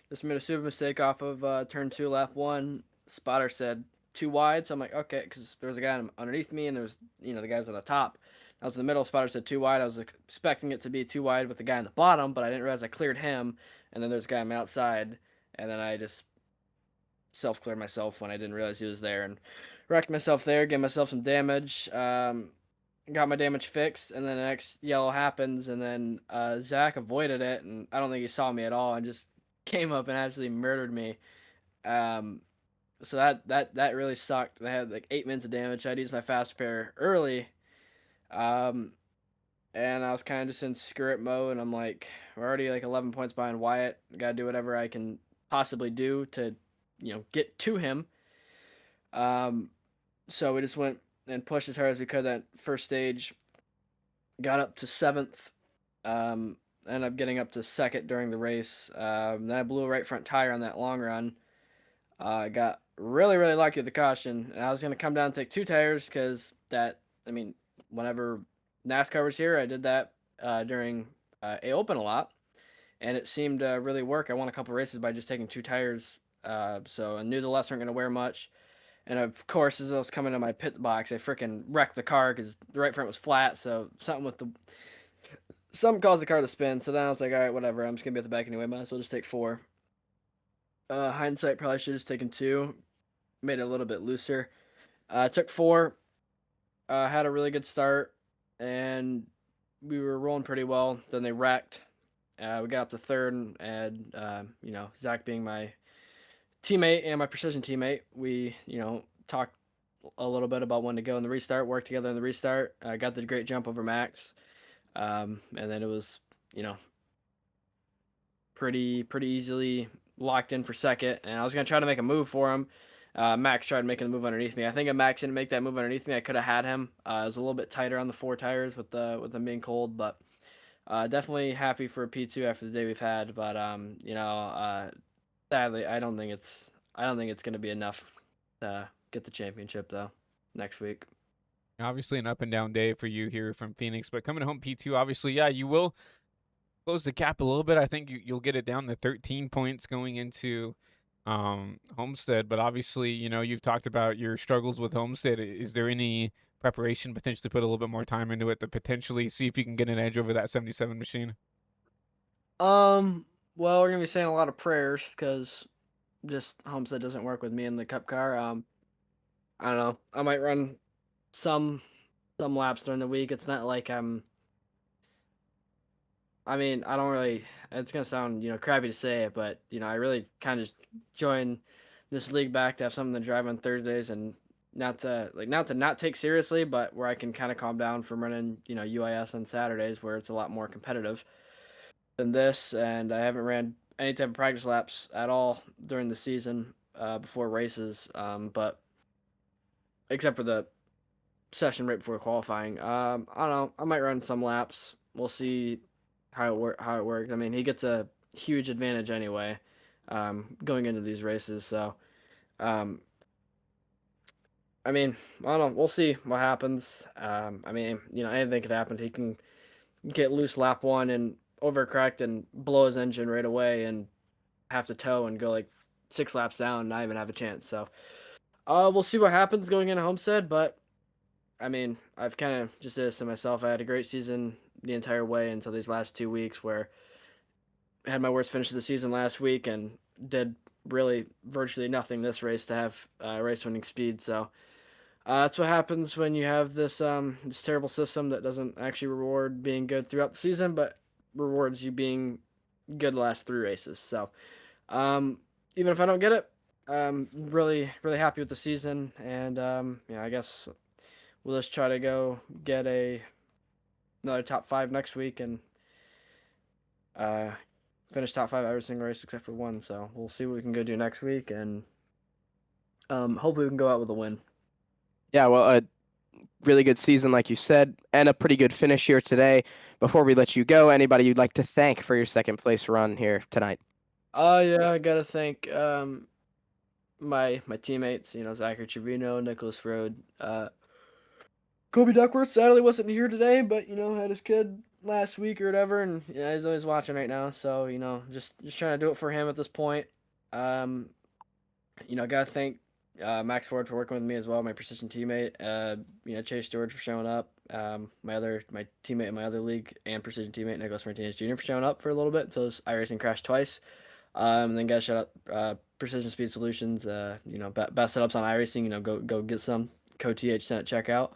just made a super mistake off of turn two, lap one. Spotter said too wide, so I'm like, okay, because there was a guy underneath me, and there was, the guys on the top. I was in the middle. Spotter said too wide. I was expecting it to be too wide with the guy on the bottom, but I didn't realize I cleared him, and then there's a guy on the outside, and then I just self-cleared myself when I didn't realize he was there, and wrecked myself there, gave myself some damage. Got my damage fixed, and then the next yellow happens, and then Zach avoided it, and I don't think he saw me at all, and just came up and absolutely murdered me. So that really sucked. I had like 8 minutes of damage. I'd used my fast repair early, and I was kind of just in screw it mode, and I'm like, we're already like 11 points behind Wyatt. Gotta do whatever I can possibly do to, get to him. So we just went and pushed as hard as we could that first stage. Got up to 7th. Ended up getting up to 2nd during the race. Then I blew a right front tire on that long run. I got really, really lucky with the caution. And I was going to come down and take 2 tires because whenever NASCAR was here, I did that during A Open a lot. And it seemed to really work. I won a couple races by just taking 2 tires. So I knew the lefts weren't going to wear much. And of course, as I was coming to my pit box, I freaking wrecked the car because the right front was flat. So something caused the car to spin. So then I was like, all right, whatever. I'm just going to be at the back anyway. Might as well just take 4. Hindsight, probably should have just taken 2. Made it a little bit looser. Took 4. Had a really good start. And we were rolling pretty well. Then they wrecked. We got up to 3rd. And, Zach being my teammate and my precision teammate, we, talked a little bit about when to go in the restart, work together in the restart. I got the great jump over Max. And then it was, pretty easily locked in for 2nd. And I was going to try to make a move for him. Max tried making a move underneath me. I think if Max didn't make that move underneath me, I could have had him. It was a little bit tighter on the 4 tires with them being cold, but definitely happy for a P2 after the day we've had. But sadly, I don't think it's going to be enough to get the championship though next week. Obviously an up and down day for you here from Phoenix, but coming home P2, obviously, yeah, you will close the gap a little bit. I think you'll get it down to 13 points going into Homestead, but obviously, you've talked about your struggles with Homestead. Is there any preparation, potentially put a little bit more time into it to potentially see if you can get an edge over that 77 machine? Well, we're going to be saying a lot of prayers because just Homestead doesn't work with me in the Cup car. I don't know. I might run some laps during the week. It's not like I don't really, it's going to sound, crappy to say it, but, I really kind of just joined this league back to have something to drive on Thursdays and not to not take seriously, but where I can kind of calm down from running, UIS on Saturdays where it's a lot more competitive than this. And I haven't ran any type of practice laps at all during the season before races, but except for the session right before qualifying. I don't know. I might run some laps. We'll see how it works. I mean, he gets a huge advantage anyway going into these races. So, I don't know. We'll see what happens. Anything could happen. He can get loose lap 1 and overcorrect and blow his engine right away and have to tow and go like 6 laps down and not even have a chance. So, we'll see what happens going into Homestead, but I've kind of just did this to myself. I had a great season the entire way until these last 2 weeks where I had my worst finish of the season last week and did really virtually nothing this race to have race winning speed. So that's what happens when you have this this terrible system that doesn't actually reward being good throughout the season, but rewards you being good the last 3 races. So even if I don't get it, I'm really, really happy with the season. And I guess we'll just try to go get another top 5 next week and finish top 5 every single race except for one. So we'll see what we can go do next week, and hopefully we can go out with a win. Yeah, well, a really good season, like you said, and a pretty good finish here today. Before we let you go, anybody you'd like to thank for your second place run here tonight? Yeah, I gotta thank my teammates, Zachary Trevino, Nicholas Rode, Kobe Duckworth sadly wasn't here today, but had his kid last week or whatever, and he's always watching right now. So just trying to do it for him at this point. Gotta thank Max Ford for working with me as well, my Precision teammate. Chase George for showing up. My teammate in my other league and Precision teammate Nicholas Martinez Jr. for showing up for a little bit until his iRacing crashed twice. And then gotta shout out Precision Speed Solutions. Best setups on iRacing. Go get some. Code TH sent at checkout.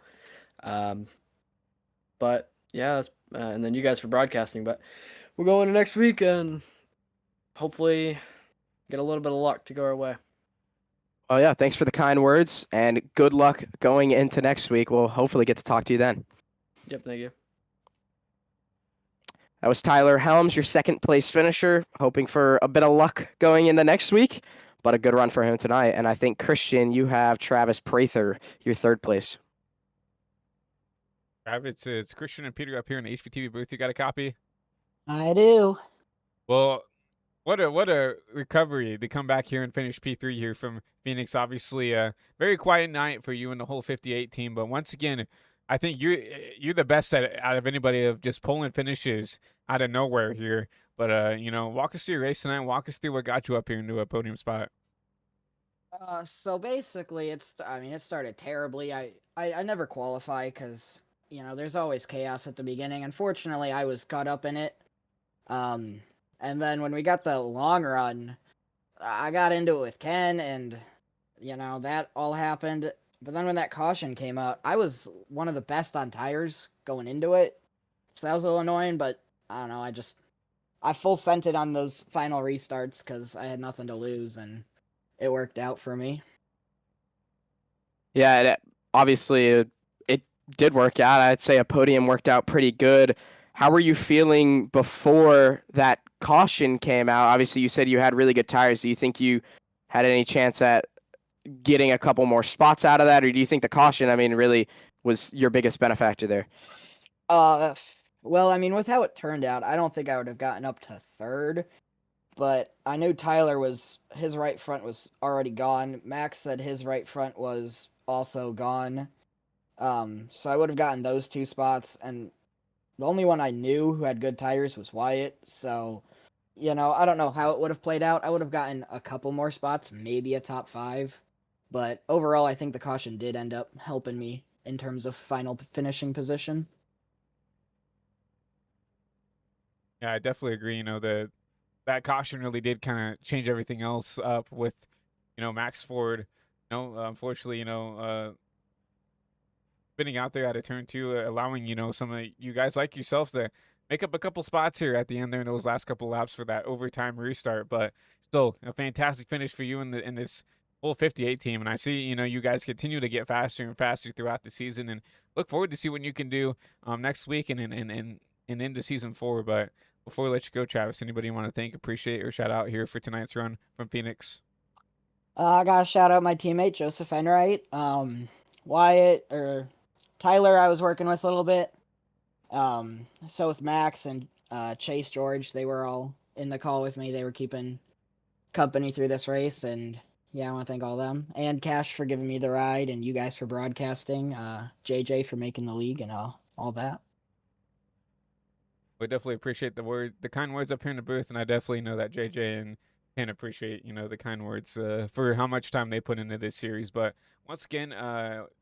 But yeah, and then you guys for broadcasting. But we'll go into next week and hopefully get a little bit of luck to go our way. Oh, yeah, thanks for the kind words, and good luck going into next week. We'll hopefully get to talk to you then. Yep, thank you. That was Tyler Helms, your second place finisher, hoping for a bit of luck going into next week, but a good run for him tonight. And I think, Christian, you have Travis Prather, your third place. Travis, it's Christian and Peter up here in the HVTV booth. You got a copy? I do. Well, what a recovery to come back here and finish P3 here from Phoenix. Obviously, a very quiet night for you and the whole 58 team. But once again, I think you're the best out of anybody of just pulling finishes out of nowhere here. But walk us through your race tonight. Walk us through what got you up here into a podium spot. So basically, it started terribly. I never qualify because there's always chaos at the beginning. Unfortunately, I was caught up in it. And then when we got the long run, I got into it with Ken, and that all happened. But then when that caution came out, I was one of the best on tires going into it, so that was a little annoying. But I don't know, I full sent it on those final restarts because I had nothing to lose, and it worked out for me. Yeah, obviously it did work out. I'd say a podium worked out pretty good. How were you feeling before that caution came out? Obviously, you said you had really good tires. Do you think you had any chance at getting a couple more spots out of that, or do you think the caution, really was your biggest benefactor there? Well, with how it turned out, I don't think I would have gotten up to third, but I knew his right front was already gone. Max said his right front was also gone. So I would have gotten those 2 spots, and the only one I knew who had good tires was Wyatt. So, I don't know how it would have played out. I would have gotten a couple more spots, maybe a top 5. But overall, I think the caution did end up helping me in terms of final finishing position. Yeah, I definitely agree. That caution really did kind of change everything else up with, Max Ford. Unfortunately, spinning out there out of turn 2, allowing some of you guys like yourself to make up a couple spots here at the end there in those last couple laps for that overtime restart. But still, a fantastic finish for you in this whole 58 team. And I see you guys continue to get faster and faster throughout the season, and look forward to see what you can do next week and into season 4. But before we let you go, Travis, anybody you want to thank, appreciate, or shout out here for tonight's run from Phoenix? I gotta shout out my teammate Joseph Enright, Wyatt or Tyler. I was working with a little bit. So with Max and Chase George, they were all in the call with me. They were keeping company through this race, and yeah, I want to thank all of them, and Cash for giving me the ride, and you guys for broadcasting, JJ for making the league, and all that. We definitely appreciate the kind words up here in the booth, and I definitely know that JJ and can appreciate the kind words for how much time they put into this series. But once again,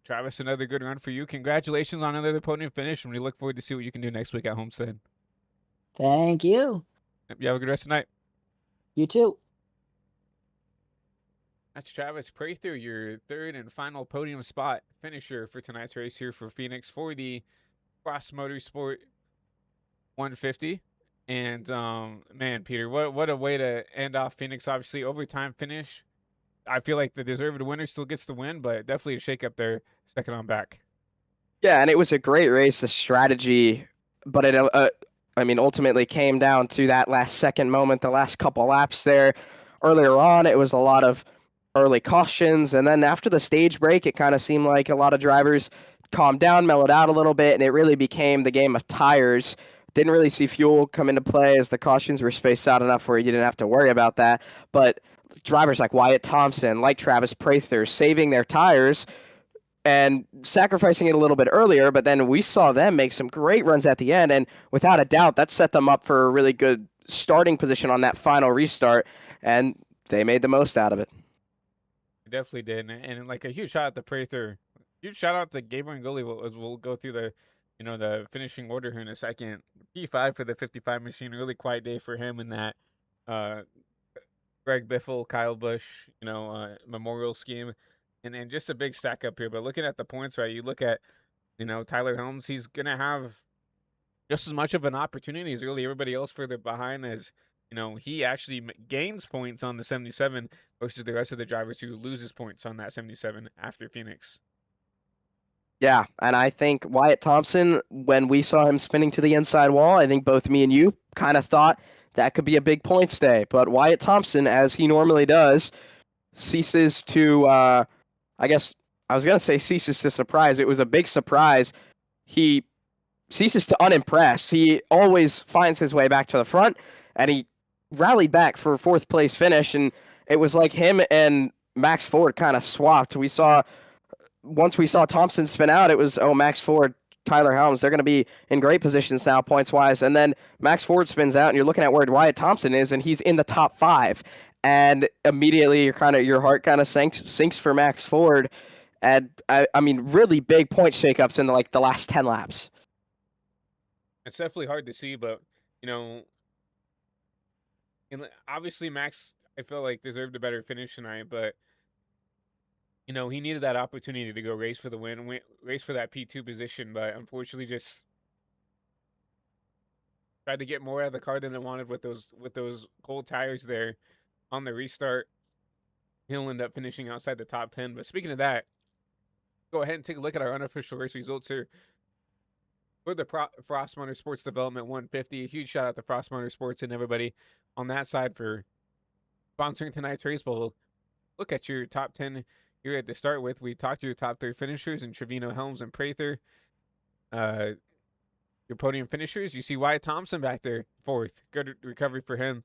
Travis, another good run for you. Congratulations on another podium finish, and we look forward to see what you can do next week at Homestead. Thank you. You have a good rest of the night. You too. That's Travis Prather, your third and final podium spot finisher for tonight's race here for Phoenix for the Cross Motorsport 150. And man, Peter, what a way to end off Phoenix. Obviously, overtime finish. I feel like the deserved winner still gets the win, but definitely a shake up there, second on back. Yeah, and it was a great race, a strategy, but it, ultimately came down to that last second moment, the last couple laps there. Earlier on, it was a lot of early cautions, and then after the stage break, it kind of seemed like a lot of drivers calmed down, mellowed out a little bit, and it really became the game of tires. Didn't really see fuel come into play as the cautions were spaced out enough where you didn't have to worry about that. But drivers like Wyatt Thompson, like Travis Prather, saving their tires and sacrificing it a little bit earlier, but then we saw them make some great runs at the end, and without a doubt, that set them up for a really good starting position on that final restart, and they made the most out of it. Definitely did, and like a huge shout out to Prather, huge shout out to Gabriel Ngoli as we'll go through the finishing order here in a second. P5 for the 55 machine, really quiet day for him in that Greg Biffle, Kyle Busch, memorial scheme, and just a big stack up here. But looking at the points, right, you look at Tyler Helms, he's gonna have just as much of an opportunity as really everybody else further behind, as he actually gains points on the 77 versus the rest of the drivers who loses points on that 77 after Phoenix. Yeah, and I think Wyatt Thompson, when we saw him spinning to the inside wall, I think both me and you kind of thought that could be a big points day. But Wyatt Thompson, as he normally does, ceases to, I guess I was going to say ceases to surprise. It was a big surprise. He ceases to unimpress. He always finds his way back to the front, and he rallied back for a fourth place finish, and it was like him and Max Ford kind of swapped. Once we saw Thompson spin out, it was, Max Ford, Tyler Helms, they're going to be in great positions now points-wise, and then Max Ford spins out, and you're looking at where Wyatt Thompson is, and he's in the top 5, and immediately your heart kind of sinks for Max Ford, and I mean, really big point shakeups in the last 10 laps. It's definitely hard to see, but obviously Max, I feel like deserved a better finish tonight, but he needed that opportunity to go race for the win, race for that P2 position, but unfortunately just tried to get more out of the car than they wanted with those cold tires there on the restart. He'll end up finishing outside the top 10. But speaking of that, go ahead and take a look at our unofficial race results here for the Frost Motorsports Development 150. A huge shout out to Frost Motorsports and everybody on that side for sponsoring tonight's race. But we'll look at your top 10 here at the start with. We talked to your top 3 finishers in Trevino, Helms, and Prather. Your podium finishers, you see Wyatt Thompson back there, 4th. Good recovery for him.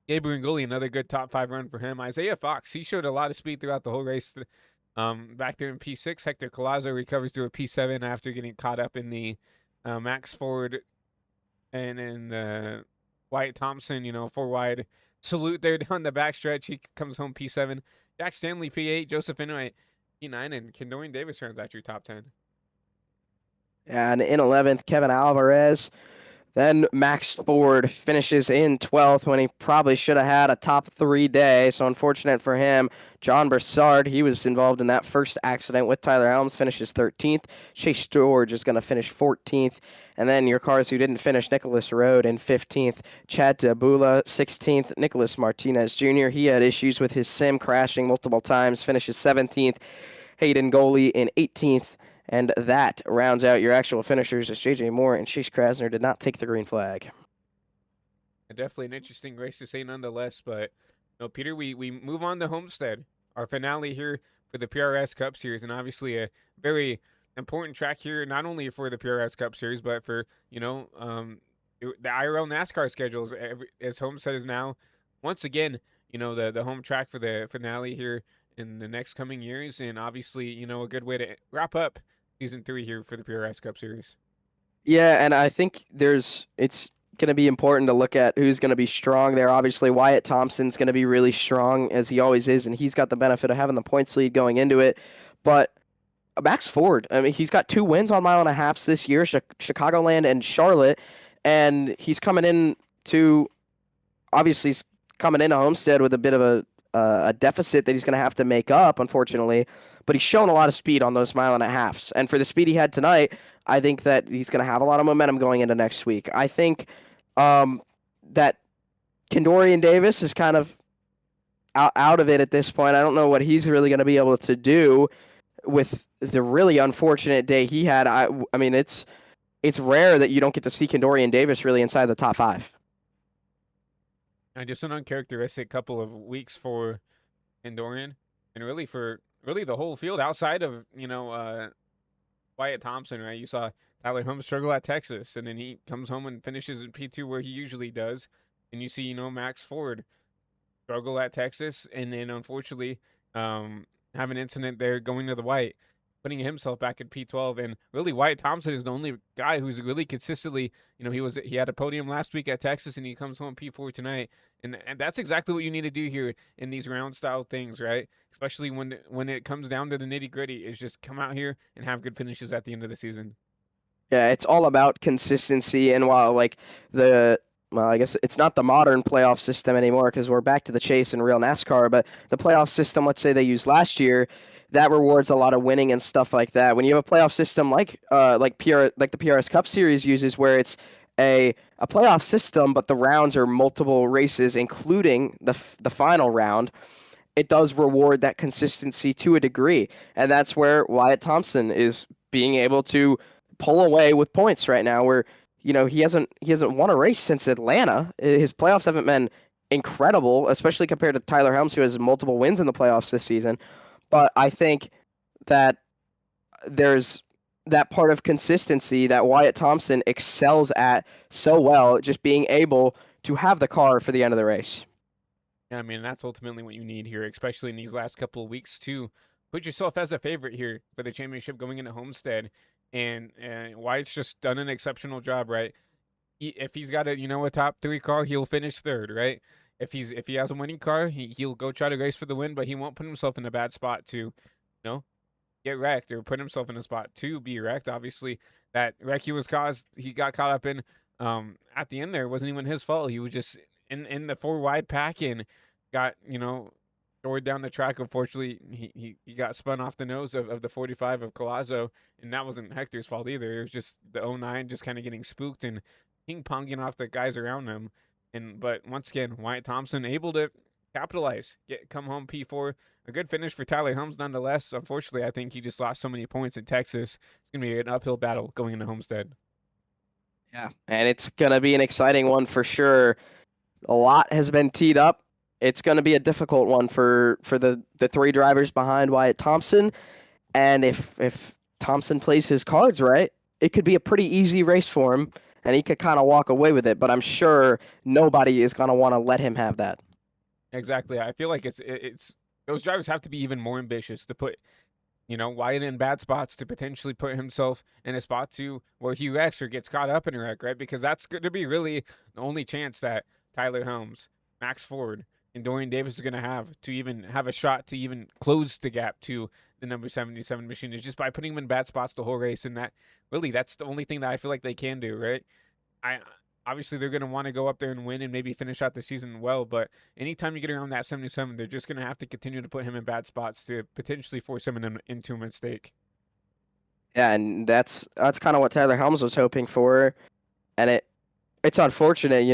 Gabriel Ngoli, another good top 5 run for him. Isaiah Fox, he showed a lot of speed throughout the whole race. Back there in P6, Hector Collazo recovers to a P7 after getting caught up in the Max Ford and Wyatt Thompson, 4 wide salute there down the backstretch. He comes home P7. Jack Stanley P8, Joseph Inuit P9, and Kendorian Davis rounds out your top 10. And in 11th, Kevin Alvarez. Then Max Ford finishes in 12th when he probably should have had a top 3 day. So unfortunate for him. John Broussard, he was involved in that first accident with Tyler Helms, finishes 13th. Chase George is going to finish 14th. And then your cars who didn't finish, Nicholas Rode in 15th. Chad Tabula, 16th. Nicholas Martinez Jr., he had issues with his sim crashing multiple times, finishes 17th. Hayden Goley in 18th. And that rounds out your actual finishers as J.J. Moore and Chase Krasner did not take the green flag. Definitely an interesting race to say nonetheless. But, Peter, we move on to Homestead, our finale here for the PRS Cup Series. And obviously a very important track here, not only for the PRS Cup Series, but for, the IRL NASCAR schedules, as Homestead is now, once again, the home track for the finale here in the next coming years. And obviously, a good way to wrap up Season 3 here for the PRS Cup Series. Yeah, and I think it's going to be important to look at who's going to be strong there. Obviously, Wyatt Thompson's going to be really strong, as he always is, and he's got the benefit of having the points lead going into it. But Max Ford, I mean, he's got 2 wins on mile and a halfs this year, Chicagoland and Charlotte, and he's coming in to Homestead with a bit of a deficit that he's going to have to make up, unfortunately. But he's shown a lot of speed on those mile and a halfs. And for the speed he had tonight, I think that he's going to have a lot of momentum going into next week. I think that Kendorian Davis is kind of out of it at this point. I don't know what he's really going to be able to do. with the really unfortunate day he had, I mean, it's rare that you don't get to see Kendorian Davis really inside the top 5. And just an uncharacteristic couple of weeks for Endorian, and really for the whole field outside of Wyatt Thompson, right? You saw Tyler Holmes struggle at Texas, and then he comes home and finishes in P2 where he usually does, and you see Max Ford struggle at Texas, and then unfortunately have an incident there going to the white, putting himself back at P12. And really, Wyatt Thompson is the only guy who's really consistently, he had a podium last week at Texas, and he comes home P4 tonight. And that's exactly what you need to do here in these round style things, right? Especially when it comes down to the nitty gritty, is just come out here and have good finishes at the end of the season. Yeah, it's all about consistency. And while I guess it's not the modern playoff system anymore because we're back to the chase in real NASCAR, but the playoff system, let's say they used last year, that rewards a lot of winning and stuff like that. When you have a playoff system like the PRS Cup Series uses, where it's a playoff system, but the rounds are multiple races, including the final round, it does reward that consistency to a degree. And that's where Wyatt Thompson is being able to pull away with points right now, where he hasn't won a race since Atlanta. His playoffs haven't been incredible, especially compared to Tyler Helms, who has multiple wins in the playoffs this season. But I think that there's that part of consistency that Wyatt Thompson excels at so well, just being able to have the car for the end of the race. Yeah, I mean, that's ultimately what you need here, especially in these last couple of weeks, to put yourself as a favorite here for the championship going into Homestead. And Wyatt's just done an exceptional job, right? If he's got a top 3 car, he'll finish 3rd, right? If he has a winning car, he'll go try to race for the win, but he won't put himself in a bad spot to, get wrecked or put himself in a spot to be wrecked. Obviously, that wreck he got caught up in at the end there wasn't even his fault. He was just in the 4 wide pack and got toward down the track. Unfortunately, he got spun off the nose of the 45 of Collazo, and that wasn't Hector's fault either. It was just the 09 just kind of getting spooked and ping-ponging off the guys around him. But once again, Wyatt Thompson able to capitalize, come home P4. A good finish for Tyler Helms nonetheless. Unfortunately, I think he just lost so many points in Texas. It's going to be an uphill battle going into Homestead. Yeah, and it's going to be an exciting one for sure. A lot has been teed up. It's going to be a difficult one for the 3 drivers behind Wyatt Thompson. And if Thompson plays his cards right, it could be a pretty easy race for him, and he could kind of walk away with it. But I'm sure nobody is going to want to let him have that. Exactly. I feel like it's those drivers have to be even more ambitious to put Wyatt in bad spots, to potentially put himself in a spot where he wrecks or gets caught up in a wreck, right? Because that's going to be really the only chance that Tyler Helms, Max Ford, and Dorian Davis is going to have to even have a shot to even close the gap to the number 77 machine, is just by putting him in bad spots the whole race. And that's the only thing that I feel like they can do, right? Obviously, they're going to want to go up there and win and maybe finish out the season well, but anytime you get around that 77, they're just going to have to continue to put him in bad spots to potentially force him into a mistake. Yeah, and that's kind of what Tyler Helms was hoping for, and it's unfortunate,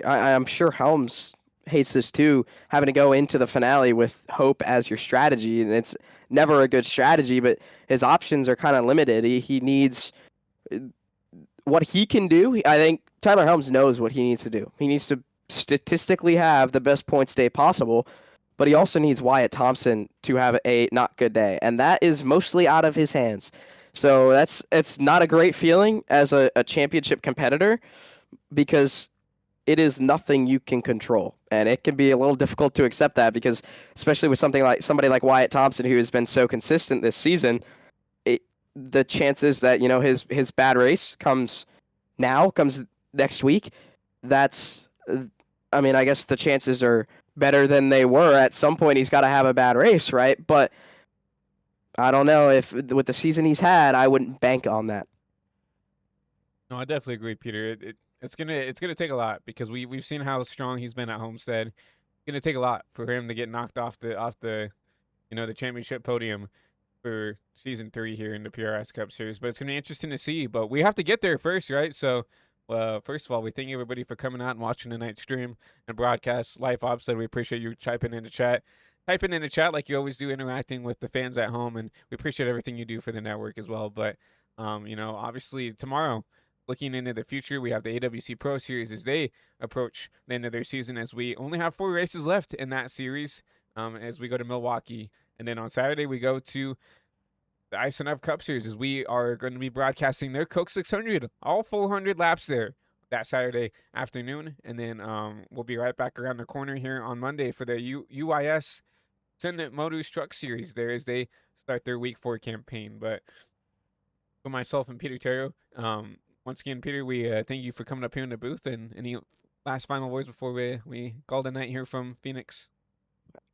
I'm sure Helms hates this too, having to go into the finale with hope as your strategy, and it's never a good strategy, but his options are kind of limited. He needs what he can do. I think Tyler Helms knows what he needs to do. He needs to statistically have the best points day possible, but he also needs Wyatt Thompson to have a not good day, and that is mostly out of his hands. So it's not a great feeling as a championship competitor, because it is nothing you can control, and it can be a little difficult to accept that, because especially with somebody like Wyatt Thompson, who has been so consistent this season, the chances that his bad race comes next week, I guess the chances are better than they were. At some point he's got to have a bad race, right? But I don't know, if with the season he's had, I wouldn't bank on that. No, I definitely agree, Peter. It's gonna take a lot, because we've seen how strong he's been at Homestead. It's gonna take a lot for him to get knocked off the the championship podium for season 3 here in the PRS Cup Series. But it's gonna be interesting to see. But we have to get there first, right? So, first of all, we thank everybody for coming out and watching tonight's stream and broadcast. Life Ops said we appreciate you chiming in the chat. typing in the chat like you always do, interacting with the fans at home, and we appreciate everything you do for the network as well. But obviously tomorrow, looking into the future, we have the AWC Pro Series as they approach the end of their season, as we only have 4 races left in that series, as we go to Milwaukee. And then on Saturday, we go to the Ice and F Cup Series, as we are going to be broadcasting their Coke 600, all 400 laps there that Saturday afternoon. And then we'll be right back around the corner here on Monday for the UIS Senate Motors Truck Series there as they start their Week 4 campaign. But for myself and Peter Terrio, once again, Peter, we thank you for coming up here in the booth. And any last final words before we call the night here from Phoenix?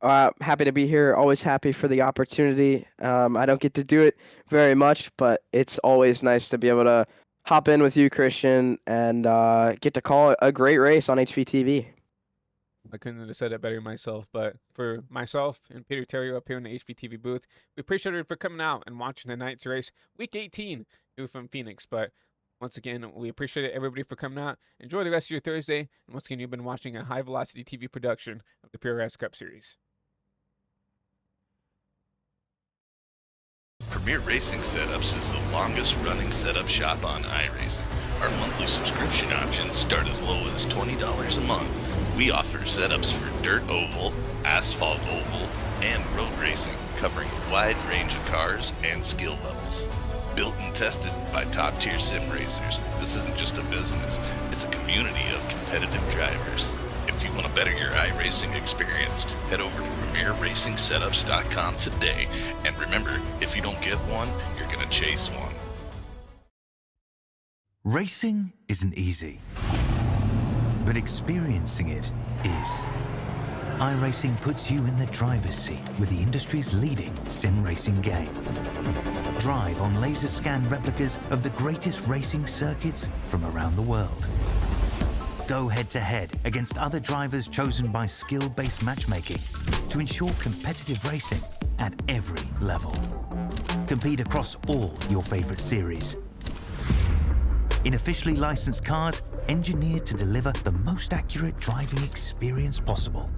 Happy to be here. Always happy for the opportunity. I don't get to do it very much, but it's always nice to be able to hop in with you, Christian, and get to call a great race on HVTV. I couldn't have said it better myself, but for myself and Peter Terrio up here in the HVTV booth, we appreciate it for coming out and watching the night's race, Week 18, here from Phoenix. But once again, we appreciate everybody for coming out. Enjoy the rest of your Thursday. And once again, you've been watching a high-velocity TV production of the PRS Cup Series. Premier Racing Setups is the longest running setup shop on iRacing. Our monthly subscription options start as low as $20 a month. We offer setups for dirt oval, asphalt oval, and road racing, covering a wide range of cars and skill levels. Built and tested by top-tier sim racers, this isn't just a business, it's a community of competitive drivers. If you want to better your iRacing experience, head over to PremierRacingSetups.com today. And remember, if you don't get one, you're going to chase one. Racing isn't easy, but experiencing it is. iRacing puts you in the driver's seat with the industry's leading sim racing game. Drive on laser scan replicas of the greatest racing circuits from around the world. Go head-to-head against other drivers chosen by skill-based matchmaking to ensure competitive racing at every level. Compete across all your favorite series. In officially licensed cars, engineered to deliver the most accurate driving experience possible.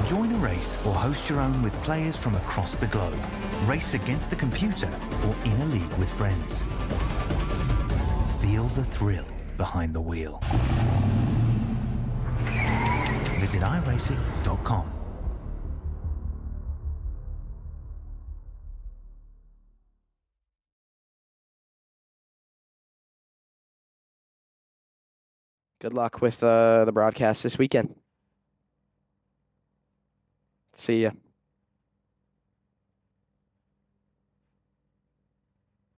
Join a race or host your own with players from across the globe. Race against the computer or in a league with friends. Feel the thrill behind the wheel. Visit iRacing.com. Good luck with the broadcast this weekend. See ya.